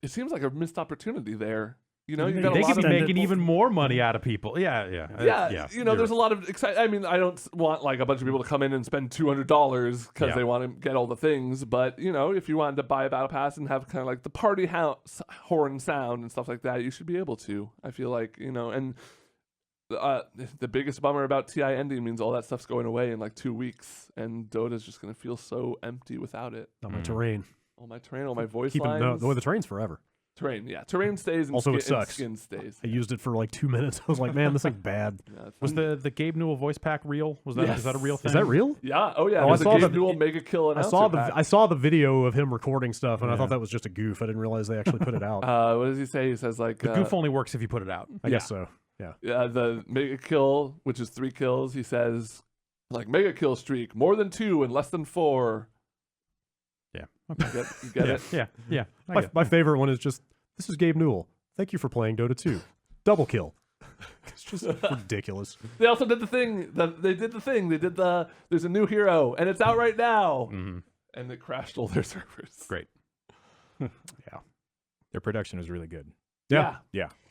it seems like a missed opportunity there. You they could be making even more money out of people. Yeah. There's a lot of excitement. I don't want like a bunch of people to come in and spend $200 because they want to get all the things. But if you wanted to buy a battle pass and have kind of like the party horn sound and stuff like that, you should be able to. I feel like and the biggest bummer about TI ending means all that stuff's going away in like 2 weeks, and Dota's just gonna feel so empty without it. Not my terrain. All my terrain, all my voice Keep lines. No, the terrain's forever. Terrain, yeah. Terrain stays and, Also, it and sucks. skin stays. I used it for like 2 minutes. I was like, man, this thing's bad. Yeah, it's Was fun. the Gabe Newell voice pack real? Is that a real thing? Is that real? Yeah. Oh, yeah. Oh, I There's saw a the- Gabe Newell Mega Kill I announcer saw pack. I saw the video of him recording stuff, and I Yeah. thought that was just a goof. I didn't realize they actually put it out. What does he say? He says like The goof only works if you put it out. I guess so. yeah, the Mega Kill, which is 3 kills. He says like Mega Kill streak, more than 2 and less than 4. Yeah. You get it? Yeah. I get it. My favorite one is just, this is Gabe Newell. Thank you for playing Dota 2. Double kill. It's just ridiculous. They also did the thing. They did the thing. They did the. There's a new hero, and it's out right now. Mhm. And it crashed all their servers. Great. Their production was really good. Yeah.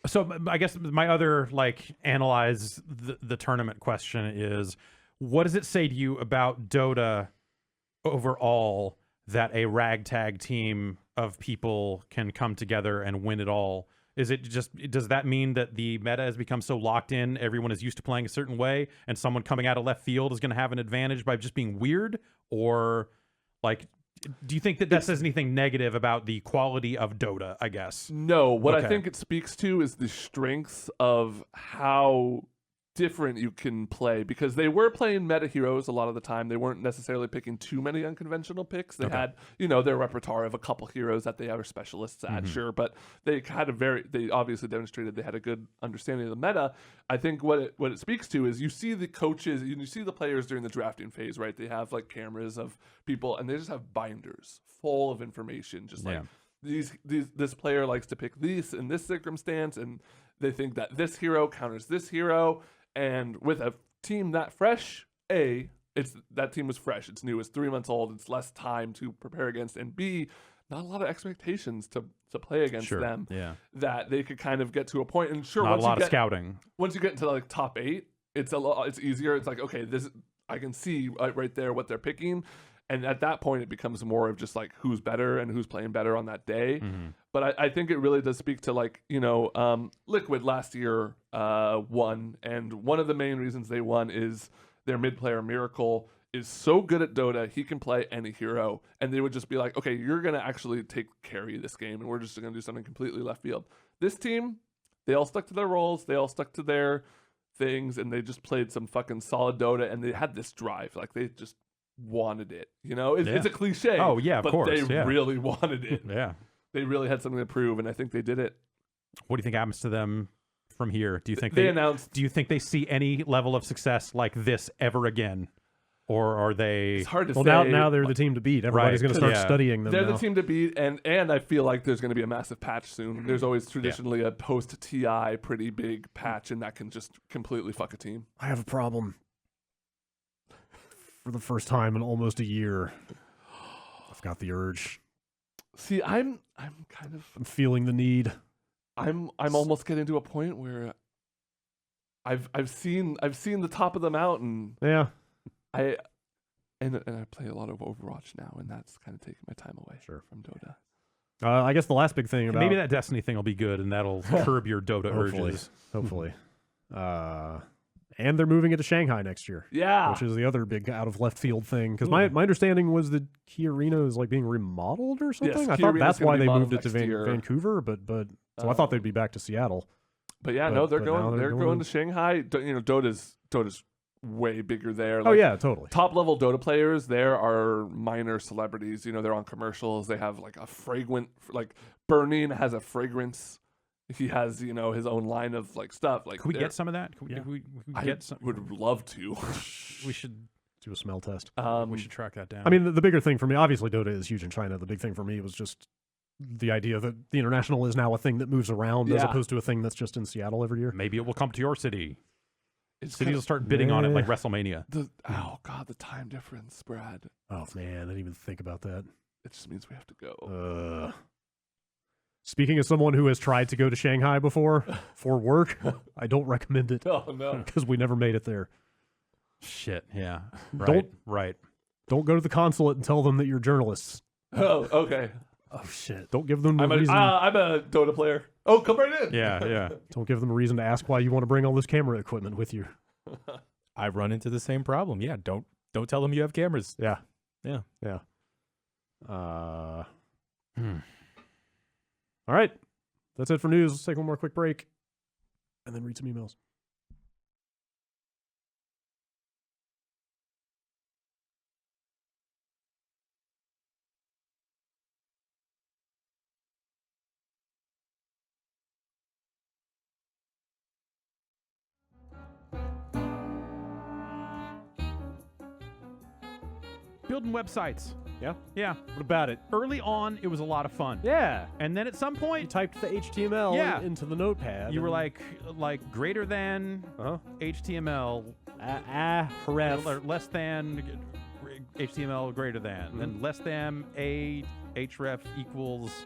So I guess my other analyze the tournament question is, what does it say to you about Dota overall that a ragtag team of people can come together and win it all? Is it just, does that mean that the meta has become so locked in, everyone is used to playing a certain way, and someone coming out of left field is going to have an advantage by just being weird? Or do you think that says anything negative about the quality of Dota, I guess? No, what I Okay. think it speaks to is the strengths of how different you can play, because they were playing meta heroes a lot of the time. They weren't necessarily picking too many unconventional picks. They had, their repertoire of a couple heroes that they were specialists at, sure, but they had they obviously demonstrated they had a good understanding of the meta. I think what it speaks to is you see the coaches, you see the players during the drafting phase, right? They have cameras of people, and they just have binders full of information, just this player likes to pick these in this circumstance, and they think that this hero counters this hero. And with a team that fresh, that team was fresh. It's new. It's 3 months old. It's less time to prepare against. And B, not a lot of expectations to play against them. Yeah. That they could kind of get to a point. And sure, Not once a lot you of scouting. Once you get into top 8, it's it's easier. It's like, okay, I can see right there what they're picking. And at that point, it becomes more of just who's better and who's playing better on that day. Mm-hmm. But I think it really does speak to Liquid last year won, and one of the main reasons they won is their mid player Miracle is so good at Dota, he can play any hero, and they would just be like, okay, you're gonna actually carry this game, and we're just gonna do something completely left field. This team, they all stuck to their roles, they all stuck to their things, and they just played some fucking solid Dota, and they had this drive, they just wanted it. It's a cliche. Oh, yeah, of but course, they yeah. really wanted it. Yeah. They really had something to prove, and I think they did it. What do you think happens to them from here? Do you think They announced. Do you think they see any level of success like this ever again, or are they? It's hard to Well, say. now they're the team to beat. Everybody's going to start Yeah. studying them They're now. the team to beat, and I feel like there's going to be a massive patch soon. There's always traditionally a post TI pretty big patch, and that can just completely fuck a team. I have a problem. For the first time in almost a year, I've got the urge. See, I'm feeling the need. I'm almost getting to a point where I've seen the top of the mountain. Yeah. I play a lot of Overwatch now, and that's kind of taking my time away from Dota. I guess the last big thing about Maybe that Destiny thing will be good, and that'll curb your Dota urges. Hopefully. And they're moving it to Shanghai next year. Yeah. Which is the other big out of left field thing. Because my understanding was that Key Arena is being remodeled or something. Yes, I Key thought Arena's that's gonna why be they modeled moved it to next year. Vancouver, but so I thought they'd be back to Seattle. But yeah, But- no, they're but now going. they're They're going going to Shanghai. Dota's way bigger there. Oh yeah, totally. Top level Dota players there are minor celebrities. They're on commercials. They have a fragrant, Burning has a fragrance. He has his own line of stuff. Can we get some of that? Can we I get some? would love to. We should Do a smell test. we should track that down. I mean, the bigger thing for me, obviously Dota is huge in China. The big thing for me was just the idea that the international is now a thing that moves around as Yeah. opposed to a thing that's just in Seattle every year. maybe it will come to your city. It's Cities kinda- will start bidding on it like Yeah. WrestleMania. oh god, the time difference, Brad. Oh man, I didn't even think about that. It just means we have to go. Speaking as someone who has tried to go to Shanghai before for work, I don't recommend it Oh no. because we never made it there. Shit. Yeah. Don't- Right. Don't go to the consulate and tell them that you're journalists. Oh, okay. Oh shit! Don't give them the I'm reason. a Dota player. Oh, come right in. Yeah. Yeah. Don't give them a reason to ask why you want to bring all this camera equipment with you. I've run into the same problem. Yeah, don't tell them you have cameras. Yeah. Yeah. Yeah. Hmm. All right. That's it for news. Let's take one more quick break and then read some emails. Building websites. Yeah? Yeah. What about it? Early on, it was a lot of fun. Yeah. And then at some You point, typed the HTML Yeah. into the notepad. you were and- like greater than HTML ref. or less than HTML greater than, then less than href equals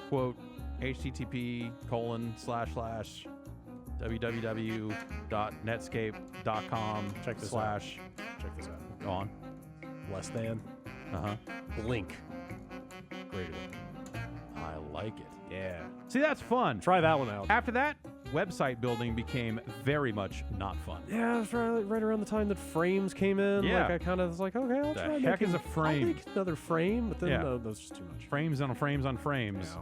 quote http://www.netscape.com Check this / Check this out. go on. Less than. Link. Greater than. I like it. Yeah. See, that's fun. Try that one out. After that, website building became very much not fun. Yeah, it was right around the time that frames came in. Yeah. Like I kind of was like, okay, I'll The try heck making, is a frame? I'll make another frame, but then Yeah. no, that's just too much. Frames on frames on frames. Yeah.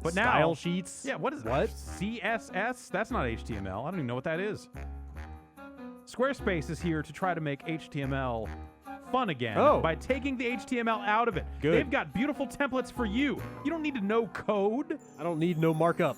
But Style now, sheets. yeah, what is What? that? CSS? That's not HTML. I don't even know what that is. Squarespace is here to try to make HTML fun again by taking the HTML out of it. Good. They've got beautiful templates for you. You don't need to know code. I don't need no markup.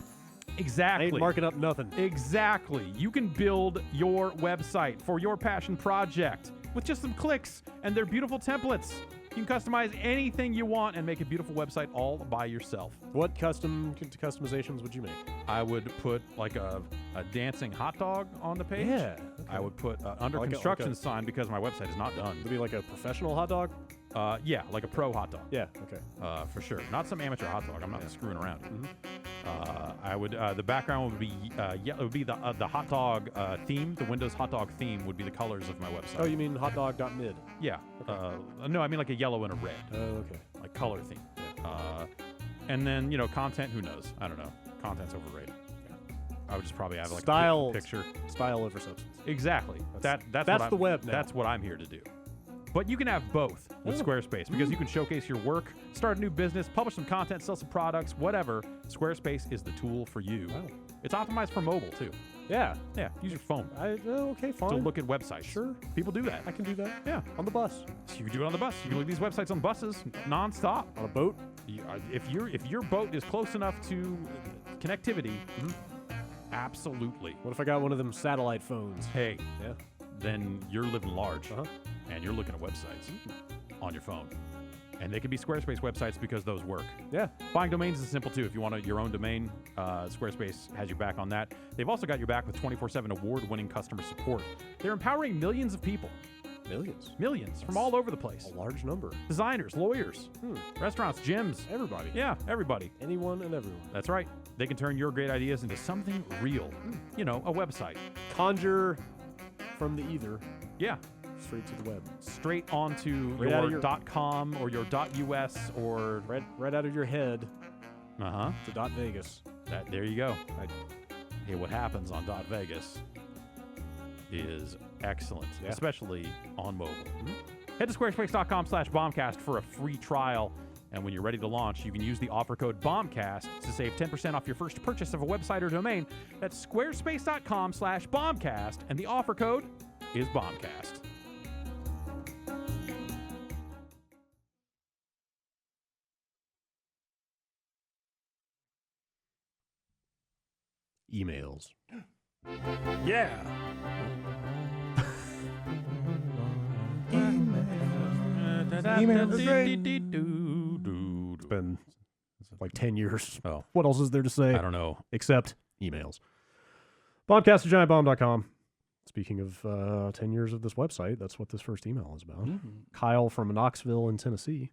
Exactly. I ain't marking up nothing. Exactly. You can build your website for your passion project with just some clicks and their beautiful templates. You can customize anything you want and make a beautiful website all by yourself. What customizations would you make? I would put like a dancing hot dog on the page. Yeah. I would put under Like a- construction sign because my website is not done. Would it be like a professional hot dog? Yeah, like a pro hot dog. Yeah. Okay. For sure. Not some amateur hot dog. I'm not screwing around. Mm-hmm. I would. The background would be it would be the hot dog theme. The Windows hot dog theme would be the colors of my website. Oh, you mean hotdog.mid? Yeah. No, I mean like a yellow and a red, Oh, okay. like color theme. And then content. Who knows? I don't know. Content's overrated. I would just probably have like Style. a picture. Style over substance. Exactly. That's the what web now. That's what I'm here to do. But you can have both with Oh. Squarespace because you can showcase your work, start a new business, publish some content, sell some products, whatever. Squarespace is the tool for you. Wow. It's optimized for mobile too. Yeah. Yeah, use your phone Okay, fine. to look at websites. Sure. People do that. I can do that. Yeah. On the bus. So you can do it on the bus. You can look at these websites on buses nonstop. On a boat. If your boat is close enough to connectivity, absolutely. What if I got one of them satellite phones? Hey, Yeah. then you're living large Uh-huh. and you're looking at websites on your phone. And they can be Squarespace websites because those work. Yeah. Buying domains is simple too. If you want your own domain, Squarespace has your back on that. They've also got your back with 24/7 award-winning customer support. They're empowering millions of people, millions from all over the place. A large number. Designers, lawyers, restaurants, gyms, Everybody. yeah, everybody. Anyone and everyone. That's right. They can turn your great ideas into something real. A website. Conjure from the ether Yeah, straight to the web. straight onto Right out of your your- .com or your .us or Right out of your head uh-huh. to .vegas. There you go. Hey, what happens on .vegas is excellent, Yeah. especially on mobile. Head to squarespace.com/bombcast for a free trial. And when you're ready to launch, you can use the offer code BOMBCAST to save 10% off your first purchase of a website or domain. That's squarespace.com/bombcast, and the offer code is BOMBCAST. Emails. Yeah. It's been like 10 years. Oh. What else is there to say? I don't know. Except emails. Bombcast@giantbomb.com. Speaking of 10 years of this website, that's what this first email is about. Kyle from Knoxville in Tennessee.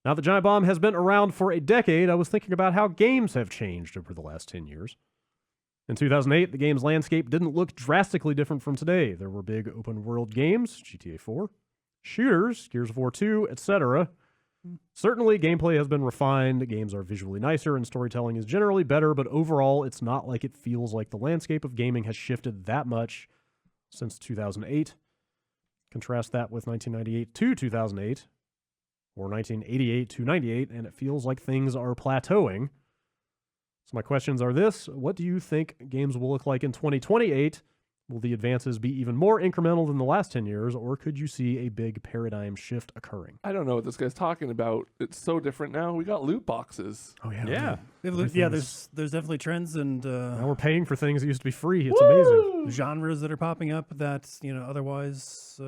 Now that Giant Bomb has been around for a decade, I was thinking about how games have changed over the last 10 years. In 2008, the game's landscape didn't look drastically different from today. There were big open-world games, GTA 4, shooters, Gears of War 2, etc. Certainly, gameplay has been refined, games are visually nicer, and storytelling is generally better, but overall, it's not like it feels like the landscape of gaming has shifted that much since 2008. Contrast that with 1998 to 2008, or 1988 to 98, and it feels like things are plateauing. So my questions are this. What do you think games will look like in 2028? Will the advances be even more incremental than the last 10 years, or could you see a big paradigm shift occurring? I don't know what this guy's talking about. It's so different now. We got loot boxes. Oh, yeah. Yeah. Yeah, there's definitely trends and Now we're paying for things that used to be free. It's amazing. genres that are popping up that otherwise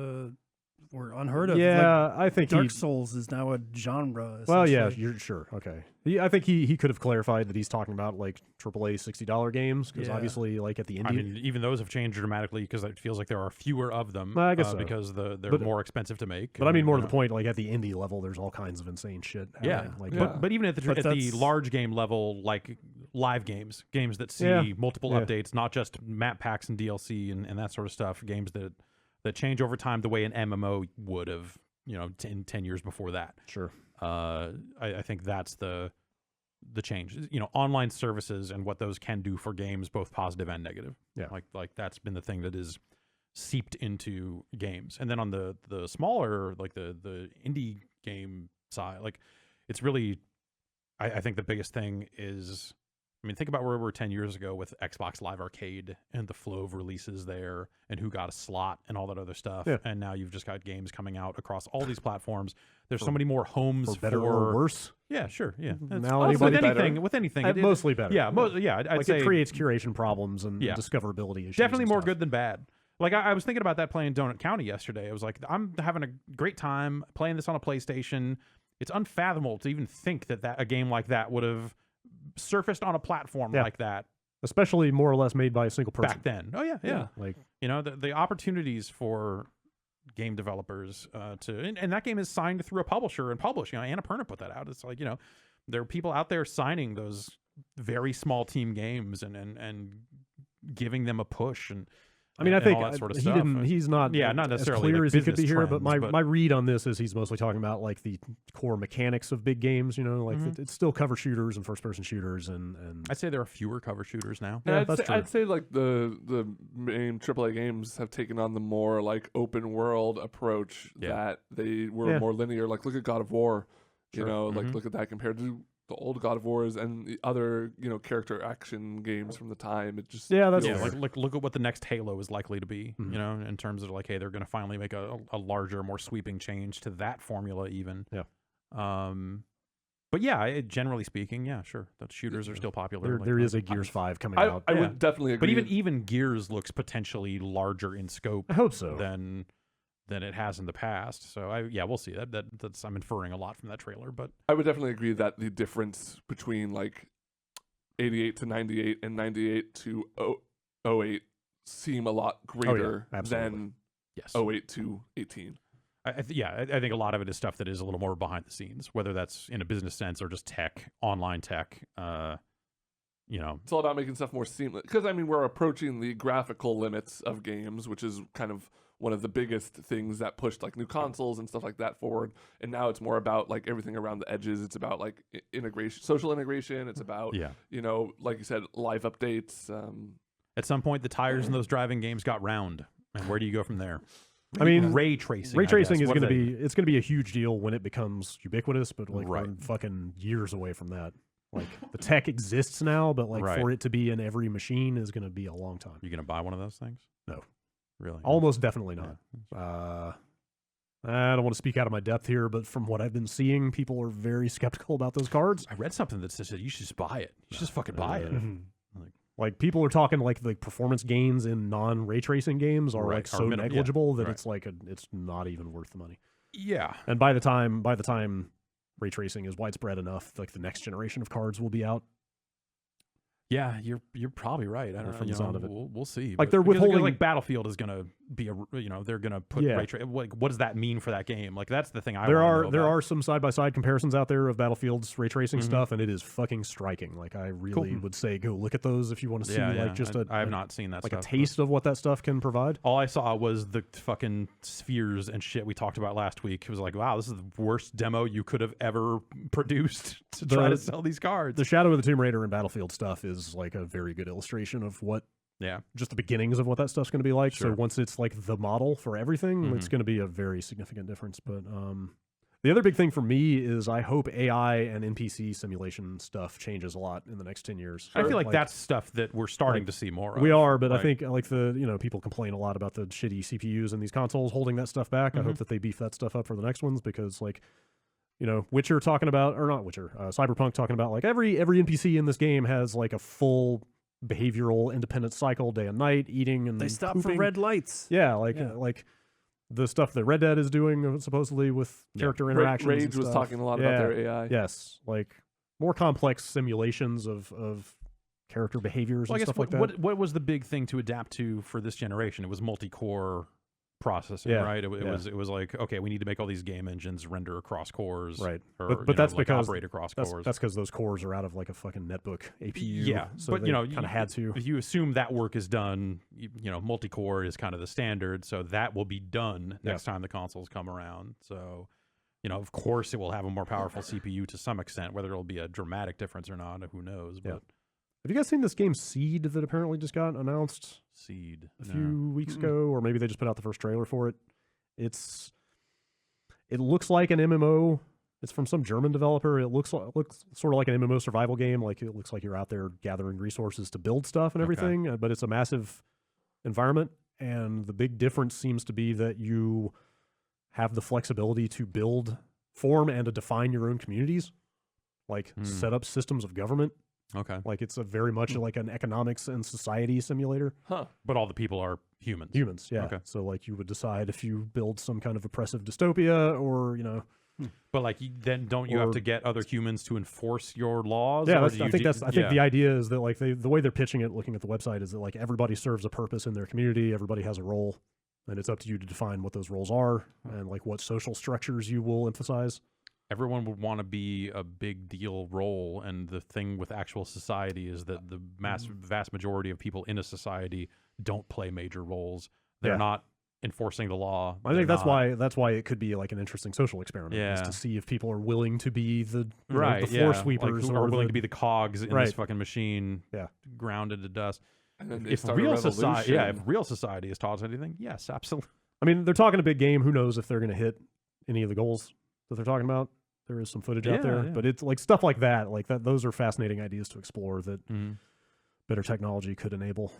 were unheard of. Yeah, Like I think Dark Souls is now a genre. Well, yeah, essentially. you're sure. Okay. I think he could have clarified that he's talking about like AAA $60 games because Yeah. obviously like at the indie. I mean, even those have changed dramatically because it feels like there are fewer of them. Well, I guess so. because they're But- more expensive to make. but I mean more to you the know. point, like at the indie level, there's all kinds of insane shit. Yeah, happening. Like, Yeah. But even at the But that's- large game level, like live games that see Yeah. multiple Yeah. updates, not just map packs and DLC and that sort of stuff. Games that change over time the way an MMO would have, 10 years before that. Sure. I think that's the change. Online services and what those can do for games, both positive and negative. Yeah. Like that's been the thing that is seeped into games. And then on the smaller, like the indie game side, like it's really, I think the biggest thing is, think about where we were 10 years ago with Xbox Live Arcade and the flow of releases there and who got a slot and all that other stuff. Yeah. And now you've just got games coming out across all these platforms. There's so many more homes For better or worse. Yeah, sure. Yeah. Now With anybody anything, with anything. Mostly better. Yeah, I'd Like say it creates curation problems and Yeah. discoverability issues. definitely and more stuff. good than bad. Like I was thinking about that playing Donut County yesterday. I was like, I'm having a great time playing this on a PlayStation. It's unfathomable to even think that a game like that would have surfaced on a platform Yeah. like that Especially more or less made by a single person. back then. Oh yeah. Like The opportunities for game developers and that game is signed through a publisher and published. Annapurna put that out. It's like, there are people out there signing those very small team games and giving them a push and I mean, I and think all that sort of he stuff. didn't. He's not. Not as necessarily clear like as he could be business here. But trends, my read on this is he's mostly talking about like the core mechanics of big games. Like Mhm. it's still cover shooters and first person shooters and I'd say there are fewer cover shooters now. Yeah, I'd that's say, true. I'd say like the main AAA games have taken on the more like open world approach Yeah. that they were Yeah. more linear. Like look at God of War, Sure. like Mhm. look at that compared to the old God of Wars and the other character action games from the time. It just Yeah, that's Yeah, fair. like look at what the next Halo is likely to be. Mhm. In terms of like, hey, they're going to finally make a larger, more sweeping change to that formula, even. Yeah. But yeah, generally speaking, yeah, sure, that shooters are still popular. there is a Gears 5 coming out. I Yeah. would definitely agree. but even Gears looks potentially larger in scope I hope so. than it has in the past. So we'll see. That's I'm inferring a lot from that trailer, but I would definitely agree that the difference between like 88 to 98 and 98 to 08 seem a lot greater absolutely. than yes. 08 to 18. I think a lot of it is stuff that is a little more behind the scenes, whether that's in a business sense or just tech, online tech. It's all about making stuff more seamless. Because, we're approaching the graphical limits of games, which is kind of one of the biggest things that pushed like new consoles and stuff like that forward. And now it's more about like everything around the edges. It's about like integration, social integration. It's about, Yeah. like you said, live updates. At some point, the tires in those driving games got round, and where do you go from there? I mean, ray tracing. Ray I tracing guess. is What going to are they- be it's going to be a huge deal when it becomes ubiquitous, but like Right. we're fucking years away from that. Like the tech exists now, but like Right. for it to be in every machine is going to be a long time. You gonna buy one of those things? No. Really? Almost definitely not. Yeah. I don't want to speak out of my depth here, but from what I've been seeing, people are very skeptical about those cards. I read something that said you should just buy it. You should just fucking buy it. Like people are talking like the performance gains in non-ray tracing games are Right, like are so minimal, yeah, negligible that right. it's like it's not even worth the money. Yeah. And by the time ray tracing is widespread enough, like the next generation of cards will be out. Yeah, you're probably right. I don't know. From the sound of it. We'll see. Like But- they're because withholding- like Battlefield is gonna be they're gonna put Yeah. ray tracing. Like, what does that mean for that game? Like that's the thing I There wanna are know there about. are some side by side comparisons out there of Battlefield's ray tracing Mhm. stuff, and it is fucking striking. Like I really would say go look at those if you want to see like just I have not seen that like stuff, a but taste of what that stuff can provide. all I saw was the fucking spheres and shit we talked about last week. It was like, wow, this is the worst demo you could have ever produced to try to sell these cards. The Shadow of the Tomb Raider and Battlefield stuff is like a very good illustration of what Yeah. just the beginnings of what that stuff's going to be like. Sure. So once it's like the model for everything, Mhm. it's going to be a very significant difference. But The other big thing for me is I hope AI and NPC simulation stuff changes a lot in the next 10 years. I feel like that's stuff that we're starting to see more of. We are, but I think like people complain a lot about the shitty CPUs in these consoles holding that stuff back. I hope that they beef that stuff up for the next ones because like, Witcher talking about, or not Witcher, Cyberpunk talking about like every NPC in this game has like a full behavioral independent cycle, day and night, eating and They stop pooping. for red lights. Yeah, like the stuff that Red Dead is doing supposedly with character interactions. Rage and was stuff. talking a lot about their AI. Yes, like more complex simulations of character behaviors and stuff like that. What was the big thing to adapt to for this generation? It was multi-core processing, right? It was like, okay, we need to make all these game engines render across cores, right? Or, but that's because operate across that's, cores. That's because those cores are out of like a fucking netbook APU. Yeah, so but they kind of had to. If you assume that work is done, multi-core is kind of the standard, so that will be done next time the consoles come around. So, of course, it will have a more powerful CPU to some extent. Whether it'll be a dramatic difference or not, who knows? But have you guys seen this game Seed that apparently just got announced Seed a few weeks ago, or maybe they just put out the first trailer for it? It looks like an MMO. It's from some German developer. It looks sort of like an MMO survival game. Like it looks like you're out there gathering resources to build stuff and everything. But it's a massive environment, and the big difference seems to be that you have the flexibility to form and to define your own communities, like set up systems of government. Okay. Like it's a very much like an economics and society simulator. Huh. But all the people are humans. Humans, yeah. Okay. So like you would decide if you build some kind of oppressive dystopia or, But like then don't you have to get other humans to enforce your laws? Yeah, or I think the idea is that like the way they're pitching it, looking at the website, is that like everybody serves a purpose in their community, everybody has a role, and it's up to you to define what those roles are and like what social structures you will emphasize. Everyone would want to be a big deal role, and the thing with actual society is that the vast majority of people in a society don't play major roles. They're not enforcing the law. I think that's why it could be like an interesting social experiment, is to see if people are willing to be the the floor sweepers, like, who are willing to be the cogs in this fucking machine, grounded to dust. And then they If start a real society, revolution. if real society has taught us anything, yes, absolutely. I mean, they're talking a big game. Who knows if they're going to hit any of the goals that they're talking about? There is some footage out there, but it's like stuff like that. Like that, those are fascinating ideas to explore that better technology could enable.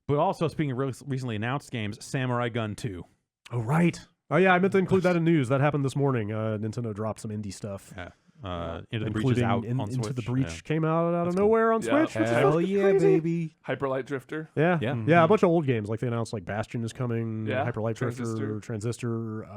But also, speaking of recently announced games, Samurai Gun 2. Oh, right. Oh, yeah, I meant to include that in news. That happened this morning. Nintendo dropped some indie stuff. Yeah. Into the Breach is out on Switch. Into the Breach came out of nowhere on Switch. Which is Hell fucking yeah, crazy. baby. Hyperlight Drifter. Yeah. Yeah. Yeah, a bunch of old games. Like they announced like Bastion is coming, Yeah, Hyperlight Transistor. Drifter, Transistor,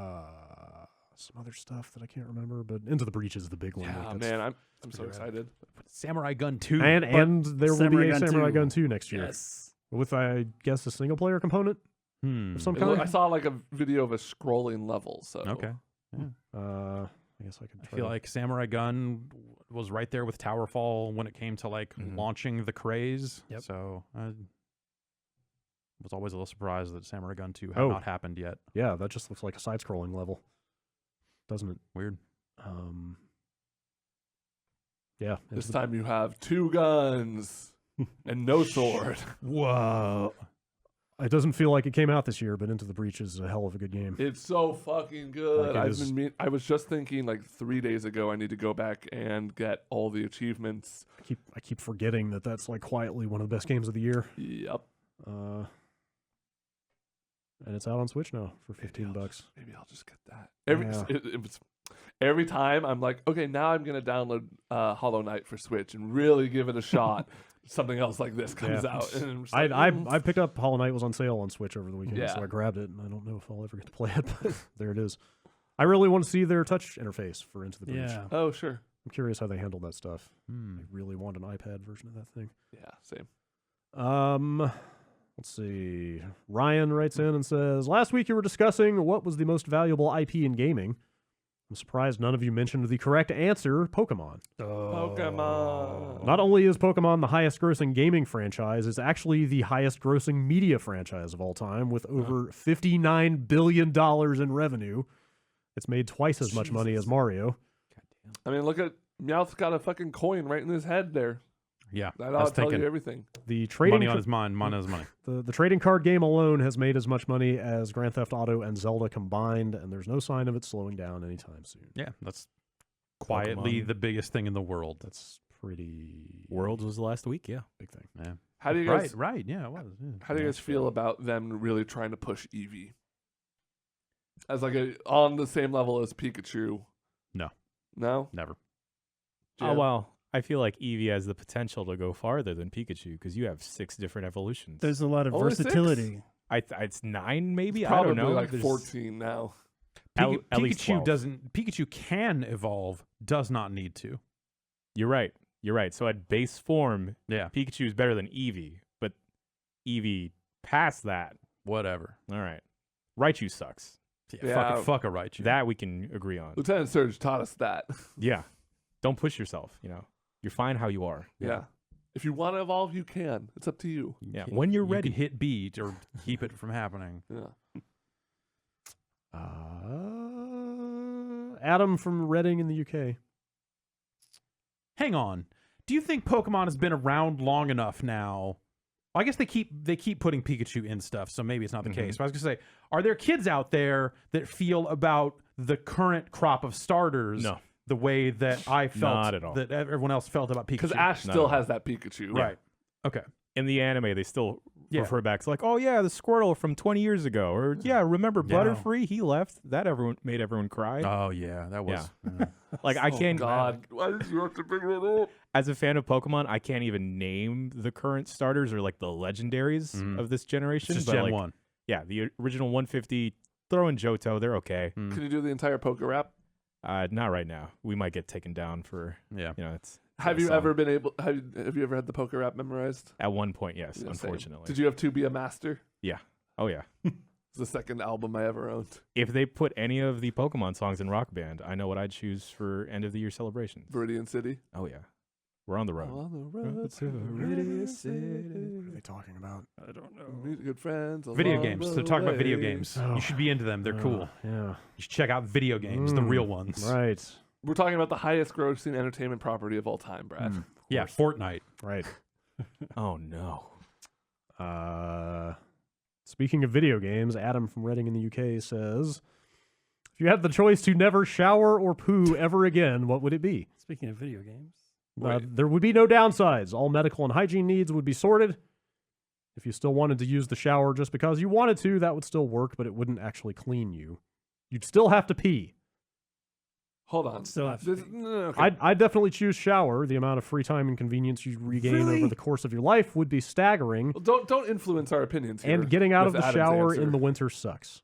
some other stuff that I can't remember, but Into the Breach is the big one. Yeah, Like, man, I'm so excited. Samurai Gun 2. And there will be a Samurai Gun 2 next year. Yes. With, I guess, a single player component of some kind. I saw like a video of a scrolling level. So Okay. Yeah. I guess I could I feel like Samurai Gun was right there with Towerfall when it came to like launching the craze. Yep. So I was always a little surprised that Samurai Gun 2 had not happened yet. Yeah, that just looks like a side-scrolling level, doesn't it? Weird. Yeah. this time you have 2 guns and no sword. Whoa. It doesn't feel like it came out this year, but Into the Breach is a hell of a good game. It's so fucking good. Like, I was just thinking like 3 days ago I need to go back and get all the achievements. I keep forgetting that that's like quietly one of the best games of the year. Yep. And it's out on Switch now for $15. Maybe I'll just get that. Every time I'm like, okay, now I'm gonna download Hollow Knight for Switch and really give it a shot. Something else like this comes out. And I'm just like, I picked up Hollow Knight was on sale on Switch over the weekend, Yeah. so I grabbed it, and I don't know if I'll ever get to play it, but there it is. I really want to see their touch interface for Into the Breach. Yeah. oh sure. I'm curious how they handle that stuff. I really want an iPad version of that thing. Yeah, same. Let's see. Ryan writes in and says, last week you were discussing what was the most valuable IP in gaming. I'm surprised none of you mentioned the correct answer, Pokemon. Pokemon. Not only is Pokemon the highest grossing gaming franchise, it's actually the highest grossing media franchise of all time with over $59 billion in revenue. It's made twice as much money as Mario. I mean, look at Meowth's got a fucking coin right in his head there. Yeah, That I ought was to tell thinking you everything. The trading money on his mind, money on his money. the trading card game alone has made as much money as Grand Theft Auto and Zelda combined, and there's no sign of it slowing down anytime soon. Yeah, that's quietly Pokemon. the biggest thing in the world. That's pretty Worlds was last week, yeah. big thing. Yeah. How do you guys Right, yeah, it was. Yeah. How do you guys feel about them really trying to push Eevee as like on the same level as Pikachu? No. No. Never. Oh, Jim? well, I feel like Eevee has the potential to go farther than Pikachu because you have 6 different evolutions. There's a lot of Only 6? versatility. It's 9 maybe? Probably I don't know. like There's 14 now. at least Pikachu 12. doesn't. Pikachu can evolve, does not need to. You're right. So at base form, Yeah, Pikachu is better than Eevee, but Eevee past that, whatever. all right. Raichu sucks. Yeah. Fuck a Raichu. That we can agree on. Lieutenant Surge taught us that. Yeah. Don't push yourself, You're fine how you are. Yeah. If you want to evolve, you can. It's up to you. Yeah. When you're You ready. can hit B or keep it from happening. Yeah. Adam from Reading in the UK. Hang on. Do you think Pokemon has been around long enough now? Well, I guess they keep putting Pikachu in stuff, so maybe it's not the case. But I was gonna say, are there kids out there that feel about the current crop of starters No. the way that I felt, Not at all. that everyone else felt about Pikachu? Because Ash No, still no. has that Pikachu. Right. Okay. In the anime, they still Yeah. refer back to like, oh yeah, the Squirtle from 20 years ago, or yeah, remember Yeah. Butterfree? He left. That made everyone cry. Oh yeah, that was. Like I Oh, can't. God. Why did you have to bring that up? As a fan of Pokemon, I can't even name the current starters or like the legendaries Mhm. of this It's generation. just but Gen like, 1. yeah, the original 150. Throw in Johto, they're okay. Mm. Can you do the entire poker rap? Not right now. We might get taken down for Yeah. it's. Have a you song. ever been able? Have you ever had the poker rap memorized? At one point, yes. Yeah, same. Unfortunately. Did you have To Be a Master? Oh yeah. It's the second album I ever owned. If they put any of the Pokemon songs in Rock Band, I know what I'd choose for end of the year celebrations. Viridian City. Oh yeah, we're on the road. On the road to Viridian City. What are they talking about? I don't know. Meet good friends. Video along games. the So talk about video way. games. Oh. You should be into them. They're cool. Yeah. You should check out video games, the Mm. real ones. Right. We're talking about the highest grossing entertainment property of all time, Brad. Mm. Yeah, Fortnite. Right. Oh no. Speaking of video games, Adam from Reading in the UK says, if you had the choice to never shower or poo ever again, what would it be? Speaking of video games, There would be no downsides. All medical and hygiene needs would be sorted. If you still wanted to use the shower just because you wanted to, that would still work, but it wouldn't actually clean you. You'd still have to pee. Hold on. Still have to This- pee. no, okay. I'd definitely choose shower. The amount of free time and convenience you regain Really? over the course of your life would be staggering. Well, don't influence our opinions here. And getting out of with the Adam's shower answer. in the winter sucks.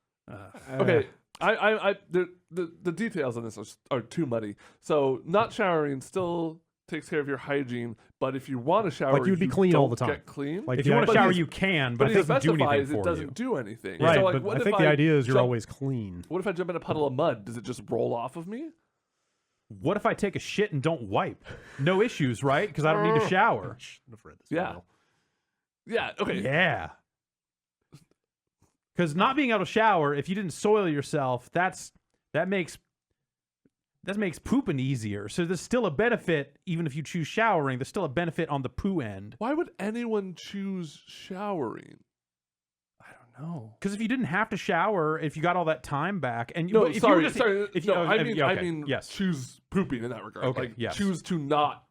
Okay, the details on this are too muddy. So not showering still takes care of your hygiene, but if you want to shower, Like, you'd be clean all don't the time. Get clean. Like If the you want to idea- shower, he's- you can, but but he it doesn't do anything specifies for it doesn't you. do anything. Right, So, like, but what I if think the idea is you're jump- always clean. What if I jump in a puddle of mud? Does it just roll off of me? What if I take a shit and don't wipe? No issues, right? Because I don't need to shower. Shouldn't have read this Yeah. email. Yeah. Okay. Yeah. Because not being able to shower, if you didn't soil yourself, that makes pooping easier. So there's still a benefit, even if you choose showering. There's still a benefit on the poo end. Why would anyone choose showering? I don't know. Because if you didn't have to shower, if you got all that time back, and No, but if sorry, you were just, sorry. if you, no, oh, I mean, yeah, I okay, mean, yes. choose pooping in that regard. Okay, like, yes. choose to not,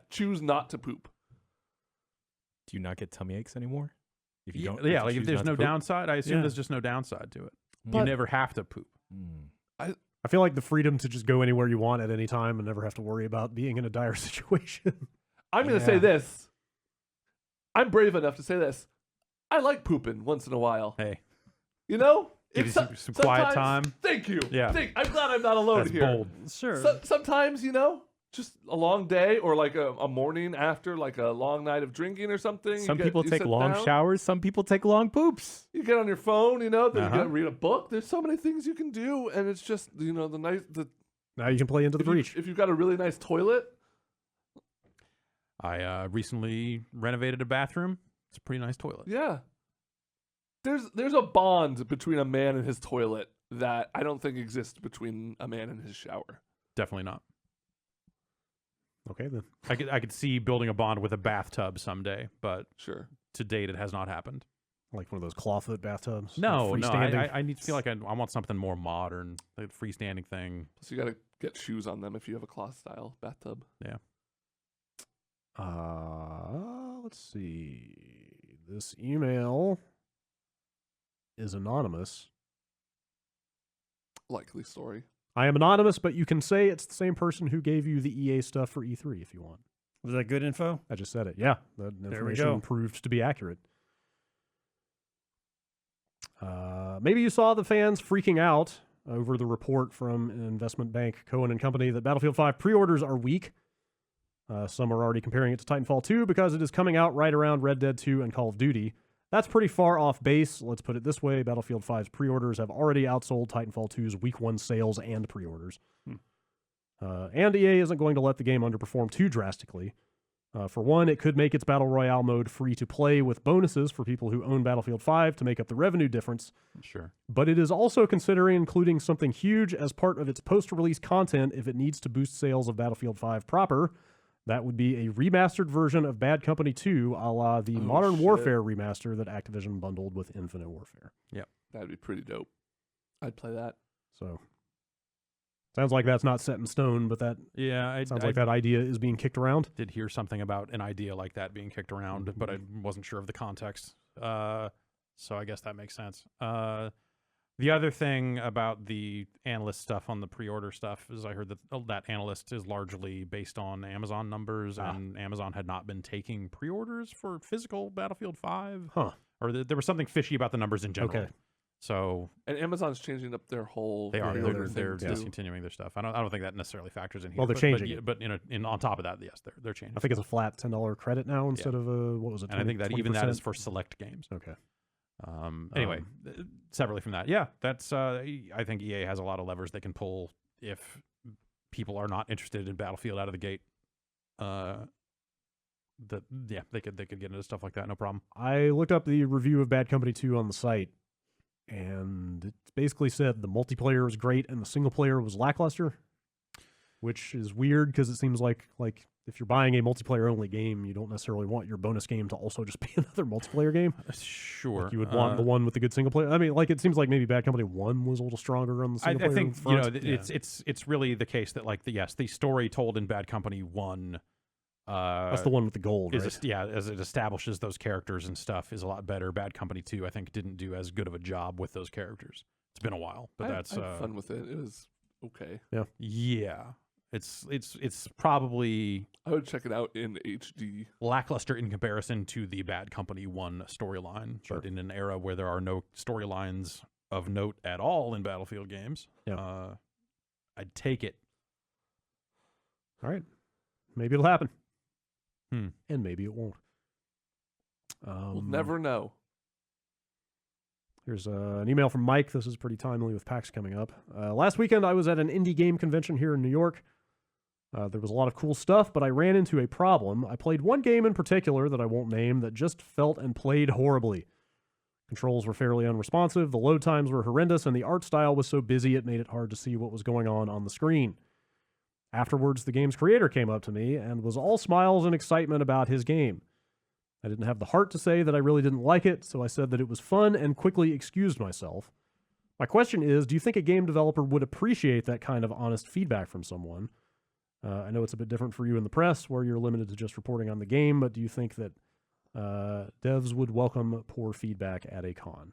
choose not to poop. Do you not get tummy aches anymore? If you Yeah, don't, yeah, you like if choose there's not no to poop? downside, I assume Yeah. there's just no downside to it. You But- never have to poop. Mm. I feel like the freedom to just go anywhere you want at any time and never have to worry about being in a dire situation. I'm going to Yeah. say this. I'm brave enough to say this. I like pooping once in a while. Hey, You know? give you It's some quiet sometimes- time. Thank you. Yeah. I'm glad I'm not alone That's here. bold. Sure. Sometimes, just a long day or like a morning after like a long night of drinking or something. Some you people you take sit long down, showers. Some people take long poops. You get on your phone, then you Uh-huh. get read a book. There's so many things you can do, and it's just the Now you can play into the breach. if you've got a really nice toilet. I recently renovated a bathroom. It's a pretty nice toilet. Yeah. There's a bond between a man and his toilet that I don't think exists between a man and his shower. Definitely not. Okay, then. I could see building a bond with a bathtub someday, but Sure. to date it has not happened. Like one of those clawfoot bathtubs. No, freestanding. I need to feel like I want something more modern, like a freestanding thing. Plus, you got to get shoes on them if you have a cloth style bathtub. Yeah. Let's see. This email is anonymous. Likely story. I am anonymous, but you can say it's the same person who gave you the EA stuff for E3 if you want. Was that good info? I just said it. Yeah, that There we information go. proved to be accurate. Maybe you saw the fans freaking out over the report from investment bank Cohen and Company that Battlefield 5 pre-orders are weak. Some are already comparing it to Titanfall 2 because it is coming out right around Red Dead 2 and Call of Duty. That's pretty far off base. Let's put it this way. Battlefield 5's pre-orders have already outsold Titanfall 2's week 1 sales and pre-orders. And EA isn't going to let the game underperform too drastically. For one, it could make its Battle Royale mode free to play with bonuses for people who own Battlefield 5 to make up the revenue difference. Sure. But it is also considering including something huge as part of its post-release content if it needs to boost sales of Battlefield 5 proper. That would be a remastered version of Bad Company 2, a la the Modern shit. Warfare remaster that Activision bundled with Infinite Warfare. That'd be pretty dope. I'd play that. So, sounds like that's not set in stone, but that Yeah, sounds like that idea is being kicked around. did hear something about an idea like that being kicked around, but I wasn't sure of the context. So I guess that makes sense. The other thing about the analyst stuff on the pre-order stuff is I heard that that analyst is largely based on Amazon numbers, and Amazon had not been taking pre-orders for physical Battlefield 5. Huh. Or there was something fishy about the numbers in general. Okay. So And Amazon's changing up their whole. they are Yeah, they're, they're- they're yeah. discontinuing their stuff. I don't think that necessarily factors in here. Well, they're but, changing it. But on top of that, yes, they're changing. I think it's a flat $10 credit now instead of what was it? And I think that even that 20%? is for select games. Okay. Anyway, separately from that, yeah, that's. I think EA has a lot of levers they can pull if people are not interested in Battlefield out of the gate. They could get into stuff like that, no problem. I looked up the review of Bad Company 2 on the site, and it basically said the multiplayer was great and the single player was lackluster, which is weird because it seems like if you're buying a multiplayer only game, you don't necessarily want your bonus game to also just be another multiplayer game. Sure, Like you would want the one with the good single player. I mean, like it seems like maybe Bad Company 1 was a little stronger on the single player. I think front. it's really the case that the story told in Bad Company 1. That's the one with the gold, right? As it establishes those characters and stuff is a lot better. Bad Company 2, I think, didn't do as good of a job with those characters. It's been a while, but I had fun with it. It was okay. Yeah. It's probably I would check it out in HD. lackluster in comparison to the Bad Company 1 storyline, Sure. but in an era where there are no storylines of note at all in Battlefield games, I'd take it. All right. Maybe it'll happen. Hmm. And maybe it won't. We'll never know. Here's an email from Mike. This is pretty timely with PAX coming up. Last weekend, I was at an indie game convention here in New York. There was a lot of cool stuff, but I ran into a problem. I played one game in particular that I won't name that just felt and played horribly. Controls were fairly unresponsive, the load times were horrendous, and the art style was so busy it made it hard to see what was going on the screen. Afterwards, the game's creator came up to me and was all smiles and excitement about his game. I didn't have the heart to say that I really didn't like it, so I said that it was fun and quickly excused myself. My question is, do you think a game developer would appreciate that kind of honest feedback from someone? I know it's a bit different for you in the press, where you're limited to just reporting on the game, but do you think that devs would welcome poor feedback at a con?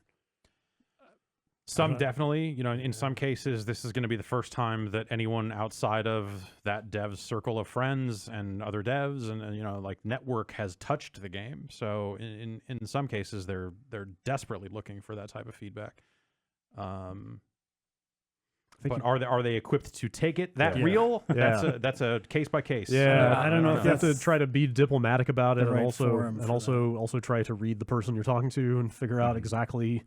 Some definitely, in some cases, this is going to be the first time that anyone outside of that dev's circle of friends and other devs and network has touched the game. So in some cases, they're desperately looking for that type of feedback. But are they equipped to take it real? Yeah. That's a case by case. Yeah, I don't know if you have to that's try to be diplomatic about it, the and right forum for also try to read the person you're talking to and figure out exactly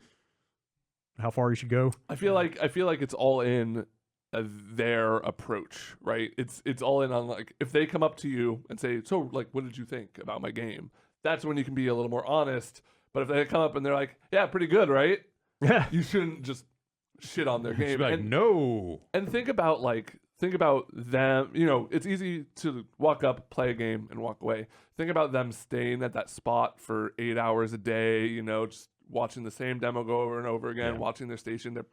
how far you should go. I feel like it's all in their approach, right? It's all in on if they come up to you and say, "So, what did you think about my game?" That's when you can be a little more honest. But if they come up and they're like, "Yeah, pretty good, right?" Yeah. You shouldn't just shit on their game. No. And think about think about them. It's easy to walk up, play a game, and walk away. Think about them staying at that spot for 8 hours a day, just watching the same demo go over and over again, watching their station. They're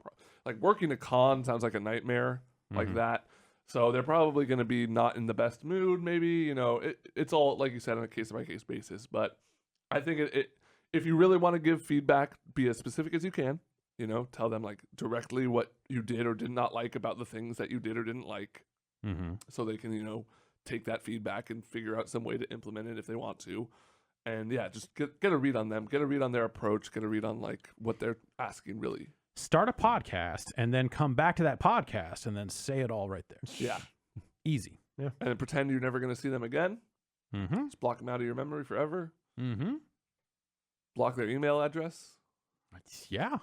like working a con sounds like a nightmare like that. So they're probably going to be not in the best mood, maybe. It's all, like you said, on a case-by-case basis. But I think if you really want to give feedback, be as specific as you can. Tell them like directly what you did or did not like about the things that you did or didn't like, so they can take that feedback and figure out some way to implement it if they want to. And yeah, just get a read on them, get a read on their approach, get a read on like what they're asking really. Start a podcast and then come back to that podcast and then say it all right there. Yeah, easy. Yeah, and then pretend you're never going to see them again. Just block them out of your memory forever. Block their email address. Yeah.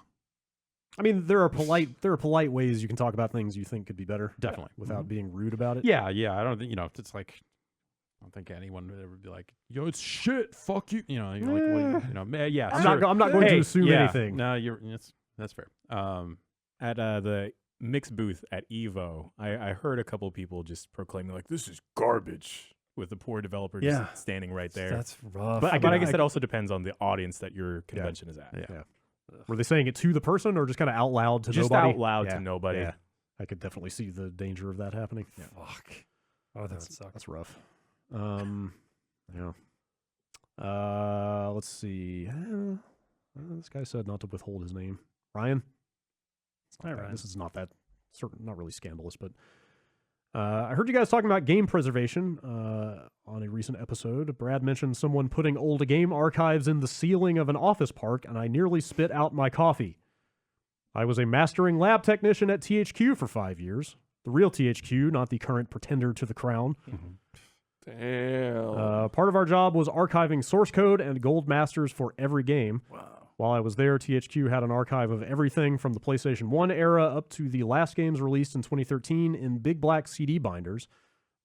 I mean, there are polite ways you can talk about things you think could be better, Definitely, without being rude about it. Yeah. I don't think it's like, I don't think anyone would ever be like, "Yo, it's shit. Fuck you." You're like, well, yeah. I'm not going to assume anything. No, that's fair. At the mix booth at Evo, I heard a couple people just proclaiming like, "This is garbage," with the poor developer just standing right there. That's rough. But I guess that also depends on the audience that your convention is at. Yeah. Were they saying it to the person or just kind of out loud to just nobody? Out loud to nobody. Yeah. I could definitely see the danger of that happening. Yeah. Fuck. Oh, that would suck. That's rough. Yeah. Let's see. This guy said not to withhold his name. Ryan? Hi, Ryan. This is not really scandalous, but I heard you guys talking about game preservation on a recent episode. Brad mentioned someone putting old game archives in the ceiling of an office park, and I nearly spit out my coffee. I was a mastering lab technician at THQ for 5 years. The real THQ, not the current pretender to the crown. Damn. Part of our job was archiving source code and gold masters for every game. Wow. While I was there, THQ had an archive of everything from the PlayStation 1 era up to the last games released in 2013 in big black CD binders.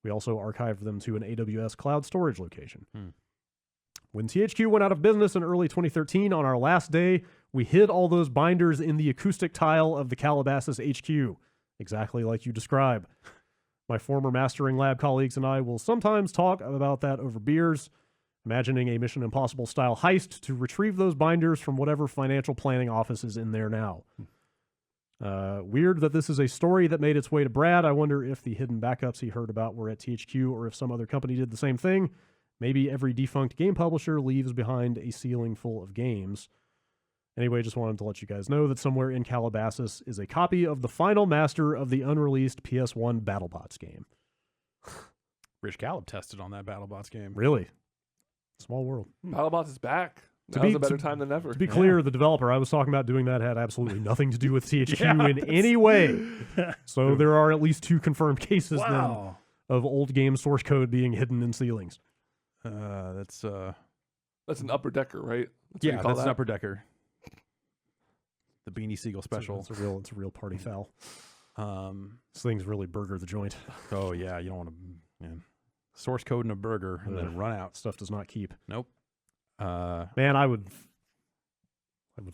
We also archived them to an AWS cloud storage location. When THQ went out of business in early 2013, on our last day, we hid all those binders in the acoustic tile of the Calabasas HQ, exactly like you describe. My former mastering lab colleagues and I will sometimes talk about that over beers, imagining a Mission Impossible style heist to retrieve those binders from whatever financial planning office is in there now. Weird that this is a story that made its way to Brad. I wonder if the hidden backups he heard about were at THQ or if some other company did the same thing. Maybe every defunct game publisher leaves behind a ceiling full of games. Anyway, just wanted to let you guys know that somewhere in Calabasas is a copy of the final master of the unreleased PS1 BattleBots game. Rich Gallup tested on that BattleBots game. Really? Small world. BattleBots is back. Now's a better time than ever. To be clear, the developer I was talking about doing that had absolutely nothing to do with THQ in any way. So there are at least 2 confirmed cases then of old game source code being hidden in ceilings. That's an upper decker, right? That's an upper decker. The Beanie Siegel special. It's a real party foul. This thing's really burger the joint. Oh yeah, you don't want to source code in a burger and then run out. Stuff does not keep. Nope. Man, I would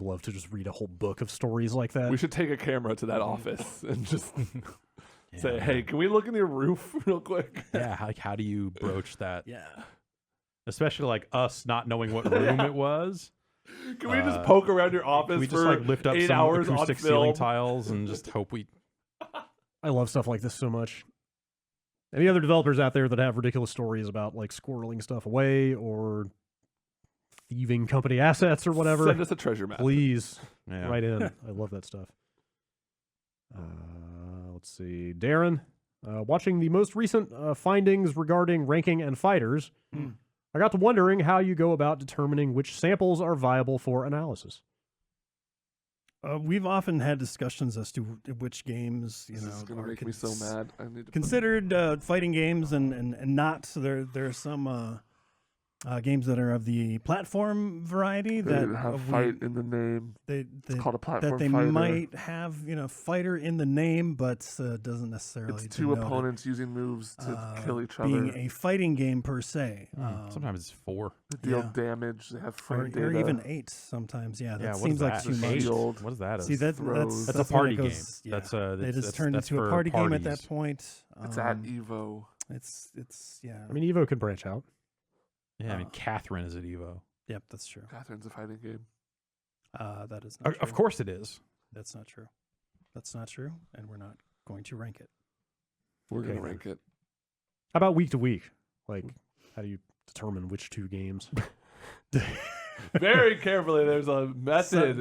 love to just read a whole book of stories like that. We should take a camera to that office and just say, "Hey, can we look in your roof real quick?" Yeah, like how do you broach that? Yeah. Especially like us not knowing what room it was. Can we just poke around your office we for just like lift up 8 some hours on acoustic film? ceiling tiles and just hope we... I love stuff like this so much. Any other developers out there that have ridiculous stories about like squirreling stuff away or thieving company assets or whatever? Send us a treasure map. Please write in. I love that stuff. Let's see. Darren, watching the most recent findings regarding ranking and fighters, I got to wondering how you go about determining which samples are viable for analysis. We've often had discussions as to which games, This is gonna make me so mad. I need to considered fighting games and not. So there are some games that are of the platform variety They that have fight in the name. it's called a platform that they fighter. might have fighter in the name, but doesn't necessarily. It's two denote it opponents using moves to kill each other. being a fighting game per se. Sometimes it's 4. They deal yeah. damage. They have frame or data. even 8 sometimes. Yeah, that Yeah, what is seems like that? too much. Shield. What is that? See, that's throws. That's a when it party goes- game. Yeah. That's It is that's turned into for a party game at parties. that point. It's at Evo. It's yeah. I mean, Evo could branch out. Yeah, I mean, Catherine is at Evo. Yep, that's true. Catherine's a fighting game. That is not true. Of course it is. That's not true. That's not true, and we're not going to rank it. We're Okay, gonna then. rank it. How about week to week? Like, how do you determine which 2 games? Very carefully. There's a method.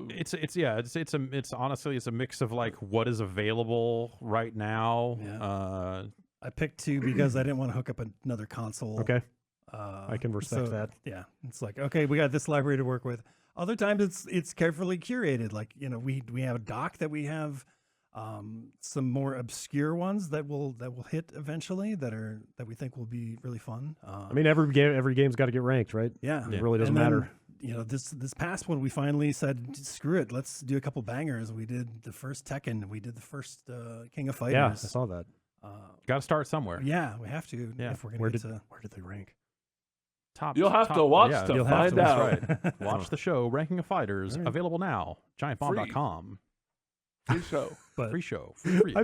It's honestly it's a mix of like what is available right now. Yeah. I picked 2 because I didn't want to hook up another console. Okay, I can respect that. Yeah, it's like, okay, we got this library to work with. Other times it's carefully curated. Like, we have a dock that we have some more obscure ones that will hit eventually that we think will be really fun. I mean, every game's got to get ranked, right? yeah, It really doesn't And then, matter. this past one we finally said, screw it, let's do a couple bangers. We did the first Tekken, we did the first King of Fighters. Yeah, I saw that. Got to start somewhere. Yeah, we have to Yeah. if we're gonna Where get did to. where did they rank? You'll have to watch yeah, to you'll have find to, out. that's right. Watch the show Ranking of Fighters, All right. available now. Giantbomb.com. Free show. But Free show. Free for you.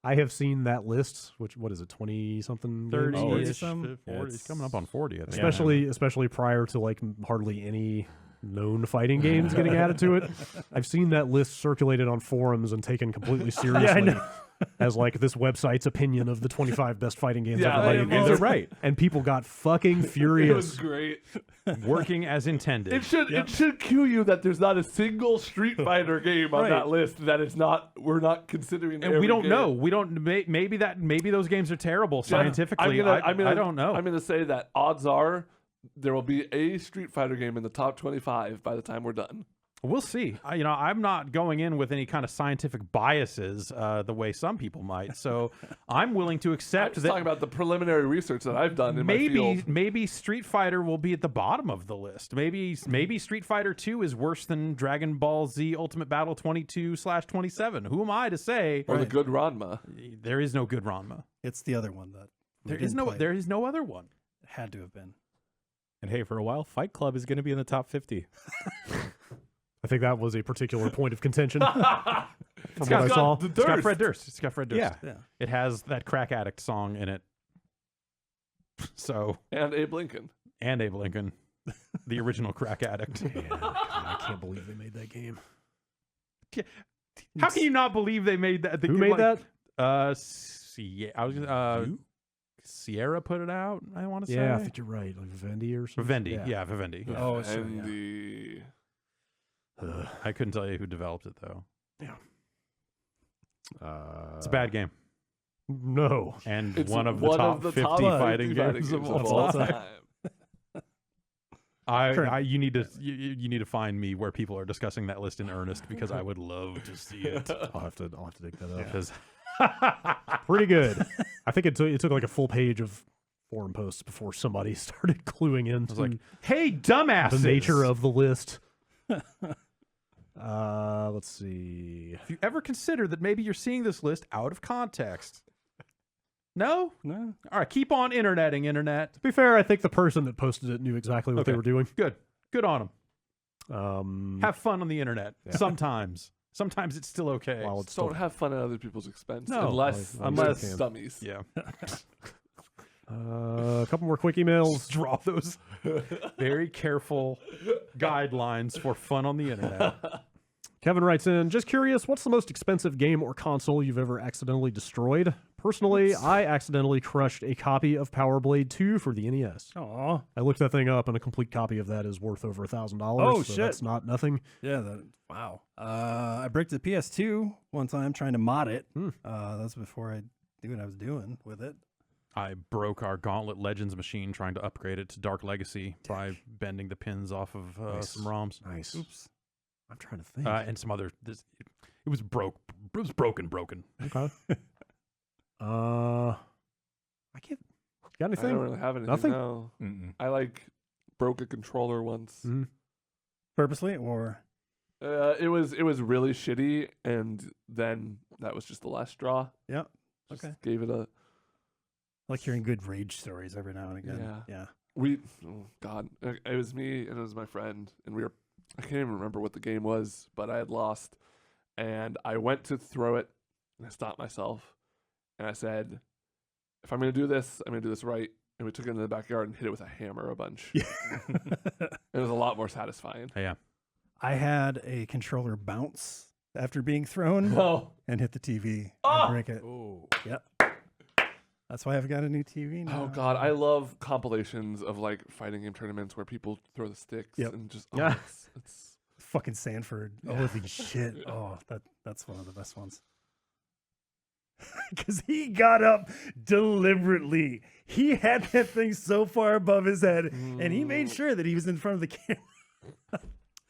I have seen that list. What is it? 20 something. 30 Oh, ish, it's, 40. yeah, It's coming up on 40. I think. especially prior to like hardly any known fighting games getting added to it. I've seen that list circulated on forums and taken completely seriously as like this website's opinion of the 25 best fighting games Yeah, ever made. And they're right. And people got fucking It was furious. great. Working as intended. It should cue you that there's not a single Street Fighter game on Right. that list that is not. We're not considering. And we don't know. We don't. Maybe those games are terrible scientifically. I don't know. I'm gonna say that odds are there will be a Street Fighter game in the top 25 by the time we're done. We'll see. I'm not going in with any kind of scientific biases the way some people might. So I'm willing to I'm accept just that talking about the preliminary research that I've done in my field. maybe Street Fighter will be at the bottom of the list. Maybe Street Fighter 2 is worse than Dragon Ball Z Ultimate Battle 22/27. Who am I to say? Or the good Ranma. There is no good Ranma. It's the other one that we There is didn't play. there is no other one. It had to have been. And hey, for a while, Fight Club is going to be in the top 50. I think that was a particular point of contention from what got I saw. the It's got Durst. Fred Durst. It's got Fred Durst. Yeah. Yeah. It has that crack addict song in it. So, And Abe Lincoln. and Abe Lincoln, the original crack addict. I can't believe they made that game. How can you not believe they made that? Who made that? Sierra put it out. I want to say. Yeah, I think you're right. Like Vivendi or something. Vivendi. Yeah, Vivendi. Oh, sure, and yeah. the I couldn't tell you who developed it though. Uh, It's a bad game, No. and it's one of the top 50 fighting games of all time. You need to find me where people are discussing that list in earnest because I would love to see it. I'll have to dig that up. Because Pretty good. I think it took like a full page of forum posts before somebody started cluing I into was like, "Hey, dumbasses!" the nature of the list. Let's see. If you ever consider that maybe you're seeing this list out of context. No? No. All right, keep on interneting, internet. To be fair, I think the person that posted it knew exactly what they Okay. were doing. Good. Good on them. Have fun on the internet. Sometimes. Sometimes it's still okay. While it's Don't have fun at other people's expense. No, unless unless- dummies. Yeah. a couple more quick emails. Draw those very careful guidelines for fun on the internet. Kevin writes in, just curious, what's the most expensive game or console you've ever accidentally destroyed? Personally, I accidentally crushed a copy of Power Blade 2 for the NES. Oh, I looked that thing up, and a complete copy of that is worth over $1,000. Oh, so shit. That's not nothing. yeah. Wow. I bricked the PS2 one time trying to mod it. Hmm. That's before I knew what I was doing with it. I broke our Gauntlet Legends machine trying to upgrade it to Dark Legacy by bending the pins off of Nice. some ROMs. Nice. Oops. I'm trying to think. And some other. It was broke. It was broken. Okay. I can't. Got I anything? don't really have anything. Nothing? No. Mm-mm. I broke a controller once. Mhm. Purposely or It was really shitty, and then that was just the last straw. yeah. Just Okay. Gave it a. I like hearing good rage stories every now and again. Yeah. Oh God, it was me and it was my friend, and I can't even remember what the game was, but I had lost, and I went to throw it, and I stopped myself, and I said, if I'm gonna do this, I'm gonna do this right. And we took it into the backyard and hit it with a hammer a bunch. Yeah. It was a lot more satisfying. Yeah. I had a controller bounce after being thrown Oh, and hit the TV Ah! and break it. Oh. Yep. That's why I've got a new TV now. oh God, I love compilations of fighting game tournaments where people throw the sticks Yep. and just Yeah. it's Fucking Sanford. Holy shit. Oh, that's one of the best ones. Because he got up deliberately. He had that thing so far above his head, and he made sure that he was in front of the camera.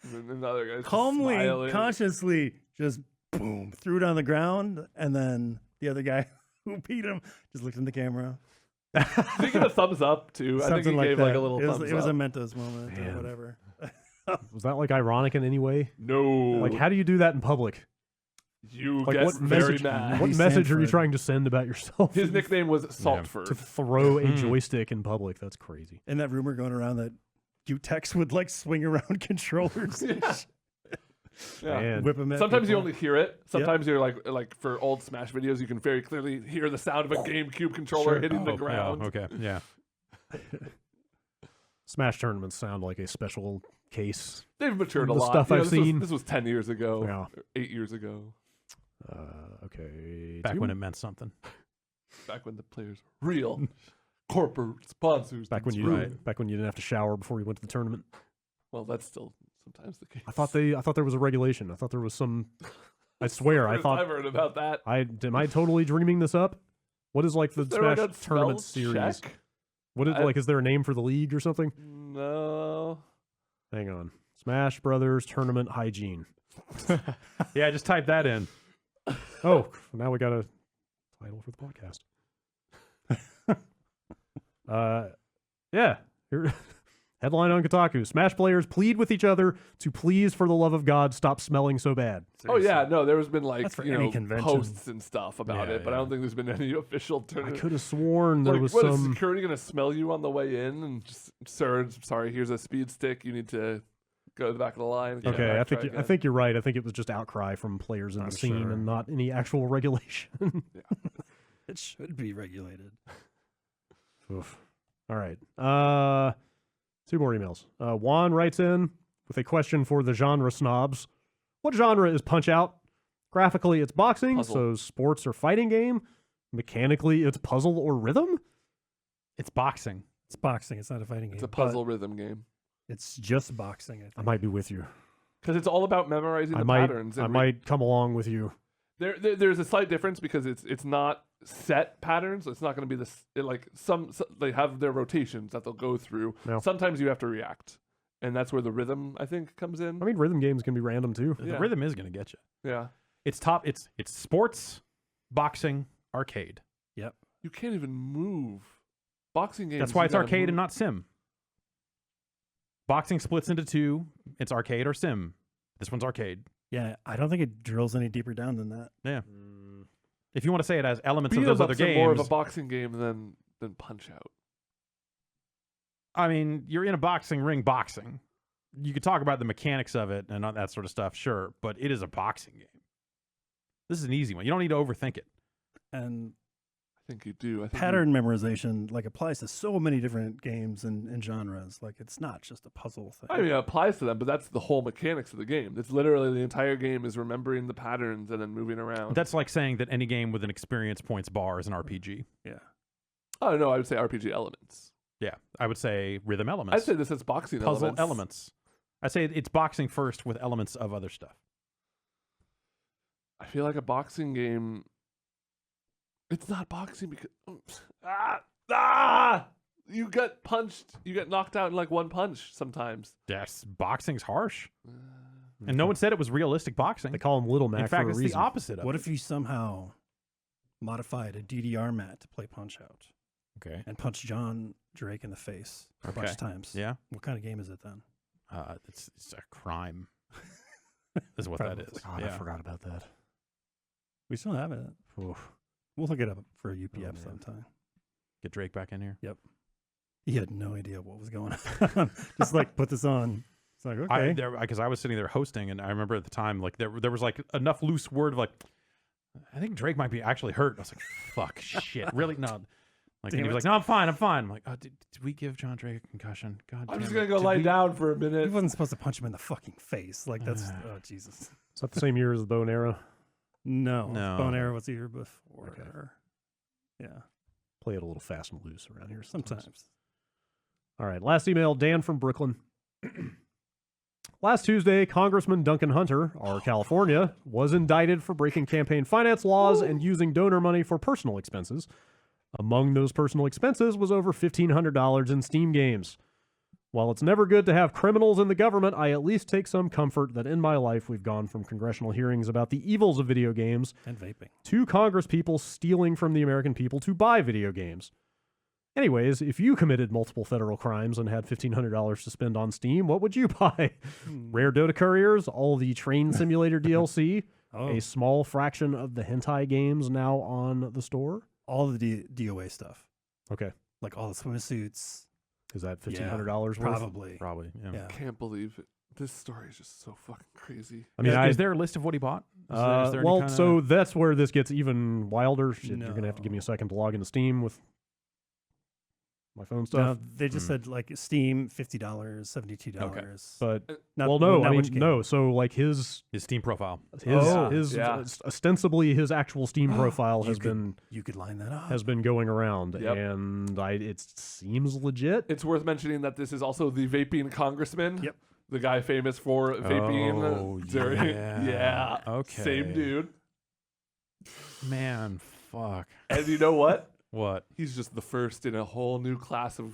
and then the other guy's Calmly, smiling. consciously, just boom, threw it on the ground, and then the other guy who beat him just looked in the camera. Did he give a thumbs up too? I think he Something like gave that. a little it was, thumbs it was a up. Mentos moment or Man. whatever. Was that ironic in any way? No, Like, how do you do that in public? you Like, get what very message? mad. What Maybe message are you Sanford. trying to send about yourself? His nickname was Saltford. to throw a Mm. joystick in public. That's crazy. And that rumor going around that Utex would swing around controllers, and Yeah. Man. whip them at Sometimes you people. only hear it. Sometimes you're like for old Smash videos, you can very clearly hear the sound of a GameCube controller Sure. hitting the Oh, ground. Yeah, okay. Yeah. Smash tournaments sound like a special case. They've matured a The lot. stuff I've seen. This was 10 years ago, Yeah. or 8 years ago, Okay. Back when it meant something. back when the players were real corporate sponsors. back when That's you right. back when you didn't have to shower before you went to the tournament. Well, that's still sometimes the case. I thought there was a regulation. I thought there was some. I swear, I First thought I've heard about that. am I totally dreaming this up? What is the Is there like Smash a tournament spell series? check? What is I- is there a name for the league or something? No. Hang on. Smash Brothers Tournament Hygiene. Yeah, just type that in. Oh, now we got a title for the podcast. Yeah. Here, headline on Kotaku: Smash players plead with each other to please, for the love of God, stop smelling so bad. Oh yeah, no. There has been That's for any convention. posts and stuff about Yeah, it, but I yeah. don't think there's been any official I tournament. could have sworn there was what, is some. security going to smell you on the way in and just, sir, sorry, here's a speed stick. You need to go to the back of the line. and come Okay, back, I try think again." think you're right. I think it was just outcry from players in I'm the scene sure. and not any actual regulation. It should be regulated. Oof. All right. Two more emails. Juan writes in with a question for the genre snobs. What genre is Punch-Out? Graphically, it's boxing, Puzzle. so sports or fighting game. Mechanically, it's puzzle or rhythm. It's boxing. It's boxing. It's not a fighting game. It's a but puzzle rhythm game It's just boxing. I think. I might be with you. because it's all about memorizing I the might. patterns. I and might come along with you. There's a slight difference because it's not set patterns. It's not going to be this some they have their rotations that they'll go through. No. Sometimes you have to react, and that's where the rhythm I think comes in. I mean, rhythm games can be random too. Yeah. The rhythm is going to get you. Yeah, It's sports, boxing, arcade. you can't even move. Boxing games. That's why you it's gotta arcade move. and not sim. Boxing splits into two. It's arcade or sim. This one's arcade. Yeah, I don't think it drills any deeper down than that. Yeah. If you want to say it has elements Beat of those 'em other ups are more of a games, boxing game than Punch Out. I mean, you're in a boxing ring boxing. You could talk about the mechanics of it and all that sort of stuff, sure, but it is a boxing game. This is an easy one. You don't need to overthink it. And I think you do. I think pattern memorization applies to so many different games and genres. It's not just a puzzle thing. I mean, it applies to them, but that's the whole mechanics of the game. It's literally the entire game is remembering the patterns and then moving around. That's like saying that any game with an experience points bar is an RPG. Oh no, I would say RPG elements. Yeah, I would say rhythm elements. I'd say this is boxing puzzle elements. I say it's boxing first with elements of other stuff. I feel like a boxing game. It's not boxing because you get punched, you get knocked out in one punch sometimes. Yes, boxing's harsh, and no one said it was realistic boxing. They call him Little Mac In fact, for a it's reason. the opposite of What it. if you somehow modified a DDR mat to play Punch Out? Okay. and punch John Drake in the face a bunch of times. Yeah. What kind of game is it then? It's a crime. Is what that is. God, I forgot about that. We still have it. Oof. We'll look it up for a UPF man. sometime. Get Drake back in here. He had no idea what was going on. Just like put this on. It's like, okay. Because I was sitting there hosting, and I remember at the time, like there was like enough loose word of like, I think Drake might be actually hurt. I was like, fuck, shit, really? No. Like, and he was like, no, I'm fine. I'm like, oh, did we give John Drake a concussion? God damn I'm just it. gonna go Did lie we- down for a He minute. wasn't supposed to punch him in the fucking face. Like, that's, oh, Jesus. Is that the same year as the bow and arrow? No. No. Bone Arrow was the year before. Okay. Yeah. Play it a little fast and loose around here Sometimes. All right, last email, Dan from Brooklyn. Last Tuesday, Congressman Duncan Hunter, our California, was indicted for breaking campaign finance laws and using donor money for personal expenses. Among those personal expenses was over $1,500 in Steam games. While it's never good to have criminals in the government, I at least take some comfort that in my life we've gone from congressional hearings about the evils of video games And vaping. to Congress people stealing from the American people to buy video games. Anyways, if you committed multiple federal crimes and had $1,500 to spend on Steam, what would you buy? Rare Dota Couriers, all the Train Simulator DLC, Oh, a small fraction of the hentai games now on the store. all the DOA stuff. Okay. Like all the swimsuits. Is that Yeah, $1,500 worth? Probably. Probably. Yeah. Yeah. Can't believe it. This story is just so fucking crazy. I mean, is there a list of what he bought? Is there any well, kinda- so that's where this gets even wilder. Shit, you're going to have to give me a No. second to log into Steam with my phone No, stuff. they just said like Steam, $50, $72. But, Not, well, no, not I mean, which game. no. So, like, his his Steam profile. Yeah. ostensibly his actual Steam profile has You could line that up. been going around, Yep. and it seems legit. It's worth mentioning that this is also the vaping congressman. Yep. The guy famous for vaping. Oh, during, yeah. yeah. Okay. Same dude. Man, fuck. And you know what? What? He's just the first in a whole new class of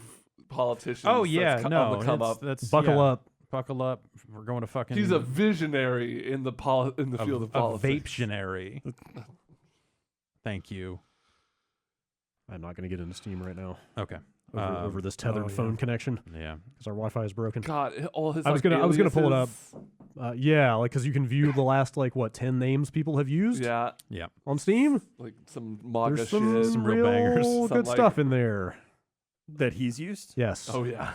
politicians. Oh that's yeah, on no, the come it's- up. that's Buckle yeah. up. Buckle up. We're going to fucking. He's a visionary in the field of a politics. vapetionary. Thank you. I'm not going to get into Steam right now Okay. over this tethered phone connection Yeah. because our Wi-Fi is broken. God, all his. I was gonna pull it up. aliases. Yeah, like because you can view the last 10 names people have used Yeah, on Steam. like some MAGA There's shit. Some real bangers. good Some, like- stuff in there. that he's used? Yes. Oh yeah,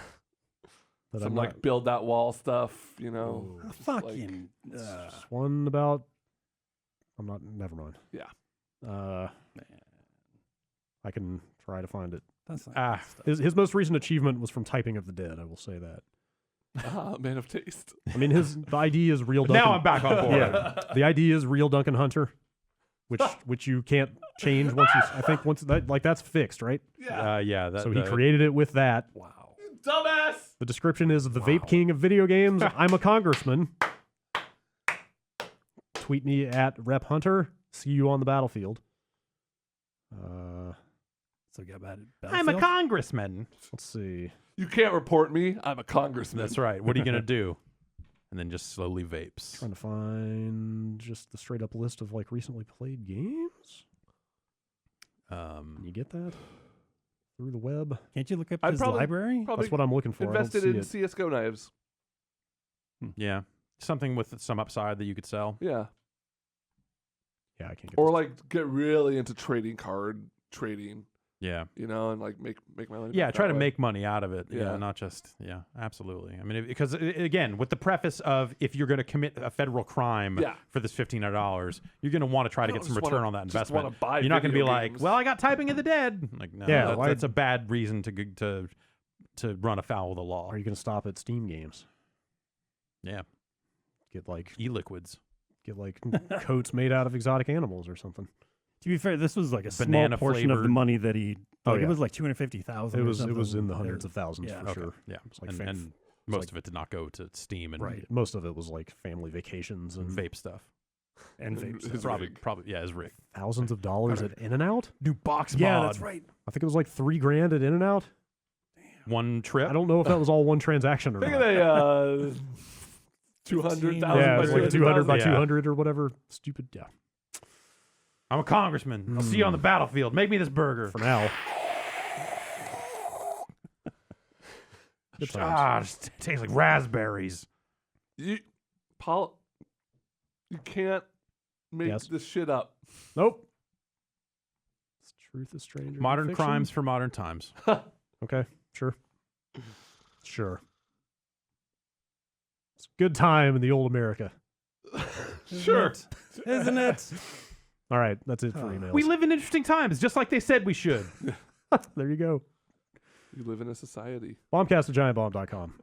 That some I'm like not- build that wall stuff. You know, Oh, just like- fucking. just one about. I'm not. Never mind. Yeah. I can try to find it. That's not Ah, His most recent achievement was from Typing of the Dead. I will say that. Man of taste. I mean, the ID is real. Duncan. now I'm back on board. Yeah, the ID is real Duncan Hunter, which you can't change once you. I think once that's fixed, right? Yeah. So he created it with that. Wow. Dumbass. The description is the Vape King of video games. I'm a congressman. Tweet me at Rep Hunter. See you on the battlefield. So get about it. I'm a congressman. Let's see. You can't report me. I'm a congressman. That's right. What are you gonna do? And then just slowly vapes. Trying to find just the straight up list of recently played games. Can you get that through the web? Can't you look up I'd his probably- library? Probably That's what I'm looking for. invested I in don't see it. CS:GO knives. Yeah. Something with some upside that you could sell. Yeah, Yeah, I can't get. or this. like get really into trading card trading. Yeah. You know, and like make my money. Yeah, back try that to way. make money out of it. Yeah, Yeah. not just, yeah, absolutely. I mean, because again, with the preface of if you're going to commit a federal crime Yeah. for this $1,500 you're going to want to try to I get don't some just return wanna- on that just investment. wanna buy You're not going to be video like, games. well, I got Typing of the Dead. Like, no, Yeah, that's a bad reason to run afoul of the law. Are you going to stop at Steam games? Yeah, Get e-liquids. coats made out of exotic animals or something. To be fair, this was like a Banana small portion of the flavored. money that he. Oh, Like, yeah. It was like 250,000. It was in the hundreds of thousands Yeah. for Okay. sure. Yeah, It's like and most of it did not go to Steam and right. Most of it was like family vacations and vape stuff. And And vapes. his Probably, rig. yeah, his rig. thousands of dollars at In-N-Out. New box Yeah, mod. that's right. I think it was like $3,000 at In-N-Out. One trip. I don't know if that was all one transaction or Think not. of a 200,000. Yeah, it was like 200 by Yeah. 200 or whatever. Stupid. Yeah. I'm a congressman. I'll see you on the battlefield. Make me this burger. For now. Good times. It tastes like raspberries. You can't make this shit up. Nope. Truth is stranger than Modern fiction. crimes for modern times. Okay, sure. Sure. It's a good time in the old America. Sure. Isn't it? All right, that's it for emails. We live in interesting times, just like they said we should. There you go. You live in a society. Bombcast@giantbomb.com.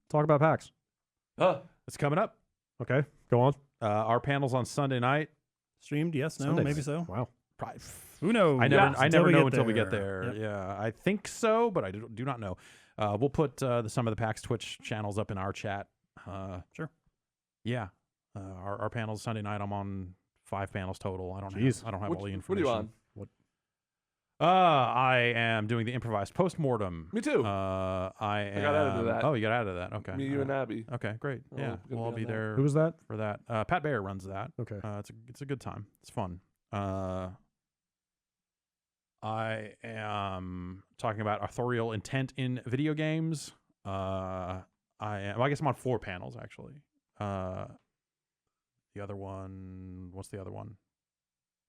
Talk about PAX. It's coming up. Okay, go on. Our panel's on Sunday night. Streamed? Yes. No. Sundays. Maybe so. Wow. Probably, Who knows? I never Until we know get until we get there. there. Yep. Yeah, I think so, but I do not know. We'll put some of the PAX Twitch channels up in our chat. Sure. Yeah. Our panel's Sunday night. I'm on 5 panels total. I don't Jeez. have all the What are information. you on? I am doing the improvised postmortem. Me too. I got added to that. Oh, you got added to that. Okay. Me, you, and Abby. Okay, great. Oh, Yeah, good we'll to be be on that. there Who was that? for that. Pat Bayer runs that. Okay. It's a good time. It's fun. I am talking about authorial intent in video games. I guess I'm on 4 panels actually. The other one, what's the other one?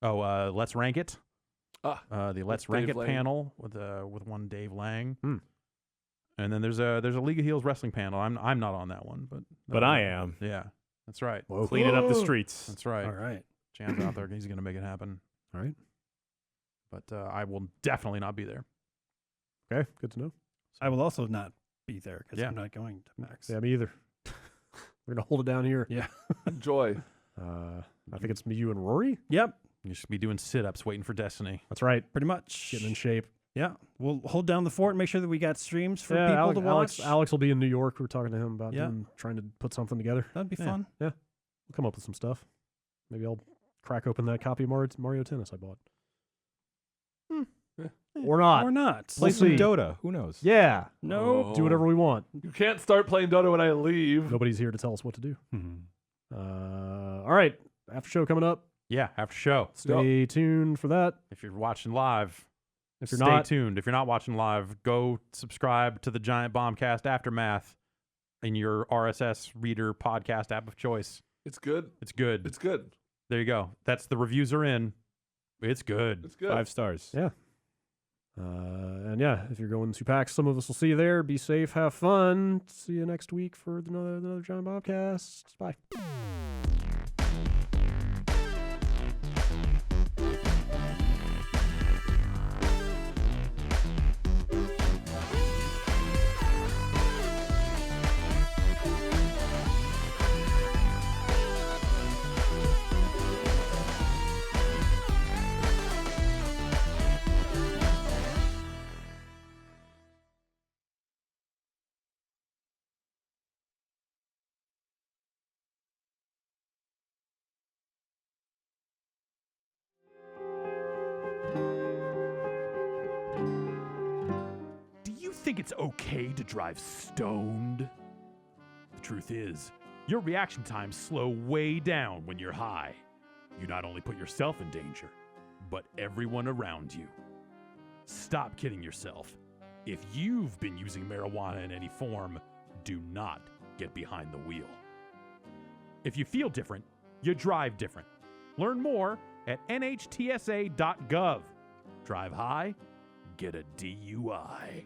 Oh, Let's Rank It. The Let's Rank Dave It Lang. panel with one Dave Lang. Hmm. And then there's a League of Heels wrestling panel. I'm not on that one, But I am. Yeah, that's right. Whoa. Cleaning up the streets. That's right. All right. Jan's out there. He's gonna make it happen. All right. But I will definitely not be there. Okay, good to know. I will also not be there because Yeah. I'm not going to PAX. Yeah, me either. We're going to hold it down here. Yeah. Enjoy. I think it's me, you, and Rory. Yep. You should be doing sit-ups, waiting for Destiny. That's right. Pretty much. Getting in shape. Yeah. We'll hold down the fort and make sure that we got streams for people Alex, to watch. Alex will be in New York. We're talking to him about Yeah. trying to put something together. That'd be Yeah. fun. We'll come up with some stuff. Maybe I'll crack open that copy of Mario Tennis I bought. Or not. Or not. Play We'll some see. Dota. Who knows? Yeah. No. Do whatever we want. You can't start playing Dota when I leave. Nobody's here to tell us what to do. All right. After show coming up. Yeah, after show. Stay tuned for that. If you're watching live, If you're stay not, tuned. If you're not watching live, go subscribe to the Giant Bombcast Aftermath in your RSS reader podcast app of choice. It's good. It's good. It's good. There you go. The reviews are in. It's good. It's good. 5 stars. Yeah. And yeah, if you're going to PAX, some of us will see you there. Be safe, have fun. See you next week for another Giant Bobcast. Bye. Do you think it's okay to drive stoned? The truth is, your reaction times slow way down when you're high. You not only put yourself in danger, but everyone around you. Stop kidding yourself. If you've been using marijuana in any form, do not get behind the wheel. If you feel different, you drive different. Learn more at nhtsa.gov. Drive high, get a DUI.